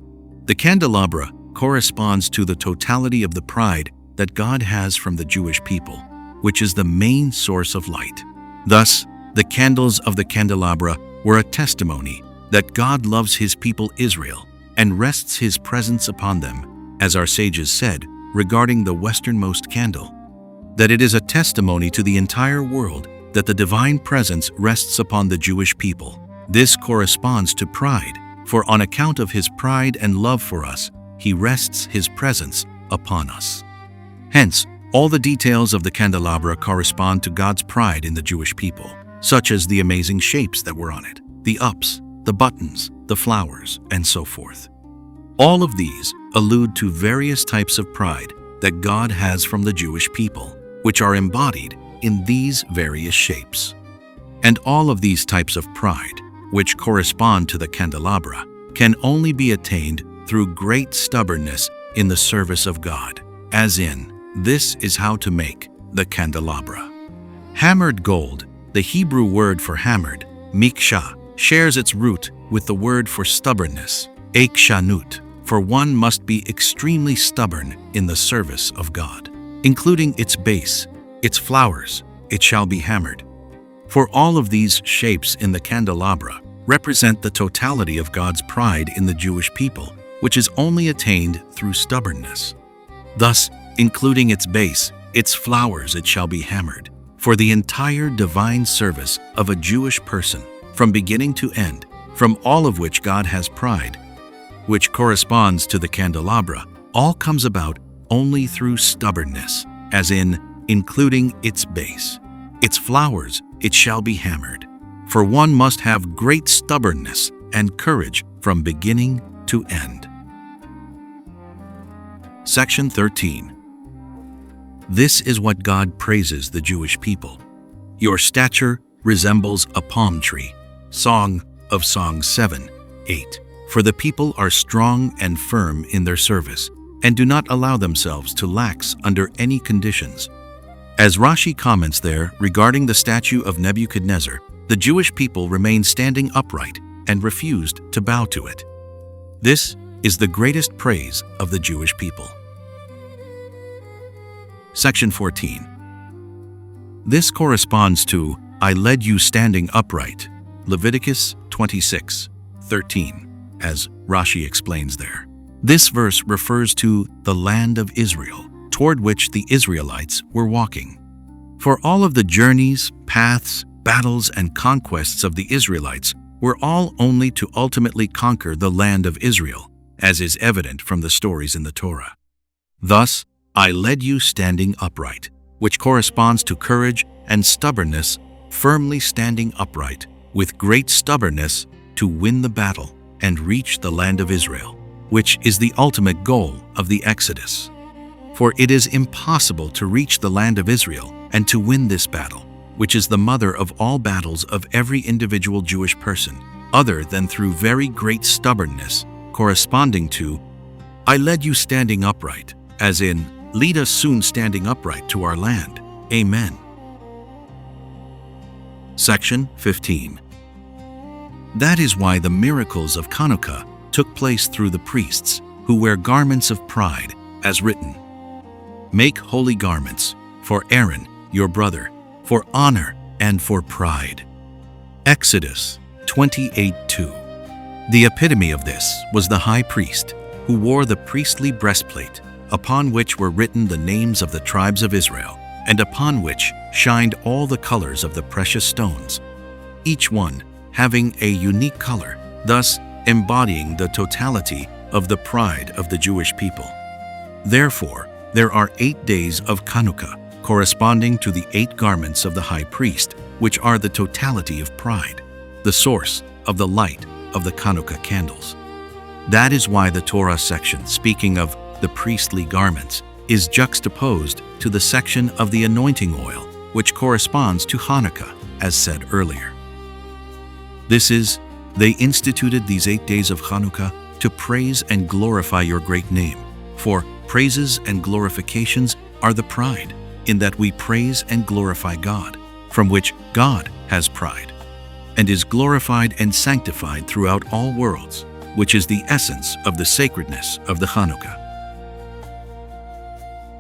The candelabra corresponds to the totality of the pride that God has from the Jewish people, which is the main source of light. Thus, the candles of the candelabra were a testimony that God loves his people Israel and rests his presence upon them, as our sages said regarding the westernmost candle, that it is a testimony to the entire world that the divine presence rests upon the Jewish people. This corresponds to pride, for on account of his pride and love for us, he rests his presence upon us. Hence, all the details of the candelabra correspond to God's pride in the Jewish people, such as the amazing shapes that were on it, the ups, the buttons, the flowers, and so forth. All of these allude to various types of pride that God has from the Jewish people, which are embodied in these various shapes. And all of these types of pride, which correspond to the candelabra, can only be attained through great stubbornness in the service of God, as in, this is how to make the candelabra. Hammered gold, the Hebrew word for hammered, miksha, shares its root with the word for stubbornness, ekshanut, for one must be extremely stubborn in the service of God, including its base, its flowers, it shall be hammered. For all of these shapes in the candelabra represent the totality of God's pride in the Jewish people, which is only attained through stubbornness. Thus, including its base, its flowers, it shall be hammered, for the entire divine service of a Jewish person, from beginning to end, from all of which God has pride, which corresponds to the candelabra, all comes about only through stubbornness, as in, including its base, its flowers, it shall be hammered. For one must have great stubbornness and courage from beginning to end. Section 13. This is what God praises the Jewish people. Your stature resembles a palm tree. Song of Songs 7:8. For the people are strong and firm in their service, and do not allow themselves to lax under any conditions. As Rashi comments there regarding the statue of Nebuchadnezzar, the Jewish people remained standing upright and refused to bow to it. This is the greatest praise of the Jewish people. Section 14. This corresponds to, I led you standing upright, Leviticus 26:13, as Rashi explains there. This verse refers to the land of Israel, toward which the Israelites were walking. For all of the journeys, paths, battles, and conquests of the Israelites were all only to ultimately conquer the land of Israel, as is evident from the stories in the Torah. Thus, I led you standing upright, which corresponds to courage and stubbornness, firmly standing upright, with great stubbornness, to win the battle and reach the land of Israel, which is the ultimate goal of the Exodus. For it is impossible to reach the land of Israel and to win this battle, which is the mother of all battles of every individual Jewish person, other than through very great stubbornness, corresponding to, I led you standing upright, as in, lead us soon standing upright to our land. Amen. Section 15. That is why the miracles of Chanukah took place through the priests, who wear garments of pride, as written, Make holy garments, for Aaron, your brother, for honor and for pride. Exodus 28:2. The epitome of this was the high priest, who wore the priestly breastplate, upon which were written the names of the tribes of Israel, and upon which shined all the colors of the precious stones, each one having a unique color, thus embodying the totality of the pride of the Jewish people. Therefore, there are 8 days of Chanukah, corresponding to the 8 garments of the high priest, which are the totality of pride, the source of the light of the Chanukah candles. That is why the Torah section speaking of the priestly garments is juxtaposed to the section of the anointing oil, which corresponds to Hanukkah, as said earlier. This is, they instituted these 8 days of Chanukah to praise and glorify your great name, for praises and glorifications are the pride, in that we praise and glorify God, from which God has pride, and is glorified and sanctified throughout all worlds, which is the essence of the sacredness of the Chanukah.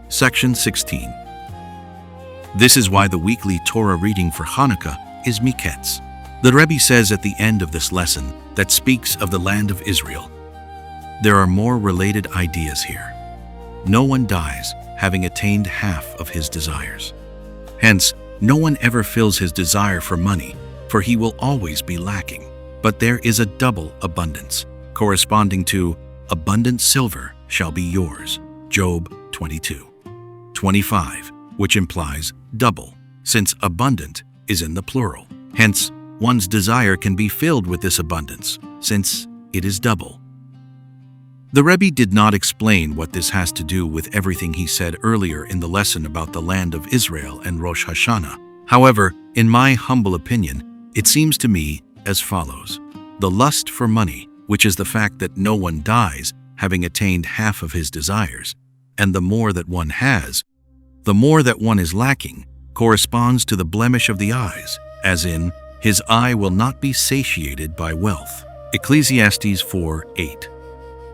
Section 16. This is why the weekly Torah reading for Chanukah is Miketz. The Rebbe says at the end of this lesson that speaks of the land of Israel. There are more related ideas here. No one dies having attained half of his desires. Hence, no one ever fills his desire for money, for he will always be lacking. But there is a double abundance, corresponding to abundant silver shall be yours. Job 22:25, which implies double, since abundant is in the plural. Hence, one's desire can be filled with this abundance, since it is double. The Rebbe did not explain what this has to do with everything he said earlier in the lesson about the land of Israel and Rosh Hashanah. However, in my humble opinion, it seems to me as follows. The lust for money, which is the fact that no one dies having attained half of his desires, and the more that one has, the more that one is lacking, corresponds to the blemish of the eyes, as in, his eye will not be satiated by wealth. Ecclesiastes 4:8.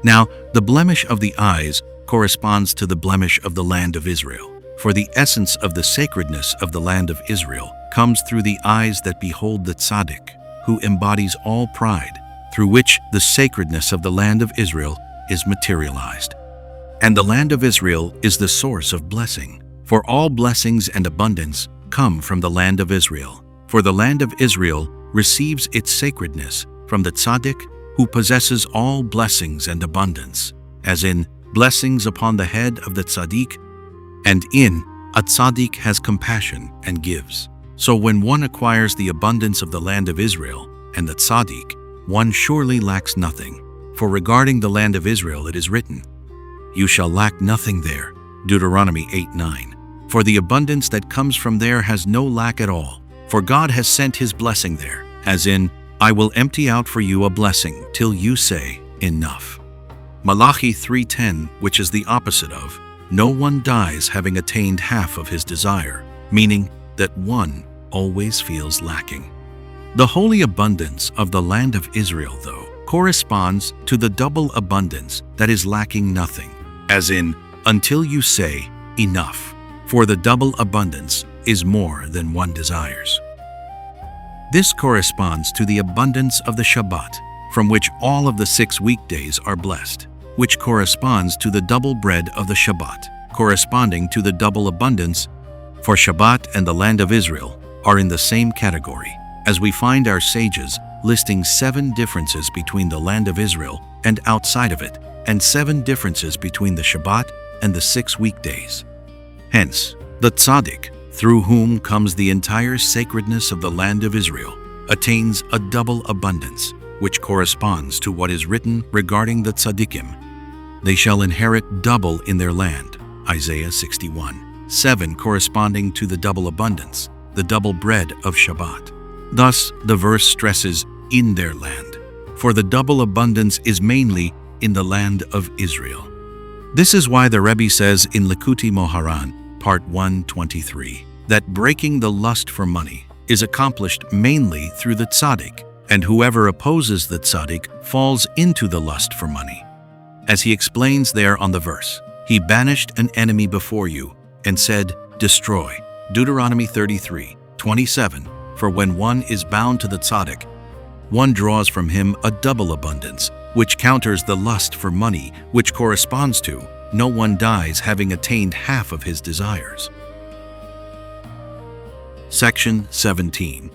Now, the blemish of the eyes corresponds to the blemish of the land of Israel, for the essence of the sacredness of the land of Israel comes through the eyes that behold the tzaddik, who embodies all pride, through which the sacredness of the land of Israel is materialized. And the land of Israel is the source of blessing, for all blessings and abundance come from the land of Israel. For the land of Israel receives its sacredness from the tzaddik, who possesses all blessings and abundance, as in blessings upon the head of the tzaddik, and in a tzaddik has compassion and gives. So when one acquires the abundance of the land of Israel and the tzaddik, one surely lacks nothing. For regarding the land of Israel it is written, You shall lack nothing there. Deuteronomy 8:9. For the abundance that comes from there has no lack at all, for God has sent his blessing there, as in, I will empty out for you a blessing till you say, Enough. Malachi 3:10, which is the opposite of, No one dies having attained half of his desire, meaning that one always feels lacking. The holy abundance of the land of Israel, though, corresponds to the double abundance that is lacking nothing, as in, until you say, Enough, for the double abundance is more than one desires. This corresponds to the abundance of the Shabbat, from which all of the 6 weekdays are blessed, which corresponds to the double bread of the Shabbat, corresponding to the double abundance, for Shabbat and the land of Israel are in the same category, as we find our sages listing 7 differences between the land of Israel and outside of it, and 7 differences between the Shabbat and the 6 weekdays. Hence, the tzaddik, through whom comes the entire sacredness of the land of Israel, attains a double abundance, which corresponds to what is written regarding the tzaddikim. They shall inherit double in their land, Isaiah 61:7, corresponding to the double abundance, the double bread of Shabbat. Thus, the verse stresses in their land, for the double abundance is mainly in the land of Israel. This is why the Rebbe says in Likutei Moharan, Part 123, that breaking the lust for money is accomplished mainly through the tzaddik, and whoever opposes the tzaddik falls into the lust for money. As he explains there on the verse, he banished an enemy before you and said, destroy. Deuteronomy 33:27. For when one is bound to the tzaddik, one draws from him a double abundance, which counters the lust for money, which corresponds to no one dies having attained half of his desires. Section 17.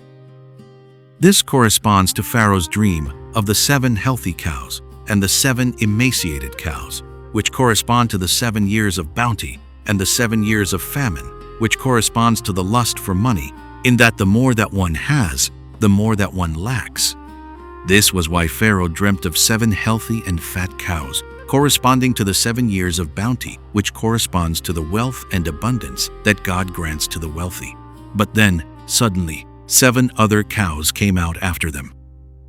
This corresponds to Pharaoh's dream of the 7 healthy cows and the 7 emaciated cows, which correspond to the 7 years of bounty and the 7 years of famine, which corresponds to the lust for money, in that the more that one has, the more that one lacks. This was why Pharaoh dreamt of 7 healthy and fat cows, corresponding to the 7 years of bounty, which corresponds to the wealth and abundance that God grants to the wealthy. But then, suddenly, 7 other cows came out after them,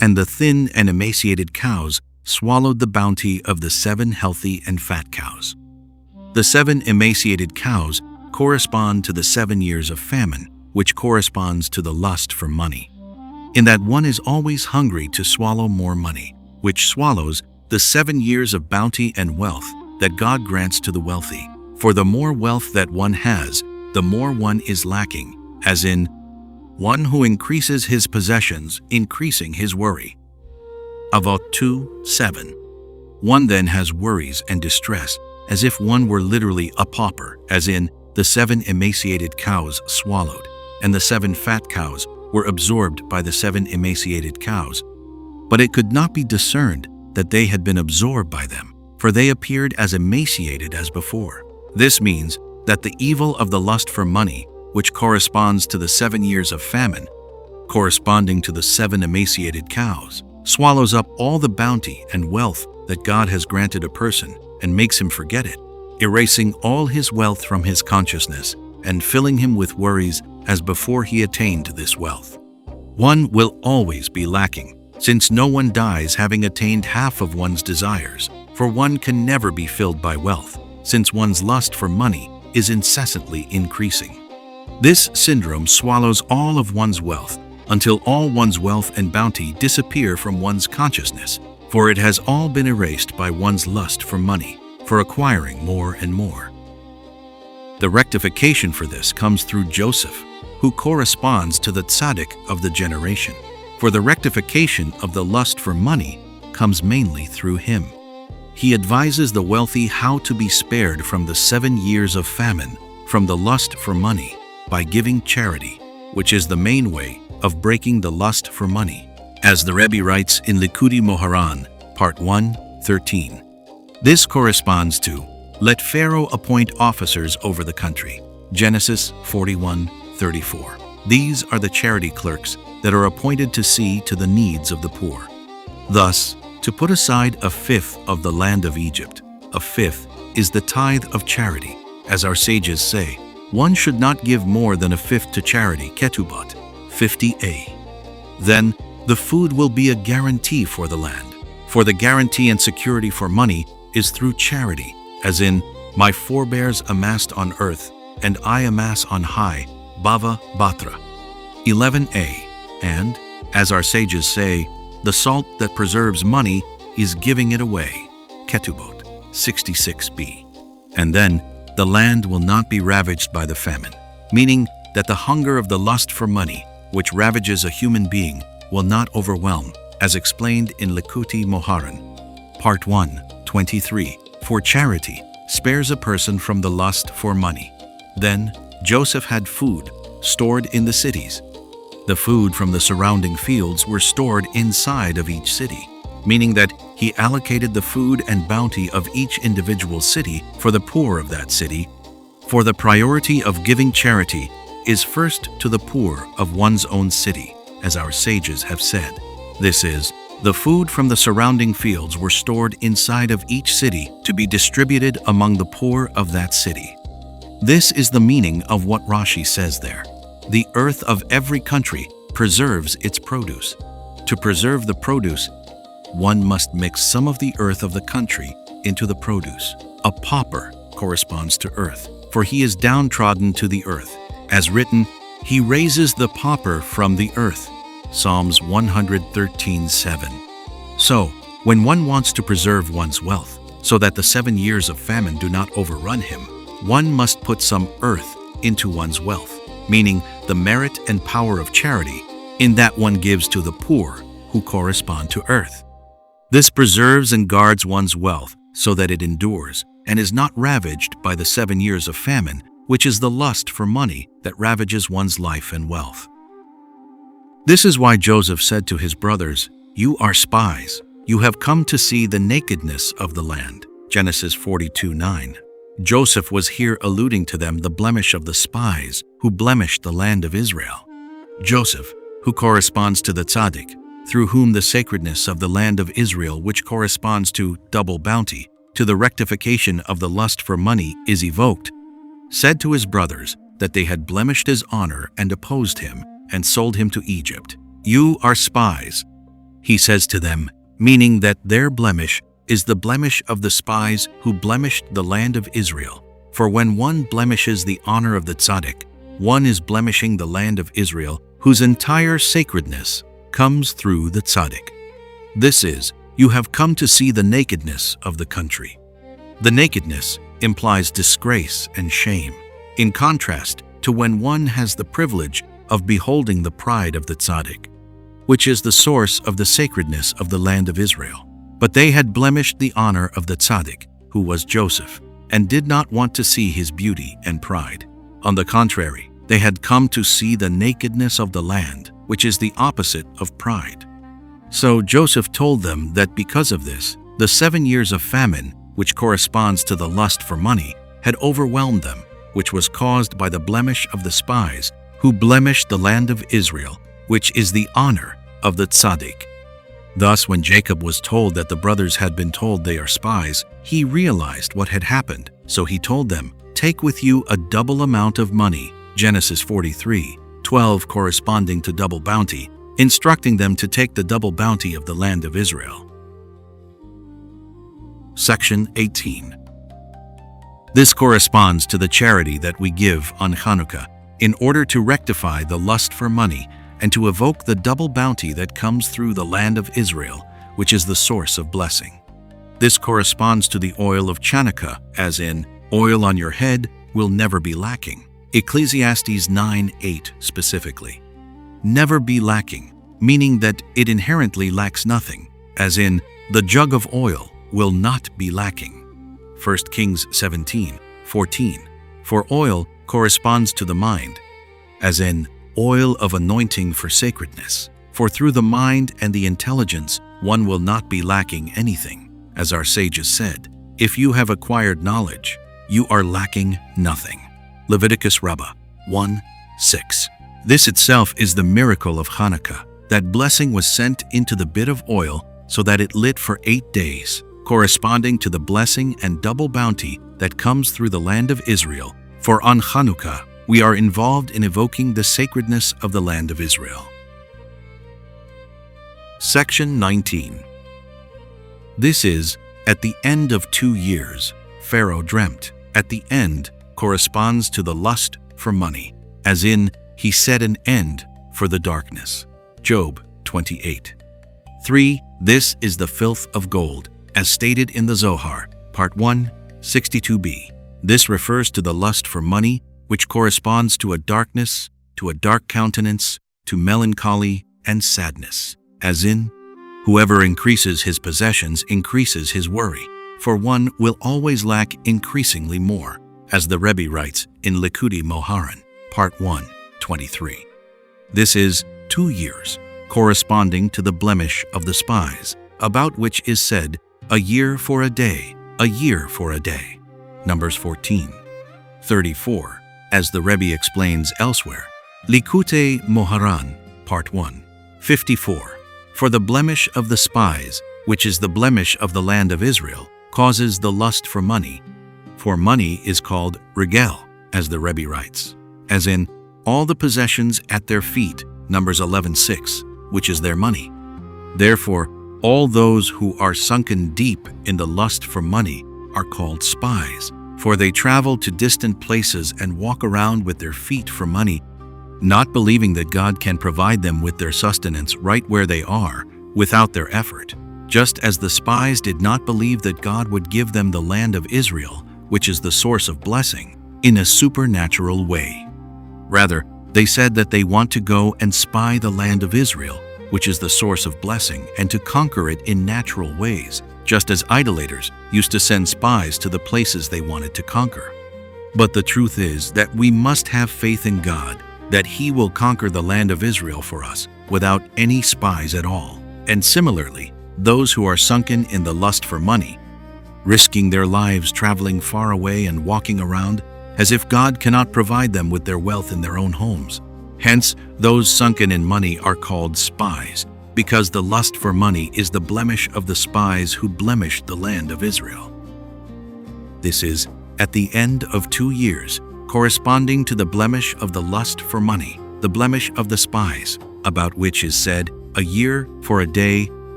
and the thin and emaciated cows swallowed the bounty of the 7 healthy and fat cows. The 7 emaciated cows correspond to the 7 years of famine, which corresponds to the lust for money, in that one is always hungry to swallow more money, which swallows the 7 years of bounty and wealth that God grants to the wealthy. For the more wealth that one has, the more one is lacking, as in, one who increases his possessions, increasing his worry. Avot 2:7. One then has worries and distress, as if one were literally a pauper, as in, the 7 emaciated cows swallowed, and the 7 fat cows were absorbed by the 7 emaciated cows. But it could not be discerned that they had been absorbed by them, for they appeared as emaciated as before. This means that the evil of the lust for money, which corresponds to the 7 years of famine, corresponding to the 7 emaciated cows, swallows up all the bounty and wealth that God has granted a person and makes him forget it, erasing all his wealth from his consciousness and filling him with worries as before he attained this wealth. One will always be lacking, since no one dies having attained half of one's desires, for one can never be filled by wealth, since one's lust for money is incessantly increasing. This syndrome swallows all of one's wealth until all one's wealth and bounty disappear from one's consciousness, for it has all been erased by one's lust for money, for acquiring more and more. The rectification for this comes through Joseph, who corresponds to the tzaddik of the generation. For the rectification of the lust for money comes mainly through him. He advises the wealthy how to be spared from the 7 years of famine, from the lust for money, by giving charity, which is the main way of breaking the lust for money. As the Rebbe writes in Likutei Moharan, Part 1:13. This corresponds to, let Pharaoh appoint officers over the country, Genesis 41:34. These are the charity clerks that are appointed to see to the needs of the poor. Thus, to put aside a fifth of the land of Egypt, a fifth is the tithe of charity. As our sages say, one should not give more than a fifth to charity, Ketubot 50a. Then, the food will be a guarantee for the land. For the guarantee and security for money is through charity, as in, my forebears amassed on earth, and I amass on high, Bava Batra 11a. And, as our sages say, the salt that preserves money is giving it away, Ketubot 66b. And then, the land will not be ravaged by the famine, meaning that the hunger of the lust for money, which ravages a human being, will not overwhelm, as explained in Likutei Moharan, Part 1:23. For charity, spares a person from the lust for money. Then Joseph had food stored in the cities. The food from the surrounding fields were stored inside of each city, meaning that he allocated the food and bounty of each individual city for the poor of that city. For the priority of giving charity is first to the poor of one's own city, as our sages have said. This is, the food from the surrounding fields were stored inside of each city to be distributed among the poor of that city. This is the meaning of what Rashi says there. The earth of every country preserves its produce. To preserve the produce, one must mix some of the earth of the country into the produce. A pauper corresponds to earth, for he is downtrodden to the earth. As written, he raises the pauper from the earth. Psalms 113:7. So, when one wants to preserve one's wealth, so that the 7 years of famine do not overrun him, one must put some earth into one's wealth, meaning the merit and power of charity, in that one gives to the poor who correspond to earth. This preserves and guards one's wealth so that it endures and is not ravaged by the 7 years of famine, which is the lust for money that ravages one's life and wealth. This is why Joseph said to his brothers, "You are spies. You have come to see the nakedness of the land." Genesis 42:9. Joseph was here alluding to them the blemish of the spies who blemished the land of Israel. Joseph, who corresponds to the tzaddik, through whom the sacredness of the land of Israel, which corresponds to double bounty, to the rectification of the lust for money, is evoked, said to his brothers that they had blemished his honor and opposed him and sold him to Egypt. "You are spies," he says to them, meaning that their blemish is the blemish of the spies who blemished the land of Israel. For when one blemishes the honor of the tzaddik, one is blemishing the land of Israel, whose entire sacredness comes through the tzaddik. This is, you have come to see the nakedness of the country. The nakedness implies disgrace and shame, in contrast to when one has the privilege of beholding the pride of the tzaddik, which is the source of the sacredness of the land of Israel. But they had blemished the honor of the tzaddik, who was Joseph, and did not want to see his beauty and pride. On the contrary, they had come to see the nakedness of the land, which is the opposite of pride. So Joseph told them that because of this, the 7 years of famine, which corresponds to the lust for money, had overwhelmed them, which was caused by the blemish of the spies who blemished the land of Israel, which is the honor of the tzaddik. Thus, when Jacob was told that the brothers had been told they are spies, he realized what had happened. So he told them, "Take with you a double amount of money," Genesis 43:12, corresponding to double bounty, instructing them to take the double bounty of the land of Israel. Section 18. This corresponds to the charity that we give on Chanukah, in order to rectify the lust for money and to evoke the double bounty that comes through the land of Israel, which is the source of blessing. This corresponds to the oil of Chanukah, as in, oil on your head will never be lacking. Ecclesiastes 9:8 specifically. Never be lacking, meaning that it inherently lacks nothing, as in, the jug of oil will not be lacking. 1 Kings 17:14. For oil corresponds to the mind, as in, oil of anointing for sacredness. For through the mind and the intelligence, one will not be lacking anything. As our sages said, if you have acquired knowledge, you are lacking nothing. Leviticus Rabbah 1:6. This itself is the miracle of Hanukkah, that blessing was sent into the bit of oil so that it lit for 8 days, corresponding to the blessing and double bounty that comes through the land of Israel. For on Hanukkah, we are involved in evoking the sacredness of the land of Israel. Section 19. This is, at the end of 2 years, Pharaoh dreamt. At the end corresponds to the lust for money, as in, he set an end for the darkness. Job 28:3. This is the filth of gold, as stated in the Zohar, Part 1, 62b. This refers to the lust for money, which corresponds to a darkness, to a dark countenance, to melancholy and sadness, as in, whoever increases his possessions increases his worry, for one will always lack increasingly more, as the Rebbe writes in Likutei Moharan, Part 1, 23. This is 2 years, corresponding to the blemish of the spies, about which is said, a year for a day, a year for a day. Numbers 14, 34, as the Rebbe explains elsewhere. Likutei Moharan, Part 1, 54. For the blemish of the spies, which is the blemish of the land of Israel, causes the lust for money. For money is called regel, as the Rebbe writes, as in, all the possessions at their feet, Numbers 11:6, which is their money. Therefore, all those who are sunken deep in the lust for money are called spies, for they travel to distant places and walk around with their feet for money, not believing that God can provide them with their sustenance right where they are, without their effort, just as the spies did not believe that God would give them the land of Israel, which is the source of blessing, in a supernatural way. Rather, they said that they want to go and spy the land of Israel, which is the source of blessing, and to conquer it in natural ways, just as idolaters used to send spies to the places they wanted to conquer. But the truth is that we must have faith in God, that He will conquer the land of Israel for us without any spies at all. And similarly, those who are sunken in the lust for money, risking their lives traveling far away and walking around as if God cannot provide them with their wealth in their own homes. Hence, those sunken in money are called spies, because the lust for money is the blemish of the spies who blemished the land of Israel. This is at the end of 2 years, corresponding to the blemish of the lust for money, the blemish of the spies, about which is said, a year for a day,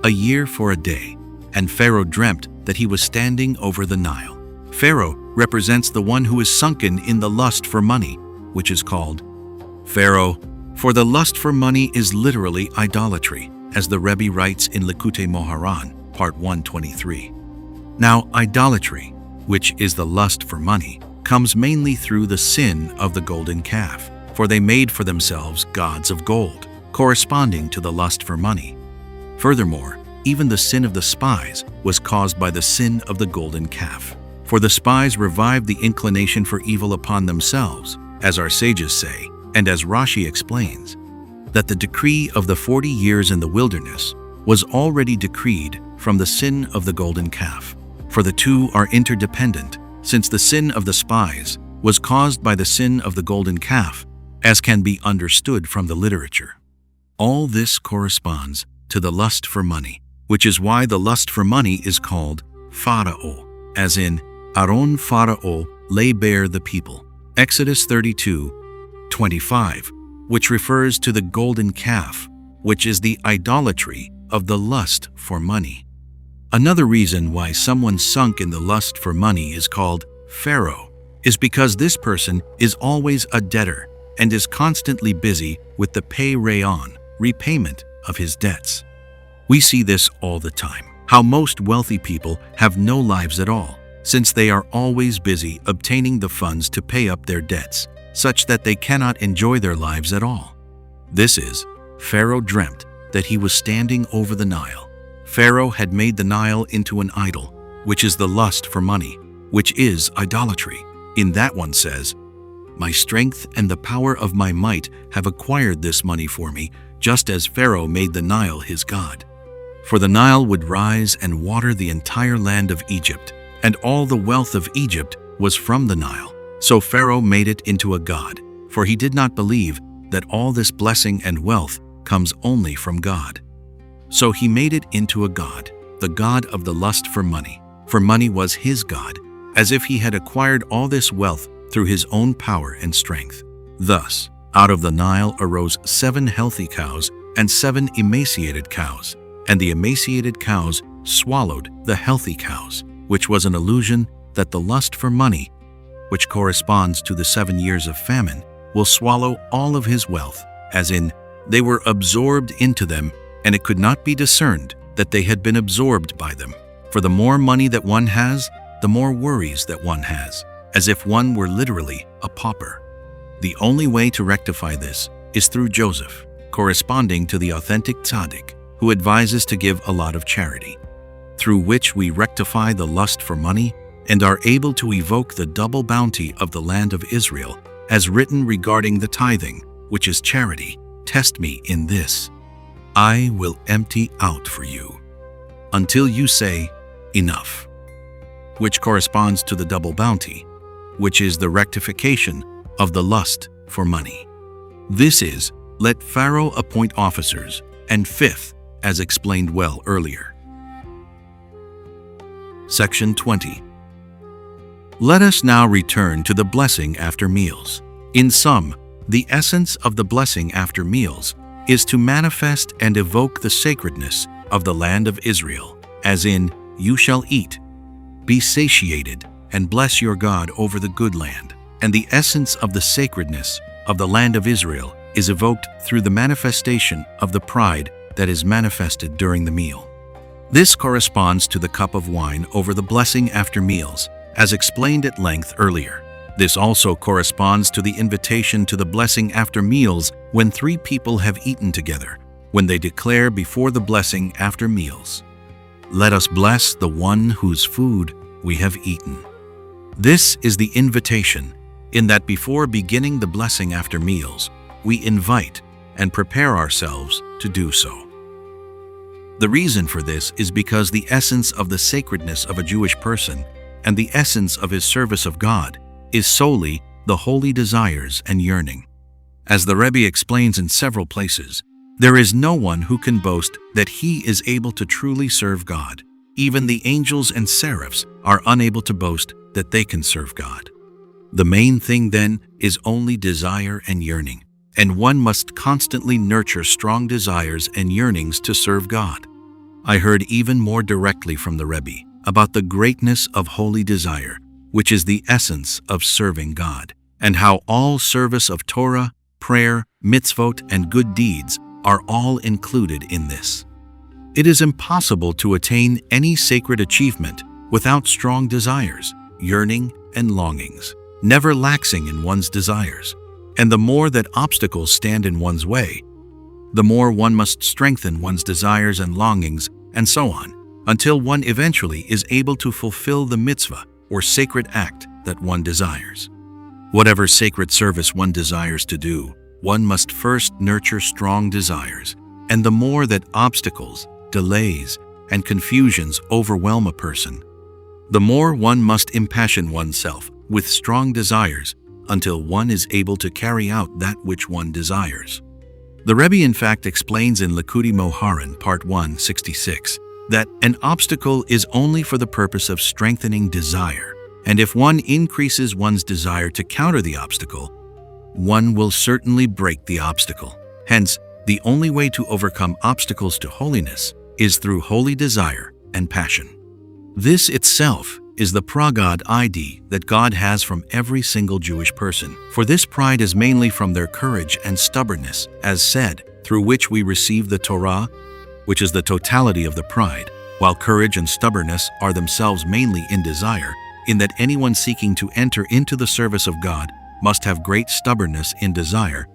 a year for a day. And Pharaoh dreamt that he was standing over the Nile. Pharaoh represents the one who is sunken in the lust for money, which is called Pharaoh. For the lust for money is literally idolatry, as the Rebbe writes in Likutei Moharan, Part 123. Now, idolatry, which is the lust for money, comes mainly through the sin of the golden calf, for they made for themselves gods of gold, corresponding to the lust for money. Furthermore, even the sin of the spies was caused by the sin of the golden calf. For the spies revived the inclination for evil upon themselves, as our sages say, and as Rashi explains, that the decree of the 40 years in the wilderness was already decreed from the sin of the golden calf. For the two are interdependent, since the sin of the spies was caused by the sin of the golden calf, as can be understood from the literature. All this corresponds to the lust for money, which is why the lust for money is called Pharaoh, as in, Aaron Pharaoh lay bare the people. Exodus 32:25, which refers to the golden calf, which is the idolatry of the lust for money. Another reason why someone sunk in the lust for money is called Pharaoh is because this person is always a debtor and is constantly busy with the repayment of his debts. We see this all the time, how most wealthy people have no lives at all, since they are always busy obtaining the funds to pay up their debts, such that they cannot enjoy their lives at all. This is, Pharaoh dreamt that he was standing over the Nile. Pharaoh had made the Nile into an idol, which is the lust for money, which is idolatry. In that one says, my strength and the power of my might have acquired this money for me, just as Pharaoh made the Nile his god. For the Nile would rise and water the entire land of Egypt, and all the wealth of Egypt was from the Nile. So Pharaoh made it into a god, for he did not believe that all this blessing and wealth comes only from God. So he made it into a god, the god of the lust for money was his god, as if he had acquired all this wealth through his own power and strength. Thus, out of the Nile arose 7 healthy cows and 7 emaciated cows, and the emaciated cows swallowed the healthy cows, which was an illusion that the lust for money, which corresponds to the 7 years of famine, will swallow all of his wealth, as in, they were absorbed into them, and it could not be discerned that they had been absorbed by them. For the more money that one has, the more worries that one has, as if one were literally a pauper. The only way to rectify this is through Joseph, corresponding to the authentic tzaddik, who advises to give a lot of charity. through which we rectify the lust for money and are able to evoke the double bounty of the land of Israel, as written regarding the tithing, which is charity. Test me in this. I will empty out for you, until you say, enough, which corresponds to the double bounty, which is the rectification of the lust for money. This is, let Pharaoh appoint officers, and fifth, as explained well earlier. Section 20. Let us now return to the blessing after meals. In sum, the essence of the blessing after meals is to manifest and evoke the sacredness of the land of Israel, as in, you shall eat, be satiated, and bless your God over the good land. And the essence of the sacredness of the land of Israel is evoked through the manifestation of the pride that is manifested during the meal. This corresponds to the cup of wine over the blessing after meals, as explained at length earlier. This also corresponds to the invitation to the blessing after meals when three people have eaten together, when they declare before the blessing after meals, let us bless the one whose food we have eaten. This is the invitation, in that before beginning the blessing after meals, we invite and prepare ourselves to do so. The reason for this is because the essence of the sacredness of a Jewish person and the essence of his service of God is solely the holy desires and yearning. As the Rebbe explains in several places, there is no one who can boast that he is able to truly serve God. Even the angels and seraphs are unable to boast that they can serve God. The main thing then is only desire and yearning, and one must constantly nurture strong desires and yearnings to serve God. I heard even more directly from the Rebbe about the greatness of holy desire, which is the essence of serving God, and how all service of Torah, prayer, mitzvot, and good deeds are all included in this. It is impossible to attain any sacred achievement without strong desires, yearning, and longings, never laxing in one's desires. And the more that obstacles stand in one's way, the more one must strengthen one's desires and longings, and so on, until one eventually is able to fulfill the mitzvah or sacred act that one desires. Whatever sacred service one desires to do, one must first nurture strong desires, and the more that obstacles, delays, and confusions overwhelm a person, the more one must impassion oneself with strong desires until one is able to carry out that which one desires. The Rebbe in fact explains in Likutei Moharan, Part 1, 66, that an obstacle is only for the purpose of strengthening desire, and if one increases one's desire to counter the obstacle, one will certainly break the obstacle. Hence, the only way to overcome obstacles to holiness is through holy desire and passion. This itself is the pragad ID that God has from every single Jewish person, for this pride is mainly from their courage and stubbornness, as said, through which we receive the Torah, which is the totality of the pride, while courage and stubbornness are themselves mainly in desire, in that anyone seeking to enter into the service of God must have great stubbornness in desire,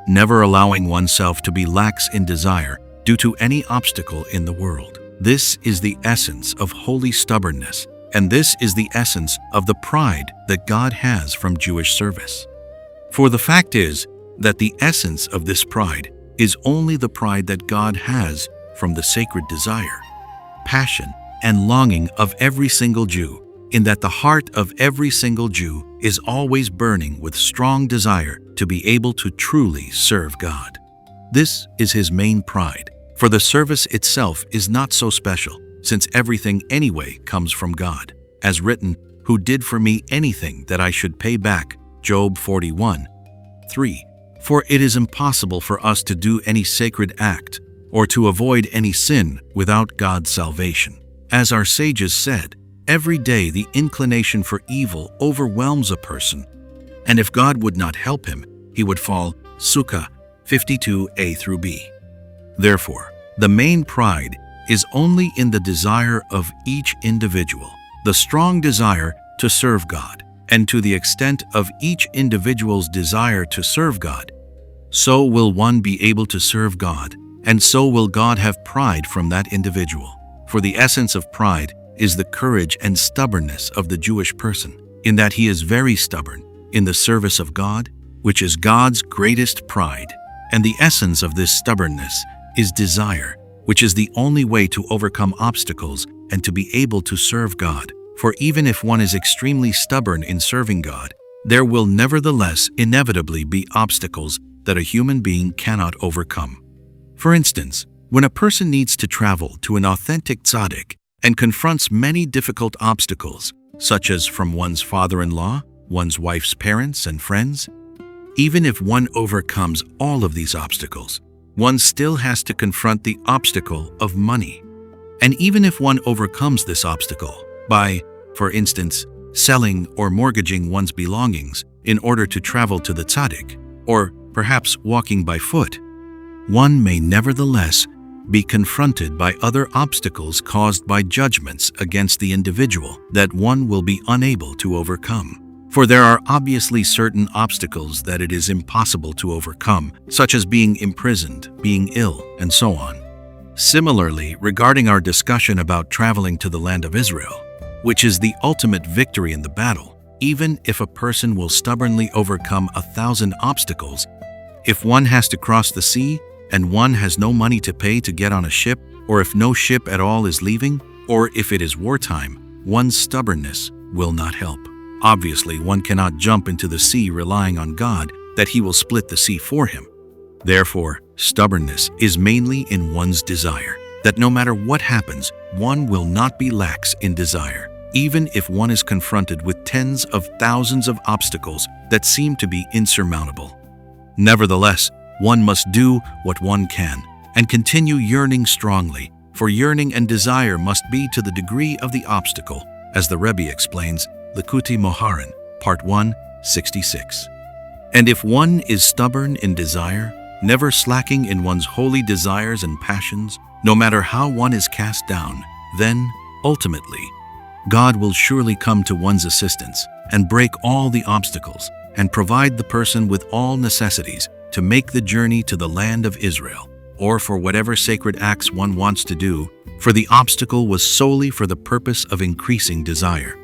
never allowing oneself to be lax in desire due to any obstacle in the world. This is the essence of holy stubbornness, and this is the essence of the pride that God has from Jewish service. For the fact is that the essence of this pride is only the pride that God has from the sacred desire, passion, and longing of every single Jew, in that the heart of every single Jew is always burning with strong desire to be able to truly serve God. This is his main pride, for the service itself is not so special, since everything anyway comes from God, as written, who did for me anything that I should pay back, Job 41:3. For it is impossible for us to do any sacred act or to avoid any sin without God's salvation. As our sages said, every day the inclination for evil overwhelms a person, and if God would not help him, he would fall. Sukkah 52a through b. Therefore, the main pride is only in the desire of each individual, the strong desire to serve God, and to the extent of each individual's desire to serve God, so will one be able to serve God, and so will God have pride from that individual. For the essence of pride is the courage and stubbornness of the Jewish person, in that he is very stubborn in the service of God, which is God's greatest pride. And the essence of this stubbornness is desire, which is the only way to overcome obstacles and to be able to serve God. For even if one is extremely stubborn in serving God, there will nevertheless inevitably be obstacles that a human being cannot overcome. For instance, when a person needs to travel to an authentic tzaddik and confronts many difficult obstacles, such as from one's father-in-law, one's wife's parents and friends, even if one overcomes all of these obstacles, one still has to confront the obstacle of money. And even if one overcomes this obstacle by, for instance, selling or mortgaging one's belongings in order to travel to the tzaddik, or perhaps walking by foot, one may nevertheless be confronted by other obstacles caused by judgments against the individual that one will be unable to overcome. For there are obviously certain obstacles that it is impossible to overcome, such as being imprisoned, being ill, and so on. Similarly, regarding our discussion about traveling to the land of Israel, which is the ultimate victory in the battle, even if a person will stubbornly overcome 1,000 obstacles, if one has to cross the sea and one has no money to pay to get on a ship, or if no ship at all is leaving, or if it is wartime, one's stubbornness will not help. Obviously, one cannot jump into the sea relying on God that He will split the sea for him. Therefore, stubbornness is mainly in one's desire, that no matter what happens, one will not be lax in desire, even if one is confronted with tens of thousands of obstacles that seem to be insurmountable. Nevertheless, one must do what one can and continue yearning strongly, for yearning and desire must be to the degree of the obstacle, as the Rebbe explains, Likutei Moharan, Part 1, 66. And if one is stubborn in desire, never slacking in one's holy desires and passions, no matter how one is cast down, then, ultimately, God will surely come to one's assistance and break all the obstacles and provide the person with all necessities to make the journey to the land of Israel, or for whatever sacred acts one wants to do, for the obstacle was solely for the purpose of increasing desire.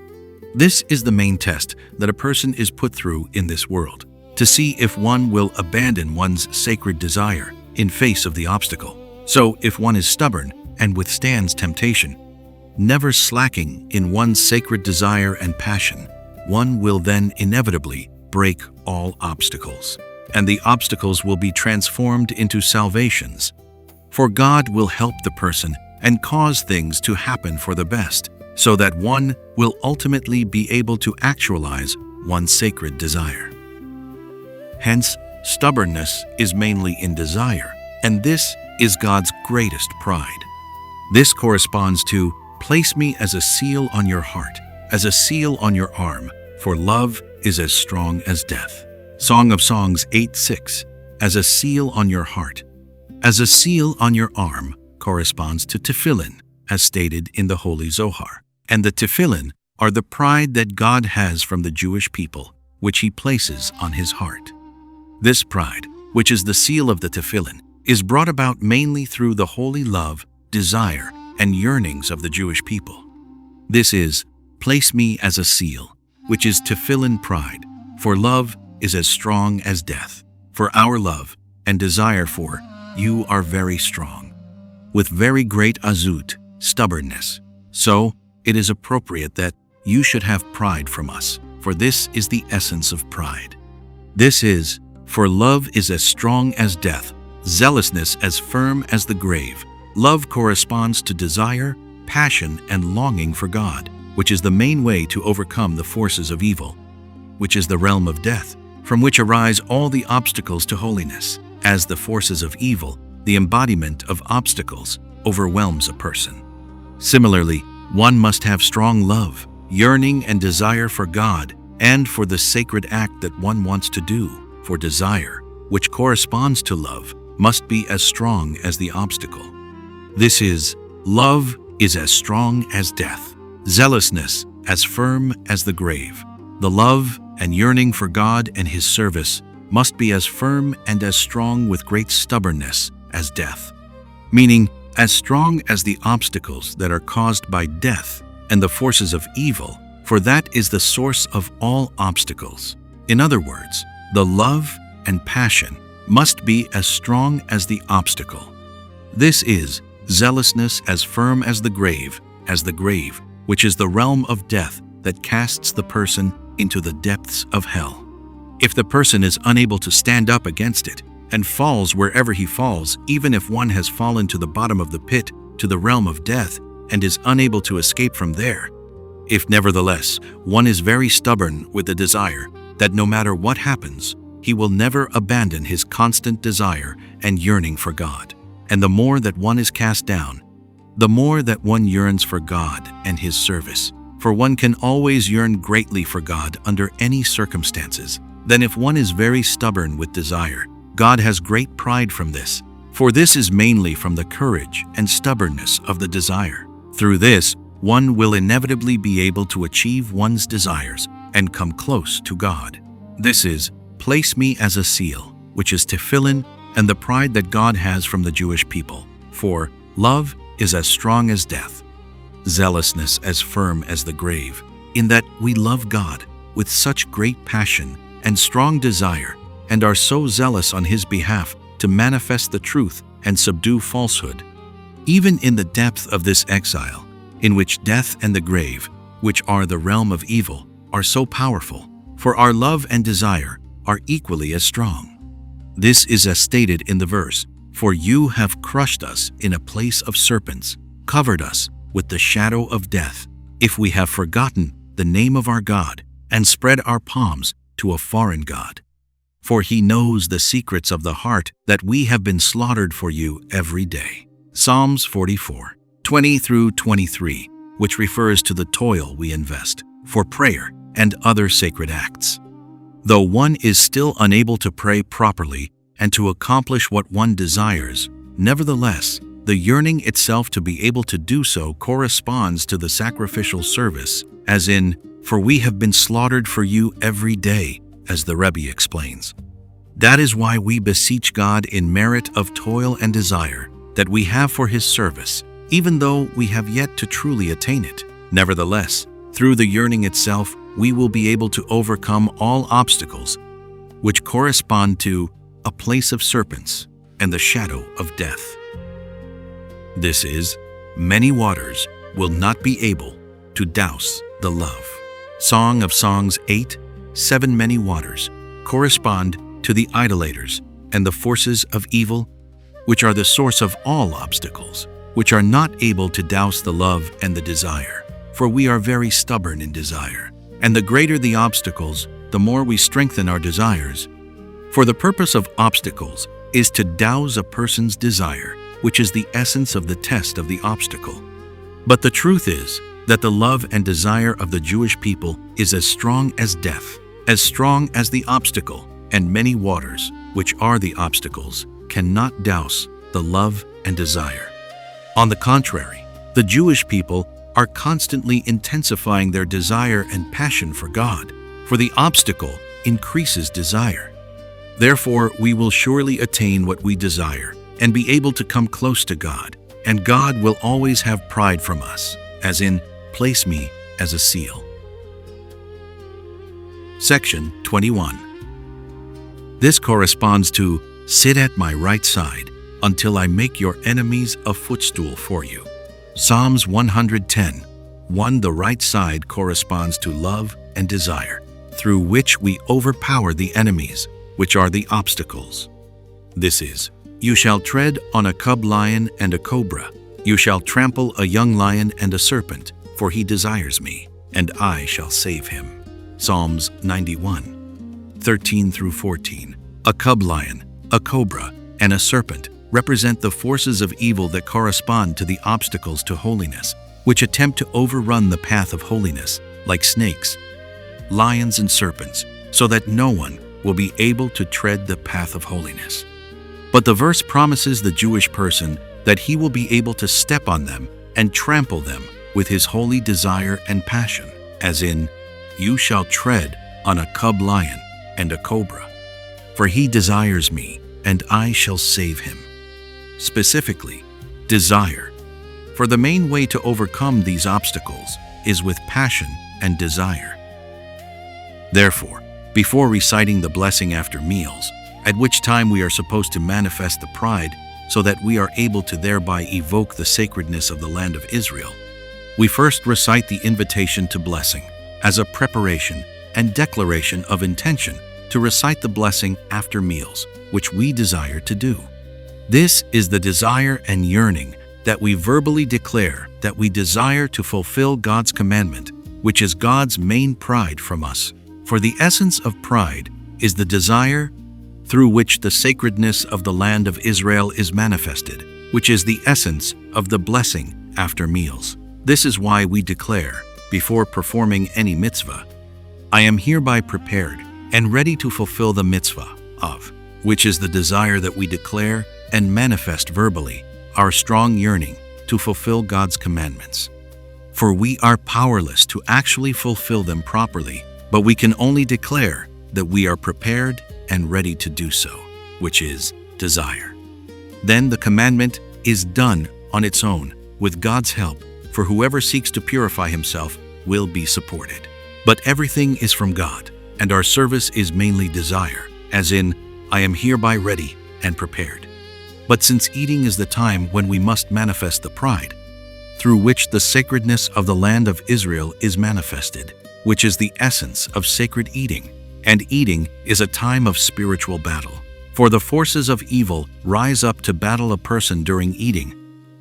This is the main test that a person is put through in this world, to see if one will abandon one's sacred desire in face of the obstacle. So if one is stubborn and withstands temptation, never slacking in one's sacred desire and passion, one will then inevitably break all obstacles, and the obstacles will be transformed into salvations. For God will help the person and cause things to happen for the best, so that one will ultimately be able to actualize one's sacred desire. Hence, stubbornness is mainly in desire, and this is God's greatest pride. This corresponds to, "Place me as a seal on your heart, as a seal on your arm, for love is as strong as death." Song of Songs 8:6, as a seal on your heart. As a seal on your arm corresponds to tefillin, as stated in the Holy Zohar. And the tefillin are the pride that God has from the Jewish people, which He places on His heart. This pride, which is the seal of the tefillin, is brought about mainly through the holy love, desire, and yearnings of the Jewish people. This is, "Place me as a seal," which is tefillin pride, for love is as strong as death. For our love and desire for you are very strong, with very great azut, stubbornness. So, it is appropriate that you should have pride from us, for this is the essence of pride. This is, "For love is as strong as death, zealousness as firm as the grave." Love corresponds to desire, passion, and longing for God, which is the main way to overcome the forces of evil, which is the realm of death, from which arise all the obstacles to holiness. As the forces of evil, the embodiment of obstacles, overwhelms a person. Similarly, one must have strong love, yearning and desire for God, and for the sacred act that one wants to do, for desire, which corresponds to love, must be as strong as the obstacle. This is, love is as strong as death, zealousness as firm as the grave. The love and yearning for God and His service must be as firm and as strong with great stubbornness as death. Meaning, as strong as the obstacles that are caused by death and the forces of evil, for that is the source of all obstacles. In other words, the love and passion must be as strong as the obstacle. This is zealousness as firm as the grave, which is the realm of death that casts the person into the depths of hell. If the person is unable to stand up against it and falls wherever he falls, even if one has fallen to the bottom of the pit, to the realm of death, and is unable to escape from there, if nevertheless one is very stubborn with the desire that no matter what happens, he will never abandon his constant desire and yearning for God. And the more that one is cast down, the more that one yearns for God and His service. For one can always yearn greatly for God under any circumstances. Then if one is very stubborn with desire, God has great pride from this. For this is mainly from the courage and stubbornness of the desire. Through this, one will inevitably be able to achieve one's desires and come close to God. This is, place me as a seal, which is tefillin, and the pride that God has from the Jewish people. For love is as strong as death, zealousness as firm as the grave, in that we love God with such great passion and strong desire, and are so zealous on His behalf to manifest the truth and subdue falsehood. Even in the depth of this exile, in which death and the grave, which are the realm of evil, are so powerful, for our love and desire are equally as strong. This is as stated in the verse, "For you have crushed us in a place of serpents, covered us with the shadow of death, if we have forgotten the name of our God and spread our palms to a foreign god. For He knows the secrets of the heart, that we have been slaughtered for you every day." Psalms 44, 20 through 23, which refers to the toil we invest for prayer and other sacred acts. Though one is still unable to pray properly and to accomplish what one desires, nevertheless, the yearning itself to be able to do so corresponds to the sacrificial service, as in, "For we have been slaughtered for you every day," as the Rebbe explains. That is why we beseech God in merit of toil and desire that we have for His service, even though we have yet to truly attain it. Nevertheless, through the yearning itself, we will be able to overcome all obstacles, which correspond to a place of serpents and the shadow of death. This is, many waters will not be able to douse the love. Song of Songs 8, 7 many waters correspond to the idolaters and the forces of evil, which are the source of all obstacles, which are not able to douse the love and the desire. For we are very stubborn in desire, and the greater the obstacles, the more we strengthen our desires. For the purpose of obstacles is to douse a person's desire, which is the essence of the test of the obstacle. But the truth is that the love and desire of the Jewish people is as strong as death, as strong as the obstacle, and many waters, which are the obstacles, cannot douse the love and desire. On the contrary, the Jewish people are constantly intensifying their desire and passion for God, for the obstacle increases desire. Therefore, we will surely attain what we desire and be able to come close to God, and God will always have pride from us, as in, "Place me as a seal." Section 21. This corresponds to, "Sit at my right side until I make your enemies a footstool for you." Psalms 110, 1. The right side corresponds to love and desire, through which we overpower the enemies, which are the obstacles. This is, "You shall tread on a cub lion and a cobra. You shall trample a young lion and a serpent, for he desires me, and I shall save him." Psalms 91, 13 through 14. A cub lion, a cobra, and a serpent represent the forces of evil that correspond to the obstacles to holiness, which attempt to overrun the path of holiness, like snakes, lions, and serpents, so that no one will be able to tread the path of holiness. But the verse promises the Jewish person that he will be able to step on them and trample them with his holy desire and passion, as in, "You shall tread on a cub lion and a cobra, for he desires me, and I shall save him." Specifically, Desire. For the main way to overcome these obstacles is with passion and desire. Therefore, before reciting the blessing after meals, at which time we are supposed to manifest the pride so that we are able to thereby evoke the sacredness of the land of Israel, we first recite the invitation to blessing as a preparation and declaration of intention to recite the blessing after meals, which we desire to do. This is the desire and yearning that we verbally declare that we desire to fulfill God's commandment, which is God's main pride from us. For the essence of pride is the desire through which the sacredness of the land of Israel is manifested, which is the essence of the blessing after meals. This is why we declare, before performing any mitzvah, I am hereby prepared and ready to fulfill the mitzvah of, which is the desire that we declare and manifest verbally, our strong yearning to fulfill God's commandments. For we are powerless to actually fulfill them properly, but we can only declare that we are prepared and ready to do so, which is desire. Then the commandment is done on its own with God's help, for whoever seeks to purify himself will be supported. But everything is from God, and our service is mainly desire, as in, I am hereby ready and prepared. But since eating is the time when we must manifest the pride, through which the sacredness of the land of Israel is manifested, which is the essence of sacred eating, and eating is a time of spiritual battle. For the forces of evil rise up to battle a person during eating.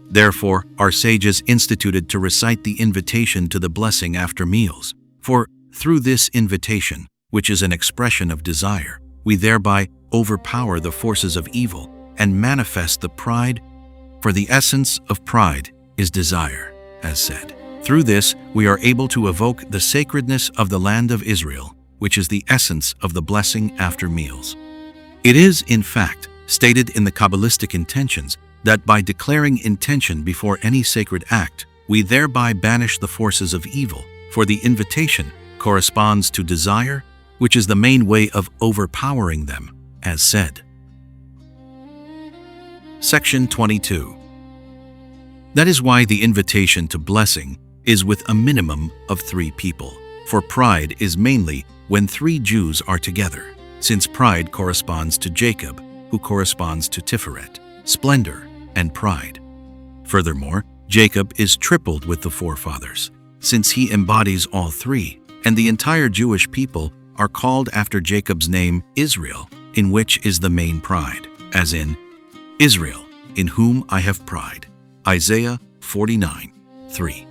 Therefore, our sages instituted to recite the invitation to the blessing after meals. For through this invitation, which is an expression of desire, we thereby overpower the forces of evil and manifest the pride. For the essence of pride is desire, as said. Through this, we are able to evoke the sacredness of the land of Israel, which is the essence of the blessing after meals. It is, in fact, stated in the Kabbalistic intentions that by declaring intention before any sacred act, we thereby banish the forces of evil, for the invitation corresponds to desire, which is the main way of overpowering them, as said. Section 22. That is why the invitation to blessing is with a minimum of 3 people, for pride is mainly when 3 Jews are together, since pride corresponds to Jacob, who corresponds to Tiferet, splendor, and pride. Furthermore, Jacob is tripled with the forefathers, since he embodies all 3, and the entire Jewish people are called after Jacob's name Israel, in which is the main pride, as in, Israel, in whom I have pride. Isaiah 49:3.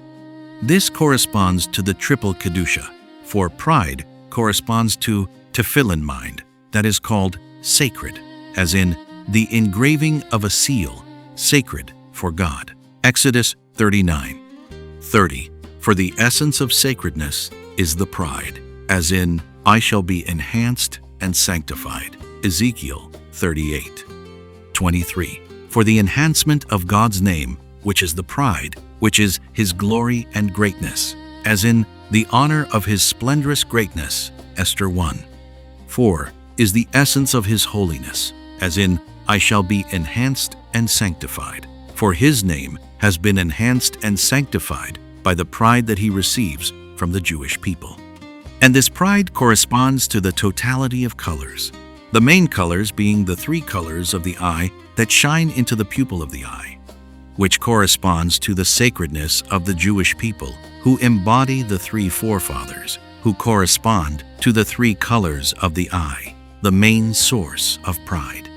This corresponds to the triple Kedusha, for pride corresponds to tefillin mind, that is called sacred, as in the engraving of a seal, sacred for God. Exodus 39:30. For the essence of sacredness is the pride, as in, I shall be enhanced and sanctified. Ezekiel 38:23. For the enhancement of God's name, which is the pride, which is his glory and greatness, as in the honor of his splendorous greatness. Esther 1:4 is the essence of his holiness, as in, I shall be enhanced and sanctified. For his name has been enhanced and sanctified by the pride that he receives from the Jewish people. And this pride corresponds to the totality of colors, the main colors being the 3 colors of the eye that shine into the pupil of the eye, which corresponds to the sacredness of the Jewish people, who embody the 3 forefathers, who correspond to the 3 colors of the eye, the main source of pride.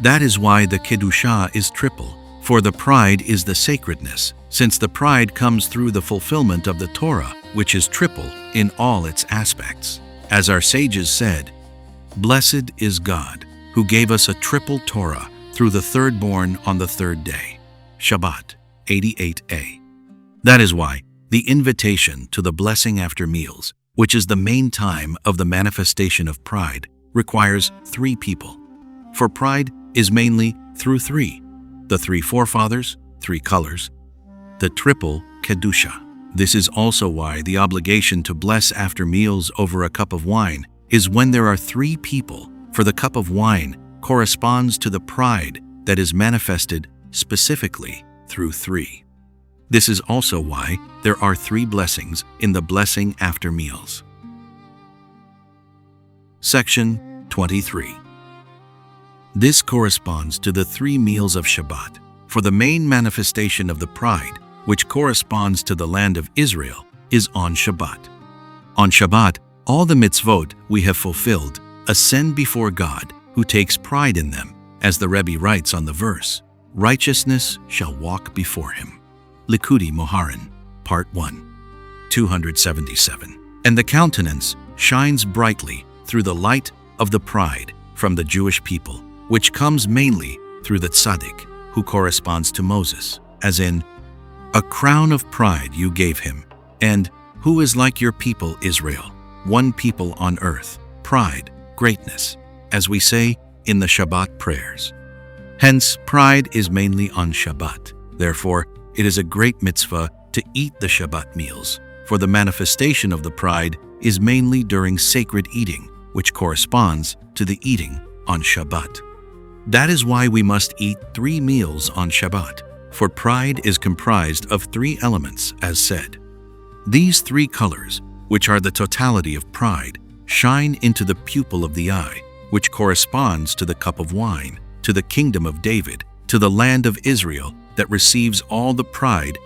That is why the Kedusha is triple, for the pride is the sacredness, since the pride comes through the fulfillment of the Torah, which is triple in all its aspects. As our sages said, Blessed is God, who gave us a triple Torah through the third-born on the 3rd day. Shabbat 88a. That is why the invitation to the blessing after meals, which is the main time of the manifestation of pride, requires 3 people. For pride is mainly through 3, the 3 forefathers, 3 colors, the triple Kedusha. This is also why the obligation to bless after meals over a cup of wine is when there are 3 people, for the cup of wine corresponds to the pride that is manifested specifically through 3. This is also why there are 3 blessings in the blessing after meals. Section 23. This corresponds to the 3 meals of Shabbat, for the main manifestation of the pride, which corresponds to the land of Israel, is on Shabbat. On Shabbat, all the mitzvot we have fulfilled ascend before God, who takes pride in them, as the Rebbe writes on the verse, "Righteousness shall walk before him." Likutey Moharan, Part 1, 277. And the countenance shines brightly through the light of the pride from the Jewish people, which comes mainly through the tzaddik, who corresponds to Moses, as in, "A crown of pride you gave him," and "Who is like your people Israel, one people on earth, pride, greatness," as we say in the Shabbat prayers. Hence, pride is mainly on Shabbat. Therefore, it is a great mitzvah to eat the Shabbat meals, for the manifestation of the pride is mainly during sacred eating, which corresponds to the eating on Shabbat. That is why we must eat 3 meals on Shabbat, for pride is comprised of 3 elements, as said. These 3 colors, which are the totality of pride, shine into the pupil of the eye, which corresponds to the cup of wine, to the kingdom of David, to the land of Israel that receives all the pride,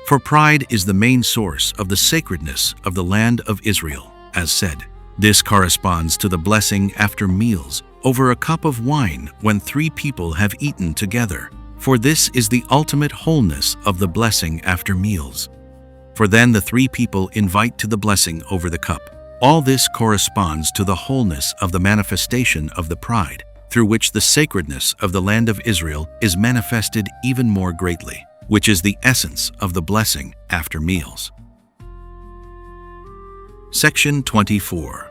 for pride is the main source of the sacredness of the land of Israel, as said. This corresponds to the blessing after meals over a cup of wine when 3 people have eaten together, for this is the ultimate wholeness of the blessing after meals. For then the 3 people invite to the blessing over the cup. All this corresponds to the wholeness of the manifestation of the pride, through which the sacredness of the land of Israel is manifested even more greatly, which is the essence of the blessing after meals. Section 24.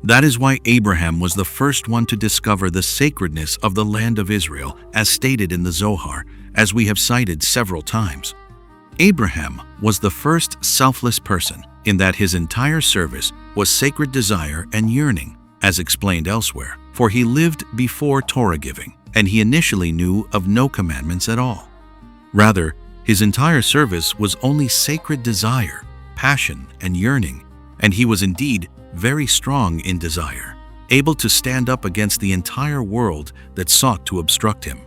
That is why Abraham was the first one to discover the sacredness of the land of Israel, as stated in the Zohar, as we have cited several times. Abraham was the first selfless person, in that his entire service was sacred desire and yearning, as explained elsewhere, for he lived before Torah giving, and he initially knew of no commandments at all. Rather, his entire service was only sacred desire, passion, and yearning, and he was indeed very strong in desire, able to stand up against the entire world that sought to obstruct him.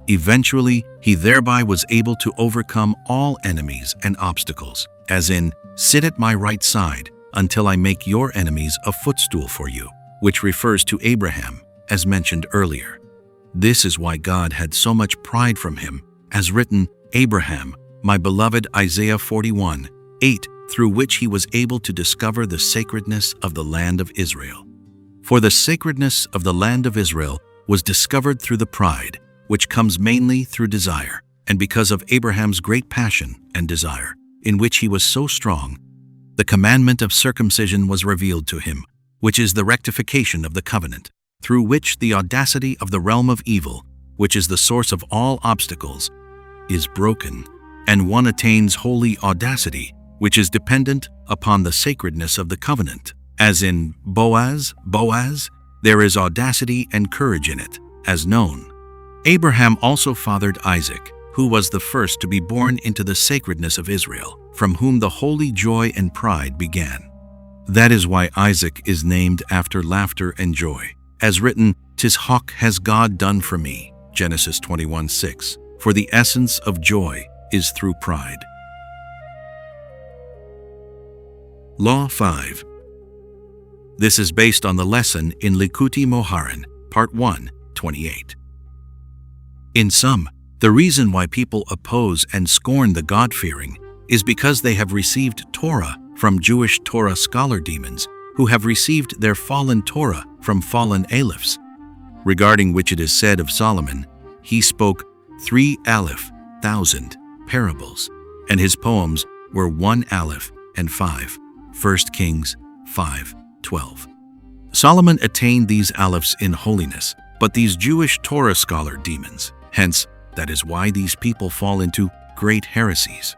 Eventually, he thereby was able to overcome all enemies and obstacles, as in, "Sit at my right side until I make your enemies a footstool for you," which refers to Abraham, as mentioned earlier. This is why God had so much pride from him, as written, "Abraham, my beloved," Isaiah 41:8, through which he was able to discover the sacredness of the land of Israel. For the sacredness of the land of Israel was discovered through the pride, which comes mainly through desire, and because of Abraham's great passion and desire, in which he was so strong, the commandment of circumcision was revealed to him, which is the rectification of the covenant, through which the audacity of the realm of evil, which is the source of all obstacles, is broken, and one attains holy audacity, which is dependent upon the sacredness of the covenant. As in Boaz, there is audacity and courage in it, as known. Abraham also fathered Isaac, who was the first to be born into the sacredness of Israel, from whom the holy joy and pride began. That is why Isaac is named after laughter and joy, as written, "'Tis hawk has God done for me," Genesis 21:6, for the essence of joy is through pride. Law 5. This is based on the lesson in Likutey Moharan, Part 1, 28. In sum, the reason why people oppose and scorn the God-fearing is because they have received Torah from Jewish Torah scholar demons who have received their fallen Torah from fallen Alephs, regarding which it is said of Solomon, he spoke 3,000 parables, and his poems were 1 aleph and 5. 1 Kings 5:12. Solomon attained these alephs in holiness, but these Jewish Torah scholar demons. Hence, that is why these people fall into great heresies.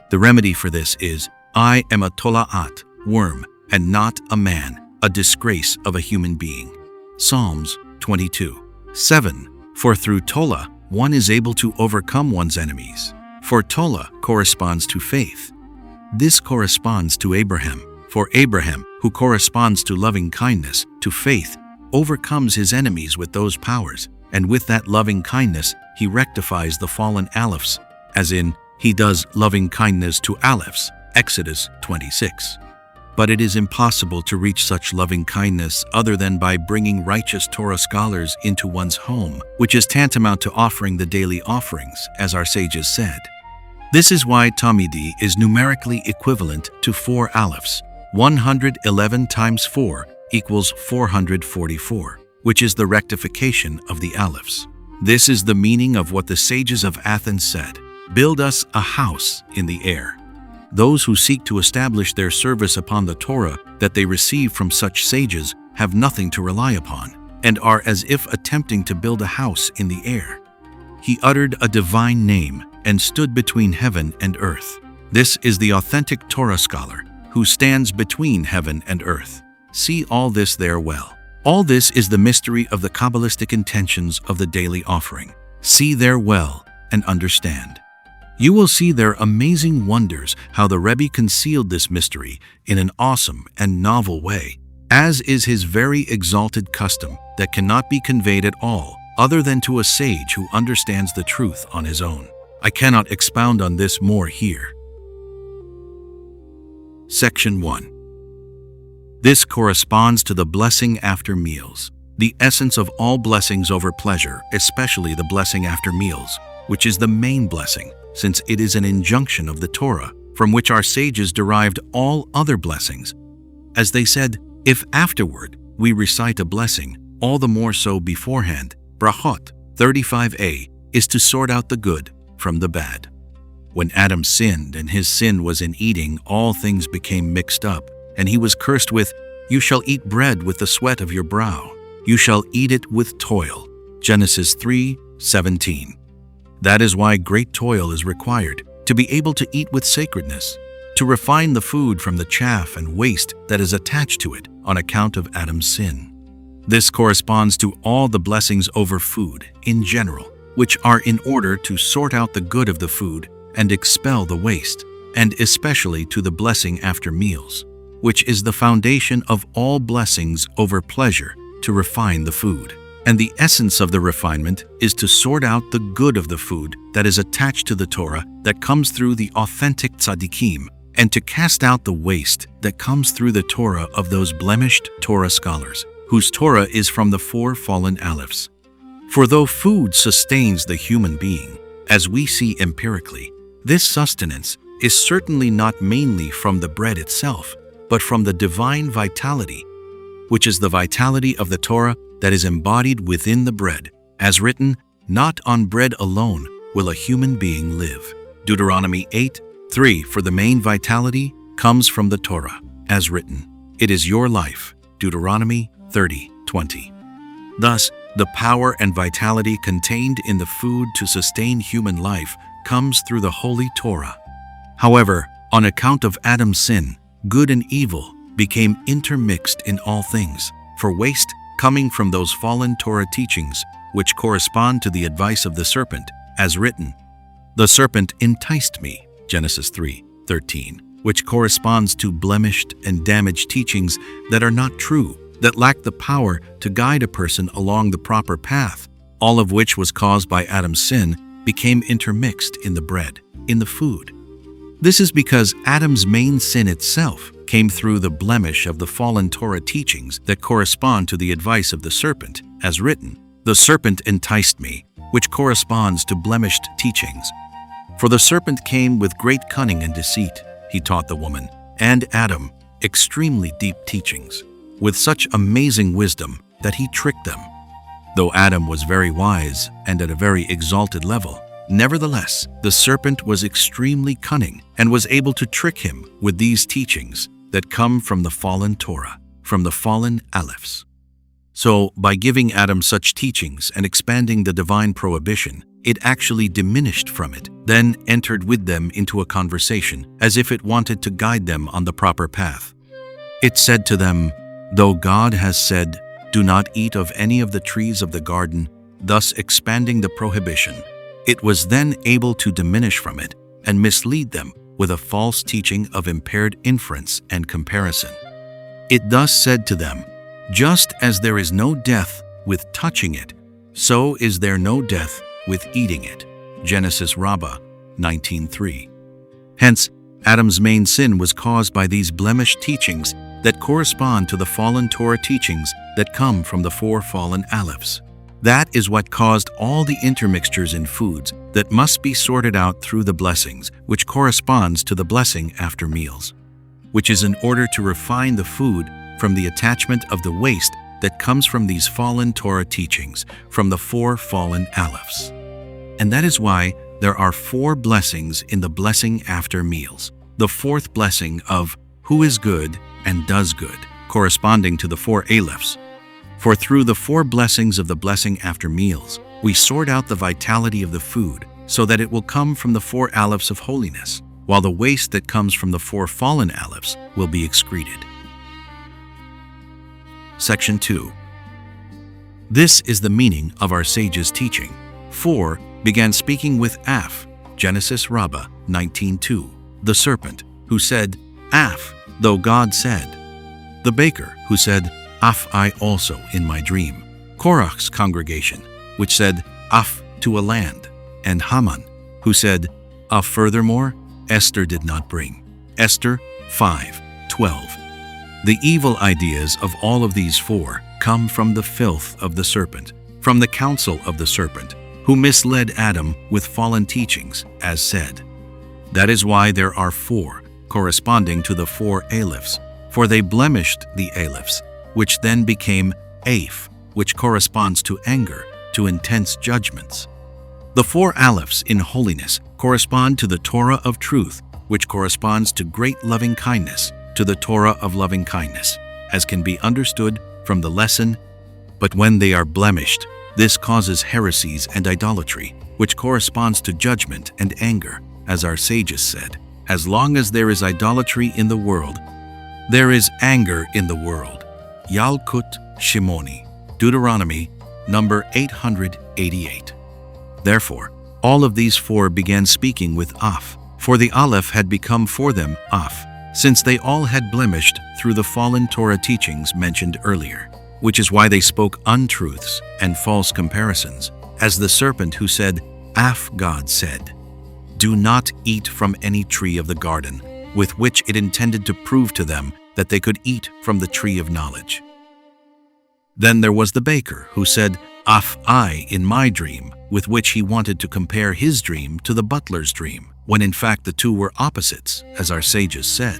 The remedy for this is, I am a tola'at, worm, and not a man, a disgrace of a human being. Psalms 22:7. For through tola one is able to overcome one's enemies. For Tola corresponds to faith. This corresponds to Abraham. For Abraham, who corresponds to loving kindness, to faith, overcomes his enemies with those powers, and with that loving kindness, he rectifies the fallen alephs, as in, he does loving kindness to alephs, Exodus 26. But it is impossible to reach such loving kindness other than by bringing righteous Torah scholars into one's home, which is tantamount to offering the daily offerings, as our sages said. This is why Tamidi is numerically equivalent to 4 alephs. 111 times 4 equals 444, which is the rectification of the alephs. This is the meaning of what the sages of Athens said, "Build us a house in the air." Those who seek to establish their service upon the Torah that they receive from such sages have nothing to rely upon, and are as if attempting to build a house in the air. He uttered a divine name and stood between heaven and earth. This is the authentic Torah scholar who stands between heaven and earth. See all this there well. All this is the mystery of the Kabbalistic intentions of the daily offering. See there well and understand. You will see their amazing wonders how the Rebbe concealed this mystery in an awesome and novel way, as is his very exalted custom that cannot be conveyed at all other than to a sage who understands the truth on his own. I cannot expound on this more here. Section 1. This corresponds to the blessing after meals, the essence of all blessings over pleasure, especially the blessing after meals, which is the main blessing, since it is an injunction of the Torah, from which our sages derived all other blessings. As they said, if afterward we recite a blessing, all the more so beforehand. Brachot 35a is to sort out the good from the bad. When Adam sinned and his sin was in eating, all things became mixed up, and he was cursed with, "You shall eat bread with the sweat of your brow. You shall eat it with toil." Genesis 3:17. That is why great toil is required, to be able to eat with sacredness, to refine the food from the chaff and waste that is attached to it on account of Adam's sin. This corresponds to all the blessings over food in general, which are in order to sort out the good of the food and expel the waste, and especially to the blessing after meals, which is the foundation of all blessings over pleasure, to refine the food. And the essence of the refinement is to sort out the good of the food that is attached to the Torah that comes through the authentic tzaddikim, and to cast out the waste that comes through the Torah of those blemished Torah scholars, whose Torah is from the 4 fallen alephs. For though food sustains the human being, as we see empirically, this sustenance is certainly not mainly from the bread itself, but from the divine vitality, which is the vitality of the Torah that is embodied within the bread, as written, "Not on bread alone will a human being live." Deuteronomy 8:3. For the main vitality comes from the Torah, as written, "It is your life." Deuteronomy 30:20. Thus, the power and vitality contained in the food to sustain human life comes through the Holy Torah. However, on account of Adam's sin, good and evil became intermixed in all things, for waste coming from those fallen Torah teachings, which correspond to the advice of the serpent, as written, "The serpent enticed me," Genesis 3:13, which corresponds to blemished and damaged teachings that are not true, that lack the power to guide a person along the proper path, all of which was caused by Adam's sin, became intermixed in the bread, in the food. This is because Adam's main sin itself came through the blemish of the fallen Torah teachings that correspond to the advice of the serpent, as written, "The serpent enticed me," which corresponds to blemished teachings. For the serpent came with great cunning and deceit. He taught the woman and Adam extremely deep teachings, with such amazing wisdom that he tricked them. Though Adam was very wise and at a very exalted level, nevertheless, the serpent was extremely cunning and was able to trick him with these teachings that come from the fallen Torah, from the fallen alephs. So, by giving Adam such teachings and expanding the divine prohibition, it actually diminished from it, then entered with them into a conversation, as if it wanted to guide them on the proper path. It said to them, "Though God has said, 'Do not eat of any of the trees of the garden,' thus expanding the prohibition, it was then able to diminish from it and mislead them with a false teaching of impaired inference and comparison. It thus said to them, "Just as there is no death with touching it, so is there no death with eating it." Genesis Rabbah 19:3. Hence, Adam's main sin was caused by these blemished teachings that correspond to the fallen Torah teachings that come from the four fallen alephs. That is what caused all the intermixtures in foods that must be sorted out through the blessings, which corresponds to the blessing after meals, which is in order to refine the food from the attachment of the waste that comes from these fallen Torah teachings, from the four fallen alephs. And that is why there are four blessings in the blessing after meals. The fourth blessing of who is good and does good, corresponding to the four alephs. For through the four blessings of the blessing after meals, we sort out the vitality of the food so that it will come from the four alephs of holiness, while the waste that comes from the four fallen alephs will be excreted. Section 2. This is the meaning of our sages' teaching. 4 began speaking with Af, Genesis Rabbah 19:2, the serpent, who said, "Af, though God said." The baker, who said, "Af I also in my dream." Korach's congregation, which said, "Af to a land." And Haman, who said, "Af furthermore, Esther did not bring." Esther 5:12. The evil ideas of all of these four come from the filth of the serpent, from the counsel of the serpent, who misled Adam with fallen teachings, as said. That is why there are four, corresponding to the four alephs, for they blemished the alephs, which then became aph, which corresponds to anger, to intense judgments. The four alephs in holiness correspond to the Torah of truth, which corresponds to great loving kindness, to the Torah of loving kindness, as can be understood from the lesson. But when they are blemished, this causes heresies and idolatry, which corresponds to judgment and anger, as our sages said. As long as there is idolatry in the world, there is anger in the world. Yalkut Shimoni, Deuteronomy, number 888. Therefore, all of these four began speaking with Af, for the Aleph had become for them Af, since they all had blemished through the fallen Torah teachings mentioned earlier, which is why they spoke untruths and false comparisons, as the serpent who said, "Af God said, do not eat from any tree of the garden," with which it intended to prove to them that they could eat from the tree of knowledge. Then there was the baker who said, "Af I in my dream," with which he wanted to compare his dream to the butler's dream, when in fact the two were opposites, as our sages said.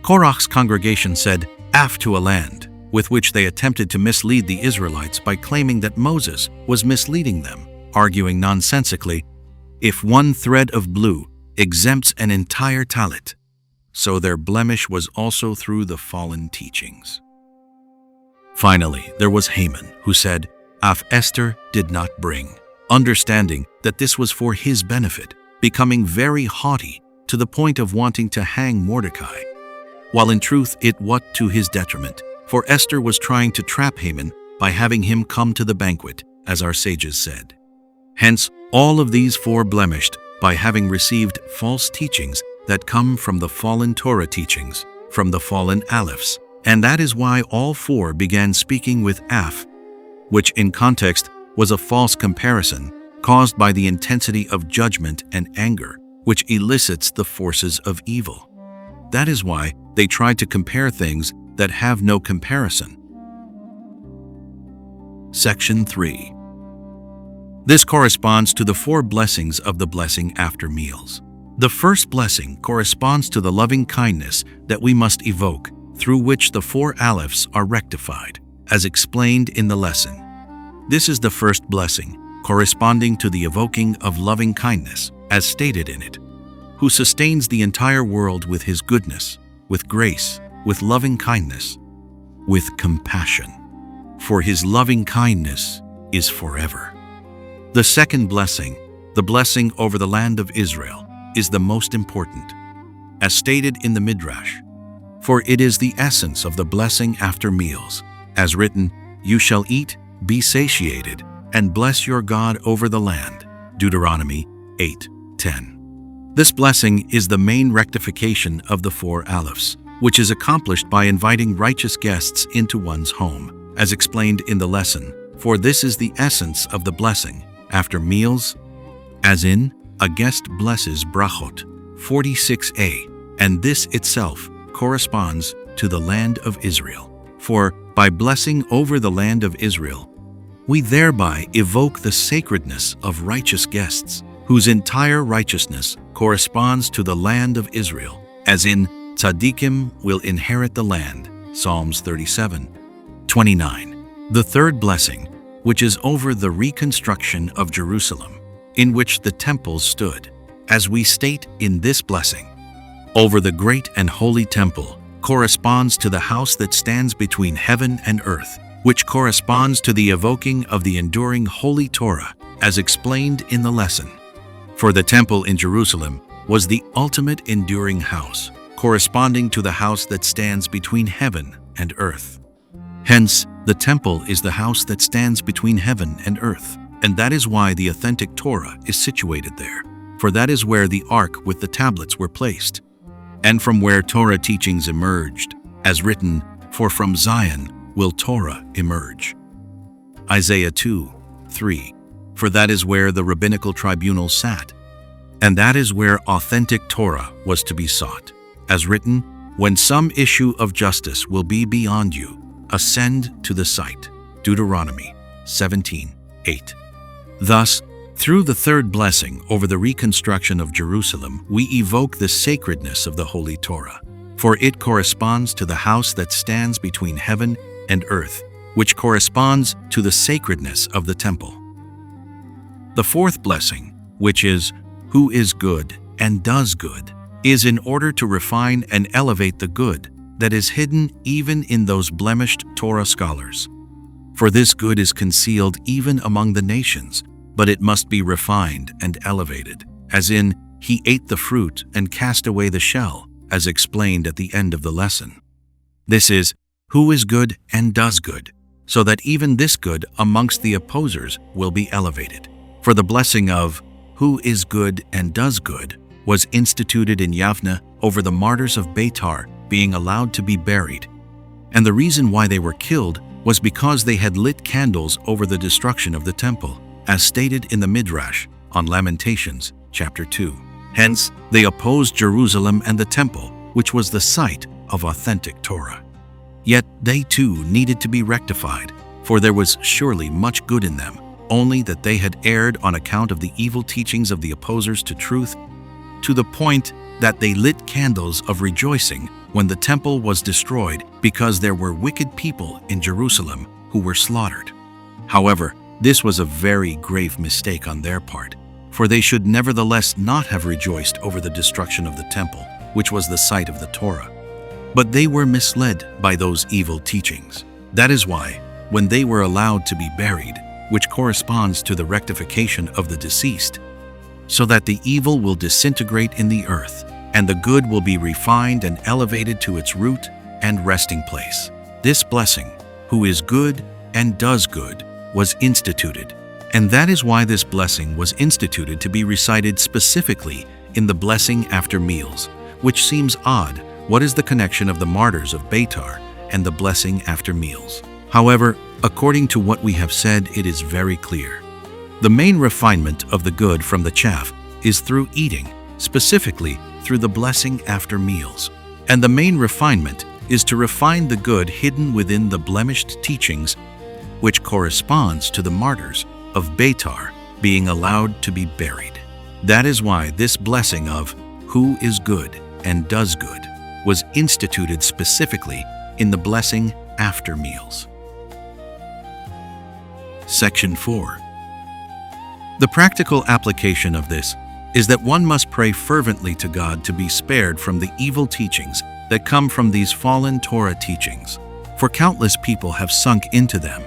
Korach's congregation said, "Af to a land," with which they attempted to mislead the Israelites by claiming that Moses was misleading them, arguing nonsensically, "If one thread of blue exempts an entire talit," so their blemish was also through the fallen teachings. Finally, there was Haman, who said, "Af Esther did not bring," understanding that this was for his benefit, becoming very haughty to the point of wanting to hang Mordecai, while in truth it was to his detriment, for Esther was trying to trap Haman by having him come to the banquet, as our sages said. Hence, all of these four blemished by having received false teachings that come from the fallen Torah teachings, from the fallen alephs, and that is why all four began speaking with Af, which in context was a false comparison caused by the intensity of judgment and anger, which elicits the forces of evil. That is why they tried to compare things that have no comparison. Section 3. This corresponds to the four blessings of the blessing after meals. The first blessing corresponds to the loving kindness that we must evoke, through which the four alephs are rectified, as explained in the lesson. This is the first blessing, corresponding to the evoking of loving kindness, as stated in it, who sustains the entire world with his goodness, with grace, with loving kindness, with compassion. For his loving kindness is forever. The second blessing, the blessing over the land of Israel, is the most important, as stated in the Midrash. For it is the essence of the blessing after meals, as written, "You shall eat, be satiated, and bless your God over the land. Deuteronomy 8:10. This blessing is the main rectification of the 4 alephs, which is accomplished by inviting righteous guests into one's home, as explained in the lesson. For this is the essence of the blessing after meals, as in, a guest blesses brachot, 46a, and this itself corresponds to the land of Israel. For by blessing over the land of Israel, we thereby evoke the sacredness of righteous guests, whose entire righteousness corresponds to the land of Israel, as in, tzaddikim will inherit the land, Psalms 37:29. The third blessing, which is over the reconstruction of Jerusalem, in which the temple stood, as we state in this blessing, over the great and holy temple, corresponds to the house that stands between heaven and earth, which corresponds to the evoking of the enduring holy Torah, as explained in the lesson. For the temple in Jerusalem was the ultimate enduring house, corresponding to the house that stands between heaven and earth. Hence, the temple is the house that stands between heaven and earth, and that is why the authentic Torah is situated there, for that is where the ark with the tablets were placed, and from where Torah teachings emerged, as written, "For from Zion will Torah emerge." Isaiah 2:3. For that is where the rabbinical tribunal sat, and that is where authentic Torah was to be sought, as written, "When some issue of justice will be beyond you, ascend to the site." Deuteronomy 17:8. Thus, through the third blessing over the reconstruction of Jerusalem, we evoke the sacredness of the Holy Torah, for it corresponds to the house that stands between heaven and earth, which corresponds to the sacredness of the temple. The fourth blessing, which is, who is good and does good, is in order to refine and elevate the good that is hidden even in those blemished Torah scholars. For this good is concealed even among the nations, but it must be refined and elevated, as in, he ate the fruit and cast away the shell, as explained at the end of the lesson. This is, who is good and does good, so that even this good amongst the opposers will be elevated. For the blessing of, who is good and does good, was instituted in Yavne over the martyrs of Beitar being allowed to be buried. And the reason why they were killed was because they had lit candles over the destruction of the temple, as stated in the Midrash on Lamentations, chapter 2. Hence, they opposed Jerusalem and the temple, which was the site of authentic Torah. Yet they too needed to be rectified, for there was surely much good in them, only that they had erred on account of the evil teachings of the opposers to truth, to the point that they lit candles of rejoicing when the temple was destroyed, because there were wicked people in Jerusalem who were slaughtered. However, this was a very grave mistake on their part, for they should nevertheless not have rejoiced over the destruction of the temple, which was the site of the Torah. But they were misled by those evil teachings. That is why, when they were allowed to be buried, which corresponds to the rectification of the deceased, so that the evil will disintegrate in the earth, and the good will be refined and elevated to its root and resting place. This blessing, who is good and does good, was instituted, and that is why this blessing was instituted to be recited specifically in the blessing after meals, which seems odd. What is the connection of the martyrs of Beitar and the blessing after meals? However, according to what we have said, it is very clear. The main refinement of the good from the chaff is through eating, specifically through the blessing after meals. And the main refinement is to refine the good hidden within the blemished teachings, which corresponds to the martyrs of Beitar being allowed to be buried. That is why this blessing of who is good and does good was instituted specifically in the blessing after meals. Section 4. The practical application of this is that one must pray fervently to God to be spared from the evil teachings that come from these fallen Torah teachings, for countless people have sunk into them.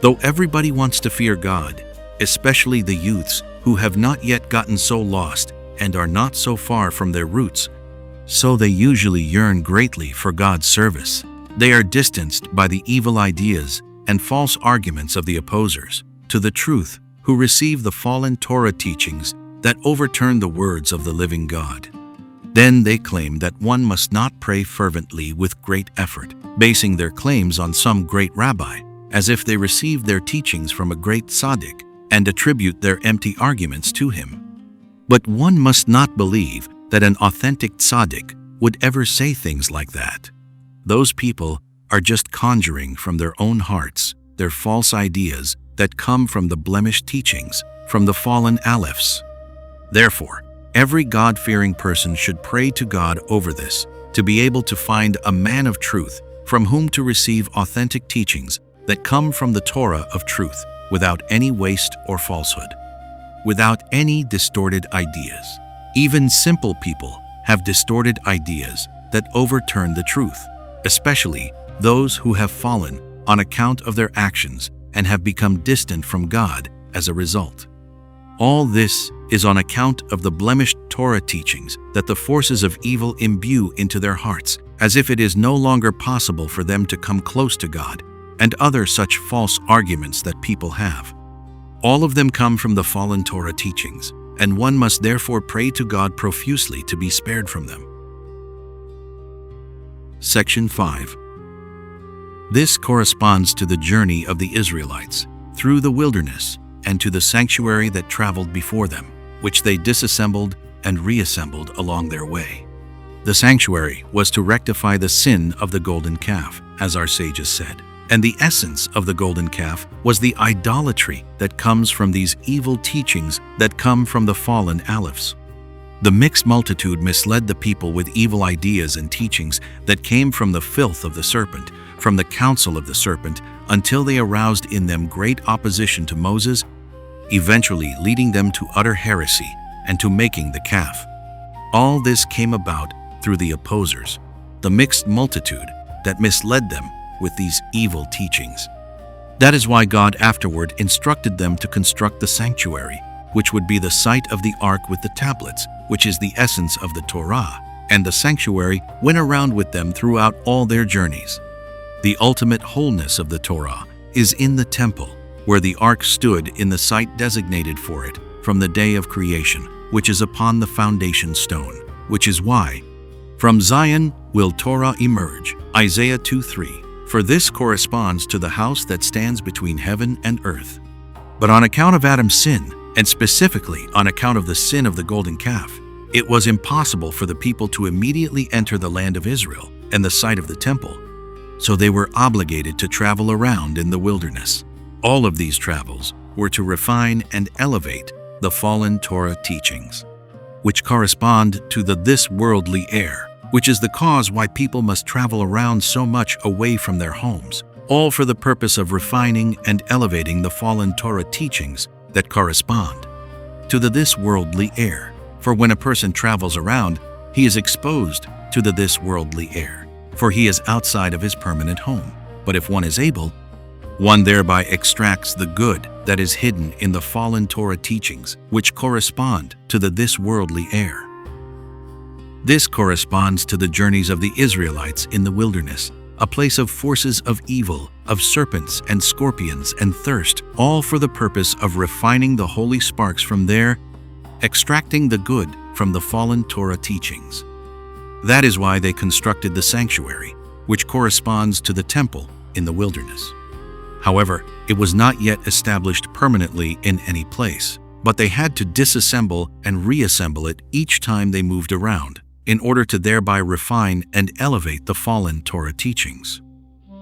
Though everybody wants to fear God, especially the youths who have not yet gotten so lost and are not so far from their roots, so they usually yearn greatly for God's service. They are distanced by the evil ideas and false arguments of the opposers, to the truth, who receive the fallen Torah teachings that overturn the words of the living God. Then they claim that one must not pray fervently with great effort, basing their claims on some great rabbi, as if they received their teachings from a great tzaddik, and attribute their empty arguments to him. But one must not believe that an authentic tzaddik would ever say things like that. Those people are just conjuring from their own hearts their false ideas that come from the blemished teachings from the fallen alephs. Therefore, every God-fearing person should pray to God over this, to be able to find a man of truth from whom to receive authentic teachings that come from the Torah of truth without any waste or falsehood, without any distorted ideas. Even simple people have distorted ideas that overturn the truth, especially those who have fallen on account of their actions and have become distant from God as a result. All this is on account of the blemished Torah teachings that the forces of evil imbue into their hearts, as if it is no longer possible for them to come close to God, and other such false arguments that people have. All of them come from the fallen Torah teachings, and one must therefore pray to God profusely to be spared from them. Section 5. This corresponds to the journey of the Israelites through the wilderness and to the sanctuary that traveled before them, which they disassembled and reassembled along their way. The sanctuary was to rectify the sin of the golden calf, as our sages said, and the essence of the golden calf was the idolatry that comes from these evil teachings that come from the fallen alephs. The mixed multitude misled the people with evil ideas and teachings that came from the filth of the serpent, from the counsel of the serpent, until they aroused in them great opposition to Moses, eventually leading them to utter heresy and to making the calf. All this came about through the opposers, the mixed multitude that misled them with these evil teachings. That is why God afterward instructed them to construct the sanctuary, which would be the site of the ark with the tablets, which is the essence of the Torah, and the sanctuary went around with them throughout all their journeys. The ultimate wholeness of the Torah is in the temple, where the ark stood in the site designated for it from the day of creation, which is upon the foundation stone, which is why, "From Zion will Torah emerge," Isaiah 2:3, for this corresponds to the house that stands between heaven and earth. But on account of Adam's sin, and specifically on account of the sin of the golden calf, it was impossible for the people to immediately enter the land of Israel and the site of the temple, so they were obligated to travel around in the wilderness. All of these travels were to refine and elevate the fallen Torah teachings, which correspond to the this worldly air, which is the cause why people must travel around so much away from their homes, all for the purpose of refining and elevating the fallen Torah teachings that correspond to the this worldly air. For when a person travels around, he is exposed to the this worldly air, for he is outside of his permanent home. But if one is able, one thereby extracts the good that is hidden in the fallen Torah teachings, which correspond to the this worldly air. This corresponds to the journeys of the Israelites in the wilderness, a place of forces of evil, of serpents and scorpions and thirst, all for the purpose of refining the holy sparks from there, extracting the good from the fallen Torah teachings. That is why they constructed the sanctuary, which corresponds to the temple in the wilderness. However, it was not yet established permanently in any place, but they had to disassemble and reassemble it each time they moved around, in order to thereby refine and elevate the fallen Torah teachings.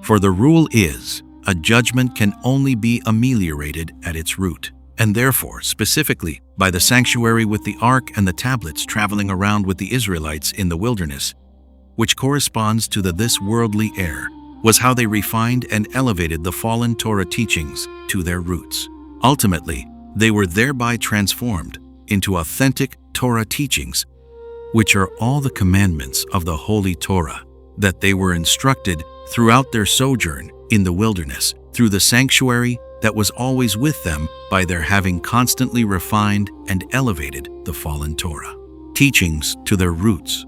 For the rule is, a judgment can only be ameliorated at its root, and therefore, specifically, by the sanctuary with the ark and the tablets traveling around with the Israelites in the wilderness, which corresponds to the this worldly air, was how they refined and elevated the fallen Torah teachings to their roots. Ultimately, they were thereby transformed into authentic Torah teachings, which are all the commandments of the Holy Torah, that they were instructed throughout their sojourn in the wilderness, through the sanctuary that was always with them by their having constantly refined and elevated the fallen Torah teachings to their roots.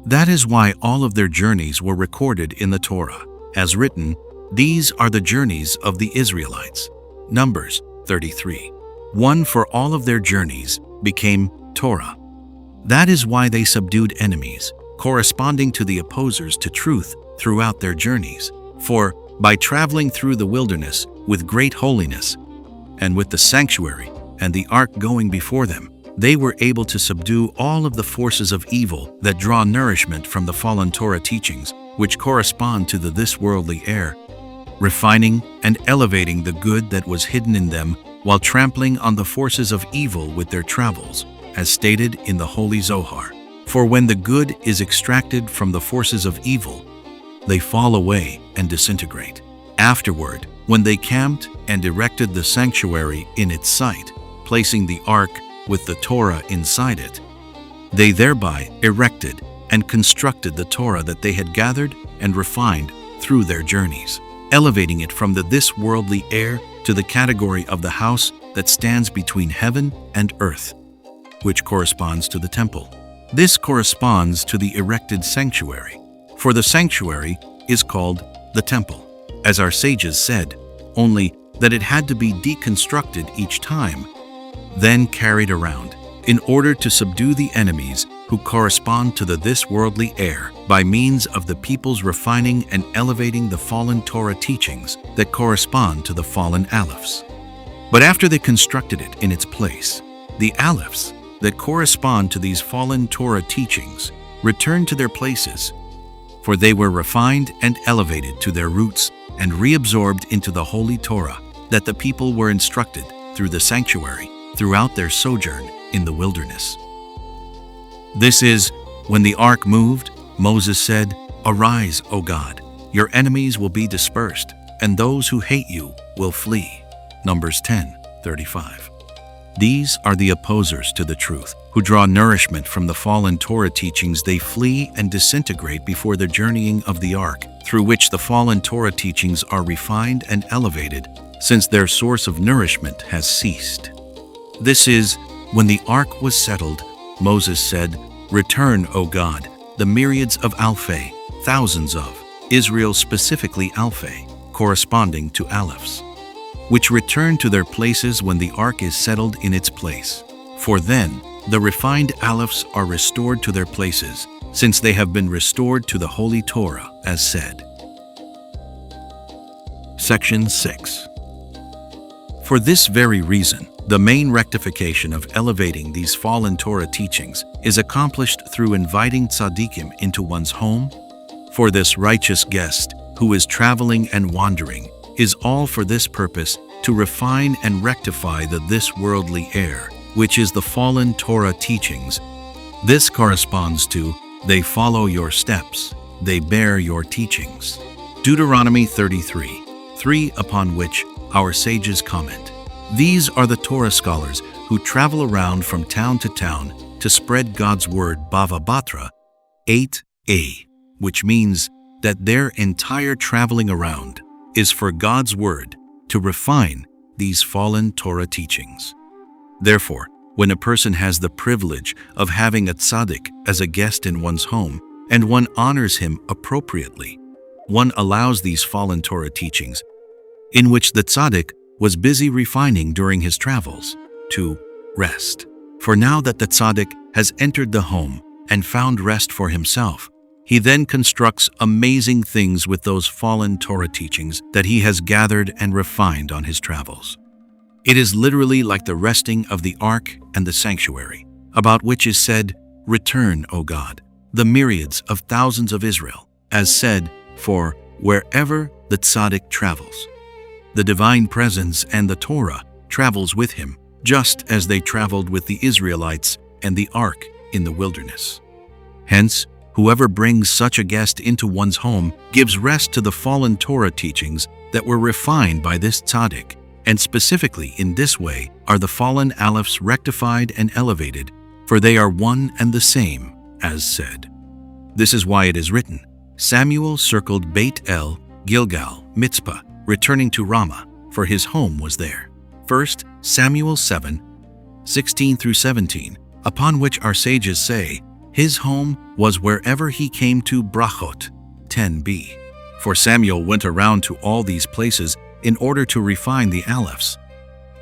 That is why all of their journeys were recorded in the Torah. As written, "These are the journeys of the Israelites." Numbers 33. One for all of their journeys became Torah. That is why they subdued enemies, corresponding to the opposers to truth throughout their journeys. For by traveling through the wilderness with great holiness, and with the sanctuary and the ark going before them, they were able to subdue all of the forces of evil that draw nourishment from the fallen Torah teachings, which correspond to the this-worldly air, refining and elevating the good that was hidden in them while trampling on the forces of evil with their travels, as stated in the Holy Zohar. For when the good is extracted from the forces of evil, they fall away and disintegrate. Afterward, when they camped and erected the sanctuary in its site, placing the ark with the Torah inside it, they thereby erected and constructed the Torah that they had gathered and refined through their journeys, elevating it from the this-worldly air to the category of the house that stands between heaven and earth, which corresponds to the temple. This corresponds to the erected sanctuary, for the sanctuary is called the temple, as our sages said, only that it had to be deconstructed each time, then carried around, in order to subdue the enemies who correspond to the this-worldly air by means of the people's refining and elevating the fallen Torah teachings that correspond to the fallen alephs. But after they constructed it in its place, the alephs that correspond to these fallen Torah teachings returned to their places, for they were refined and elevated to their roots and reabsorbed into the holy Torah that the people were instructed through the sanctuary throughout their sojourn in the wilderness. This is, when the ark moved, Moses said, "Arise, O God, your enemies will be dispersed, and those who hate you will flee." Numbers 10:35. These are the opposers to the truth, who draw nourishment from the fallen Torah teachings. They flee and disintegrate before the journeying of the ark, through which the fallen Torah teachings are refined and elevated, since their source of nourishment has ceased. This is, when the ark was settled, Moses said, "Return, O God, the myriads of Alphae, thousands of, Israel specifically Alphae, corresponding to Alephs, which return to their places when the ark is settled in its place. For then the refined Alephs are restored to their places, since they have been restored to the Holy Torah, as said." Section 6. For this very reason, the main rectification of elevating these fallen Torah teachings is accomplished through inviting tzaddikim into one's home. For this righteous guest, who is traveling and wandering, is all for this purpose, to refine and rectify the this-worldly air, which is the fallen Torah teachings. This corresponds to, they follow your steps, they bear your teachings. Deuteronomy 33:3, upon which our sages comment. These are the Torah scholars who travel around from town to town to spread God's word, Bava Batra 8a, which means that their entire traveling around is for God's word to refine these fallen Torah teachings. Therefore, when a person has the privilege of having a tzaddik as a guest in one's home, and one honors him appropriately, one allows these fallen Torah teachings, in which the tzaddik was busy refining during his travels, to rest. For now that the tzaddik has entered the home and found rest for himself, he then constructs amazing things with those fallen Torah teachings that he has gathered and refined on his travels. It is literally like the resting of the ark and the sanctuary, about which is said, "Return, O God, the myriads of thousands of Israel," as said, for wherever the tzaddik travels, the divine presence and the Torah travels with him, just as they traveled with the Israelites and the ark in the wilderness. Hence, whoever brings such a guest into one's home gives rest to the fallen Torah teachings that were refined by this tzaddik, and specifically in this way are the fallen alephs rectified and elevated, for they are one and the same, as said. This is why it is written, Samuel circled Beit El, Gilgal, Mitzpah, returning to Ramah, for his home was there. 1 Samuel 7:16-17, upon which our sages say, his home was wherever he came to Brachot, 10b. For Samuel went around to all these places in order to refine the alephs.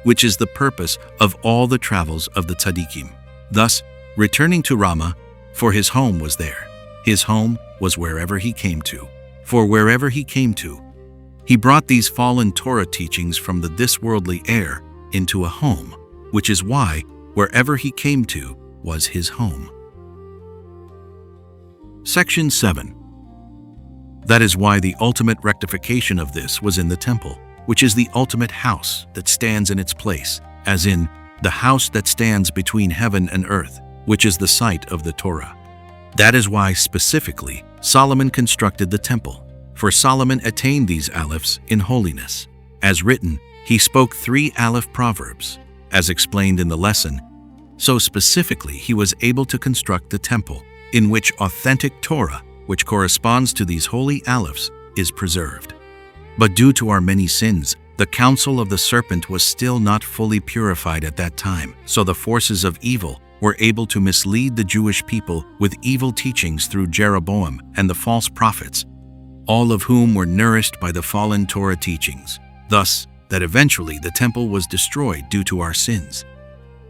which is the purpose of all the travels of the tzaddikim. Thus, returning to Ramah, for his home was there. His home was wherever he came to. For wherever he came to, he brought these fallen Torah teachings from the this-worldly air into a home, which is why wherever he came to was his home. Section 7. That is why the ultimate rectification of this was in the temple, which is the ultimate house that stands in its place, as in the house that stands between heaven and earth, which is the site of the Torah. That is why specifically Solomon constructed the temple, for Solomon attained these alephs in holiness. As written, he spoke 3 aleph proverbs, as explained in the lesson. So specifically he was able to construct the temple, in which authentic Torah, which corresponds to these holy alephs, is preserved. But due to our many sins, the counsel of the serpent was still not fully purified at that time, so the forces of evil were able to mislead the Jewish people with evil teachings through Jeroboam and the false prophets, all of whom were nourished by the fallen Torah teachings, thus that eventually the temple was destroyed due to our sins.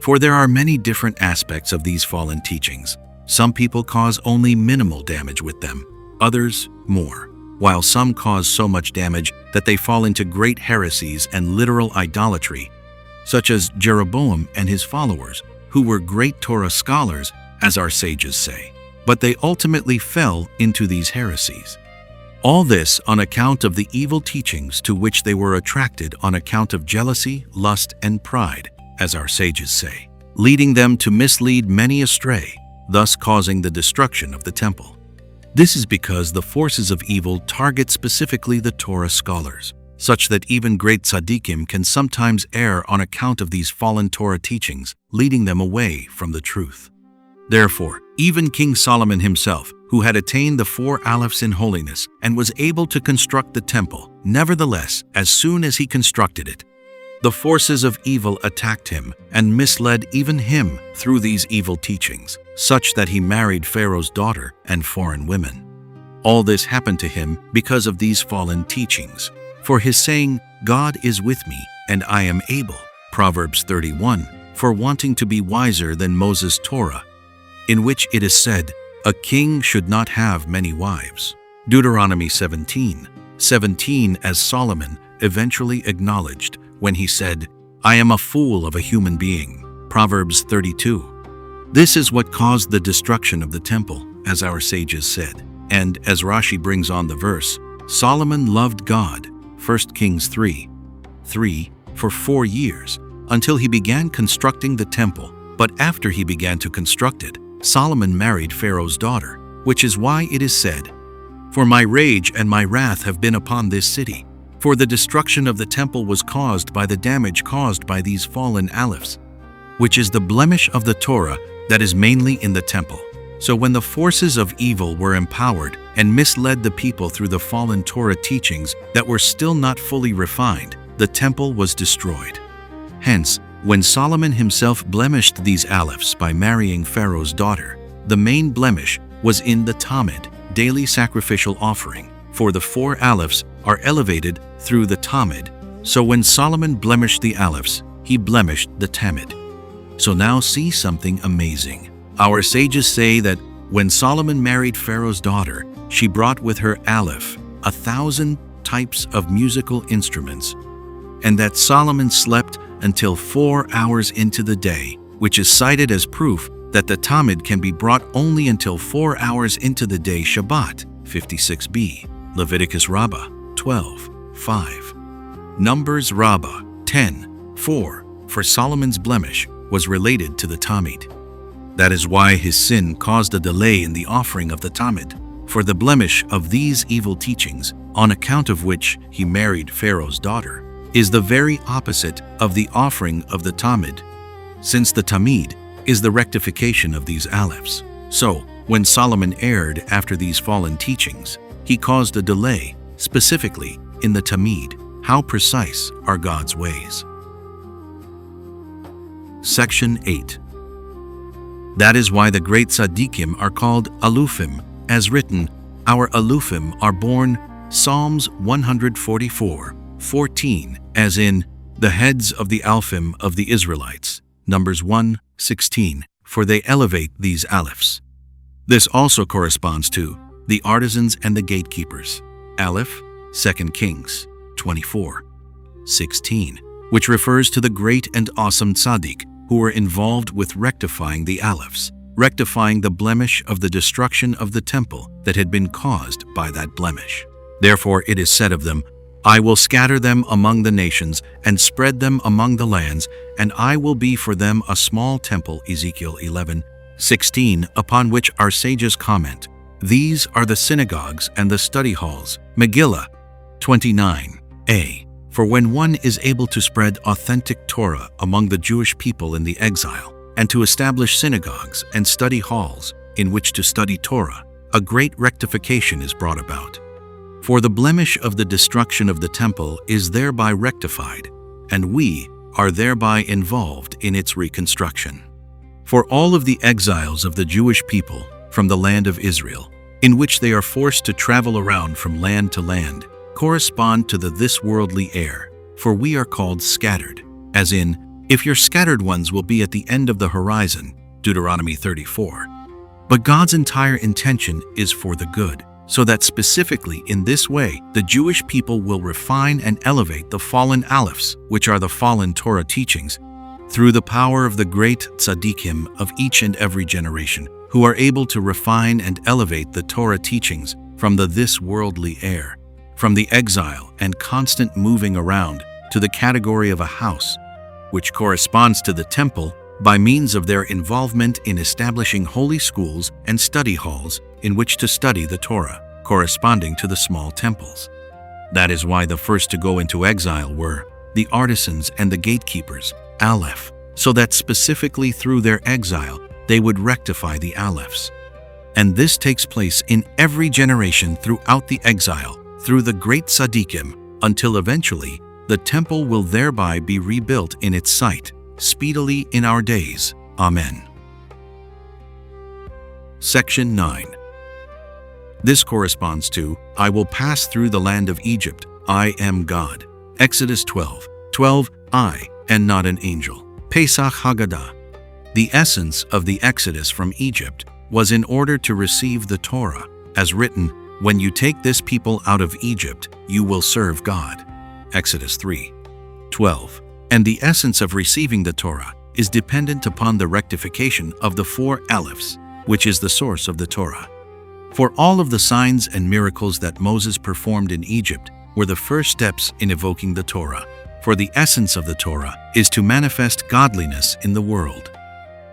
For there are many different aspects of these fallen teachings. Some people cause only minimal damage with them, others more, while some cause so much damage that they fall into great heresies and literal idolatry, such as Jeroboam and his followers, who were great Torah scholars, as our sages say, but they ultimately fell into these heresies. All this on account of the evil teachings to which they were attracted on account of jealousy, lust, and pride, as our sages say, leading them to mislead many astray, thus causing the destruction of the temple. This is because the forces of evil target specifically the Torah scholars, such that even great tzaddikim can sometimes err on account of these fallen Torah teachings, leading them away from the truth. Therefore, even King Solomon himself, who had attained the 4 alephs in holiness and was able to construct the temple, nevertheless, as soon as he constructed it, the forces of evil attacked him and misled even him through these evil teachings, such that he married Pharaoh's daughter and foreign women. All this happened to him because of these fallen teachings. For his saying, God is with me, and I am able, Proverbs 31, for wanting to be wiser than Moses' Torah, in which it is said, a king should not have many wives. Deuteronomy 17:17, as Solomon eventually acknowledged when he said, I am a fool of a human being. Proverbs 32. This is what caused the destruction of the temple, as our sages said. And as Rashi brings on the verse, Solomon loved God, 1 Kings 3:3, for 4 years, until he began constructing the temple. But after he began to construct it, Solomon married Pharaoh's daughter, which is why it is said, For my rage and my wrath have been upon this city, for the destruction of the temple was caused by the damage caused by these fallen alephs, which is the blemish of the Torah that is mainly in the temple. So when the forces of evil were empowered and misled the people through the fallen Torah teachings that were still not fully refined, the temple was destroyed. Hence, when Solomon himself blemished these alephs by marrying Pharaoh's daughter, the main blemish was in the Tamid, daily sacrificial offering, for the 4 alephs are elevated through the Tamid. So when Solomon blemished the alephs, he blemished the Tamid. So now see something amazing. Our sages say that when Solomon married Pharaoh's daughter, she brought with her aleph 1,000 types of musical instruments, and that Solomon slept until 4 hours into the day, which is cited as proof that the Tamid can be brought only until 4 hours into the day Shabbat, 56b, Leviticus Rabbah, 12:5, Numbers Rabbah, 10:4, for Solomon's blemish was related to the Tamid. That is why his sin caused a delay in the offering of the Tamid, for the blemish of these evil teachings, on account of which he married Pharaoh's daughter, is the very opposite of the offering of the Tamid, since the Tamid is the rectification of these alephs. So, when Solomon erred after these fallen teachings, he caused a delay, specifically in the Tamid. How precise are God's ways? Section 8. That is why the great tzaddikim are called alufim, as written, our alufim are born, Psalms 144:14, as in, the heads of the Alphim of the Israelites, Numbers 1:16, for they elevate these Alephs. This also corresponds to the artisans and the gatekeepers, Aleph, 2 Kings 24:16, which refers to the great and awesome tzaddik who were involved with rectifying the Alephs, rectifying the blemish of the destruction of the temple that had been caused by that blemish. Therefore it is said of them, I will scatter them among the nations and spread them among the lands, and I will be for them a small temple, Ezekiel 11:16, upon which our sages comment, these are the synagogues and the study halls, Megillah 29a. For when one is able to spread authentic Torah among the Jewish people in the exile, and to establish synagogues and study halls in which to study Torah, a great rectification is brought about. For the blemish of the destruction of the temple is thereby rectified, and we are thereby involved in its reconstruction. For all of the exiles of the Jewish people from the land of Israel, in which they are forced to travel around from land to land, correspond to the this worldly air, for we are called scattered, as in, if your scattered ones will be at the end of the horizon, Deuteronomy 34. But God's entire intention is for the good, so that specifically in this way, the Jewish people will refine and elevate the fallen Alephs, which are the fallen Torah teachings, through the power of the great tzaddikim of each and every generation, who are able to refine and elevate the Torah teachings from the this worldly air, from the exile and constant moving around to the category of a house, which corresponds to the temple by means of their involvement in establishing holy schools and study halls in which to study the Torah, corresponding to the small temples. That is why the first to go into exile were the artisans and the gatekeepers, Aleph, so that specifically through their exile they would rectify the Alephs. And this takes place in every generation throughout the exile, through the great tzaddikim, until eventually the temple will thereby be rebuilt in its site, speedily in our days. Amen. Section 9. This corresponds to, I will pass through the land of Egypt, I am God. Exodus 12:12, I, and not an angel. Pesach Haggadah. The essence of the Exodus from Egypt was in order to receive the Torah, as written, when you take this people out of Egypt, you will serve God. Exodus 3:12. And the essence of receiving the Torah is dependent upon the rectification of the 4 Alephs, which is the source of the Torah. For all of the signs and miracles that Moses performed in Egypt were the first steps in evoking the Torah, for the essence of the Torah is to manifest godliness in the world.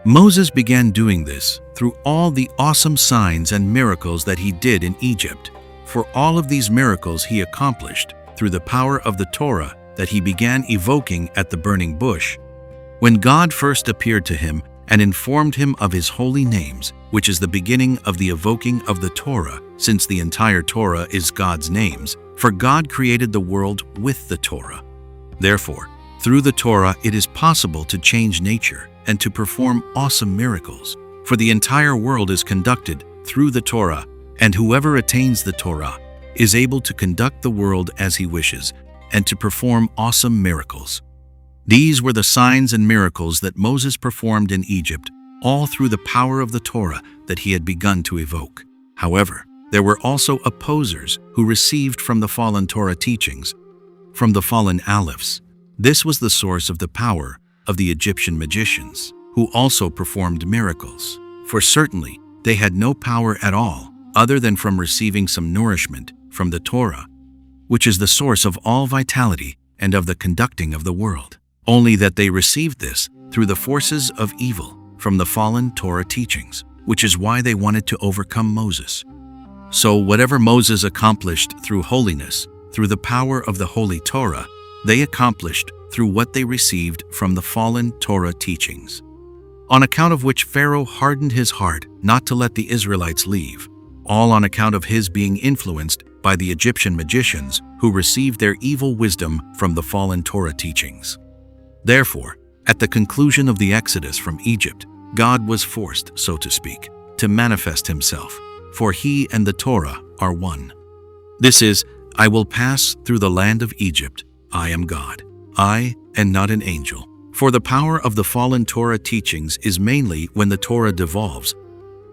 Moses began doing this through all the awesome signs and miracles that he did in Egypt. For all of these miracles he accomplished through the power of the Torah that he began evoking at the burning bush. When God first appeared to him and informed him of his holy names, which is the beginning of the evoking of the Torah, since the entire Torah is God's names, for God created the world with the Torah. Therefore, through the Torah it is possible to change nature and to perform awesome miracles, for the entire world is conducted through the Torah, and whoever attains the Torah is able to conduct the world as he wishes and to perform awesome miracles. These were the signs and miracles that Moses performed in Egypt, all through the power of the Torah that he had begun to evoke. However, there were also opposers who received from the fallen Torah teachings, from the fallen Alephs. This was the source of the power of the Egyptian magicians, who also performed miracles. For certainly they had no power at all, other than from receiving some nourishment from the Torah, which is the source of all vitality and of the conducting of the world. Only that they received this through the forces of evil from the fallen Torah teachings, which is why they wanted to overcome Moses. So whatever Moses accomplished through holiness, through the power of the Holy Torah, they accomplished through what they received from the fallen Torah teachings. On account of which Pharaoh hardened his heart not to let the Israelites leave, all on account of his being influenced by the Egyptian magicians who received their evil wisdom from the fallen Torah teachings. Therefore, at the conclusion of the Exodus from Egypt, God was forced, so to speak, to manifest himself, for he and the Torah are one. This is, I will pass through the land of Egypt, I am God. I, and not an angel. For the power of the fallen Torah teachings is mainly when the Torah devolves,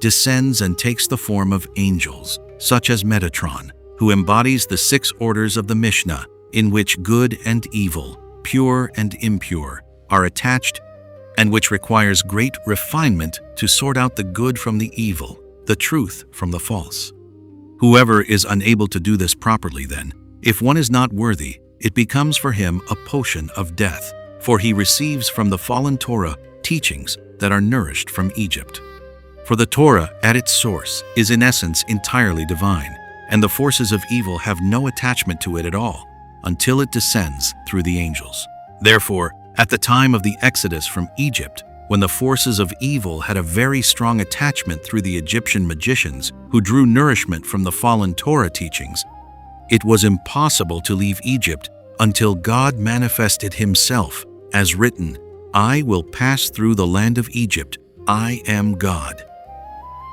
descends and takes the form of angels, such as Metatron, who embodies the 6 orders of the Mishnah, in which good and evil, pure and impure, are attached, and which requires great refinement to sort out the good from the evil, the truth from the false. Whoever is unable to do this properly then, if one is not worthy, it becomes for him a potion of death, for he receives from the fallen Torah teachings that are nourished from Egypt. For the Torah, at its source, is in essence entirely divine, and the forces of evil have no attachment to it at all, until it descends through the angels. Therefore, at the time of the Exodus from Egypt, when the forces of evil had a very strong attachment through the Egyptian magicians who drew nourishment from the fallen Torah teachings, it was impossible to leave Egypt until God manifested himself, as written, I will pass through the land of Egypt, I am God.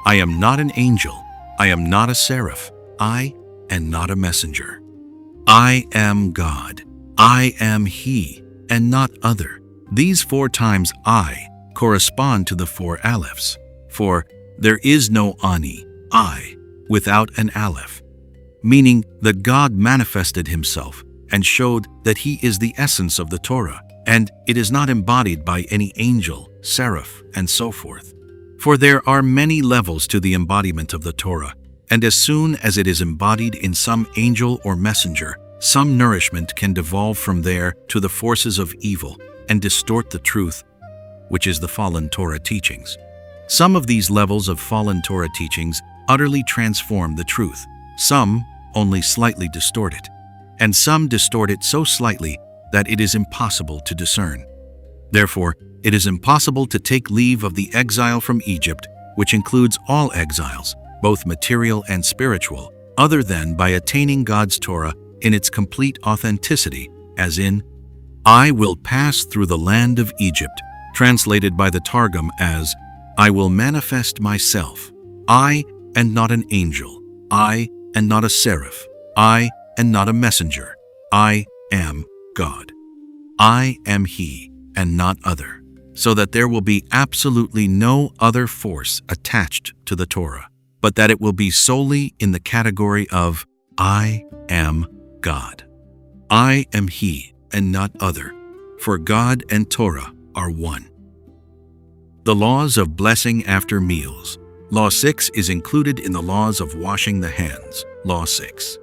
I am not an angel, I am not a seraph, I am not a messenger. I am God, I am He, and not other. These 4 times I correspond to the 4 alephs, for there is no ani, I, without an aleph, meaning that God manifested himself and showed that he is the essence of the Torah, and it is not embodied by any angel, seraph, and so forth. For there are many levels to the embodiment of the Torah, and as soon as it is embodied in some angel or messenger, some nourishment can devolve from there to the forces of evil and distort the truth, which is the fallen Torah teachings. Some of these levels of fallen Torah teachings utterly transform the truth, some only slightly distort it, and some distort it so slightly that it is impossible to discern. Therefore, it is impossible to take leave of the exile from Egypt, which includes all exiles, both material and spiritual, other than by attaining God's Torah in its complete authenticity, as in, I will pass through the land of Egypt, translated by the Targum as, I will manifest myself, I and not an angel, I and not a seraph, I and not a messenger, I am God. I am He and not other, so that there will be absolutely no other force attached to the Torah, but that it will be solely in the category of I am God. I am He and not other, for God and Torah are one. The laws of blessing after meals. Law 6 is included in the laws of washing the hands. Law 6.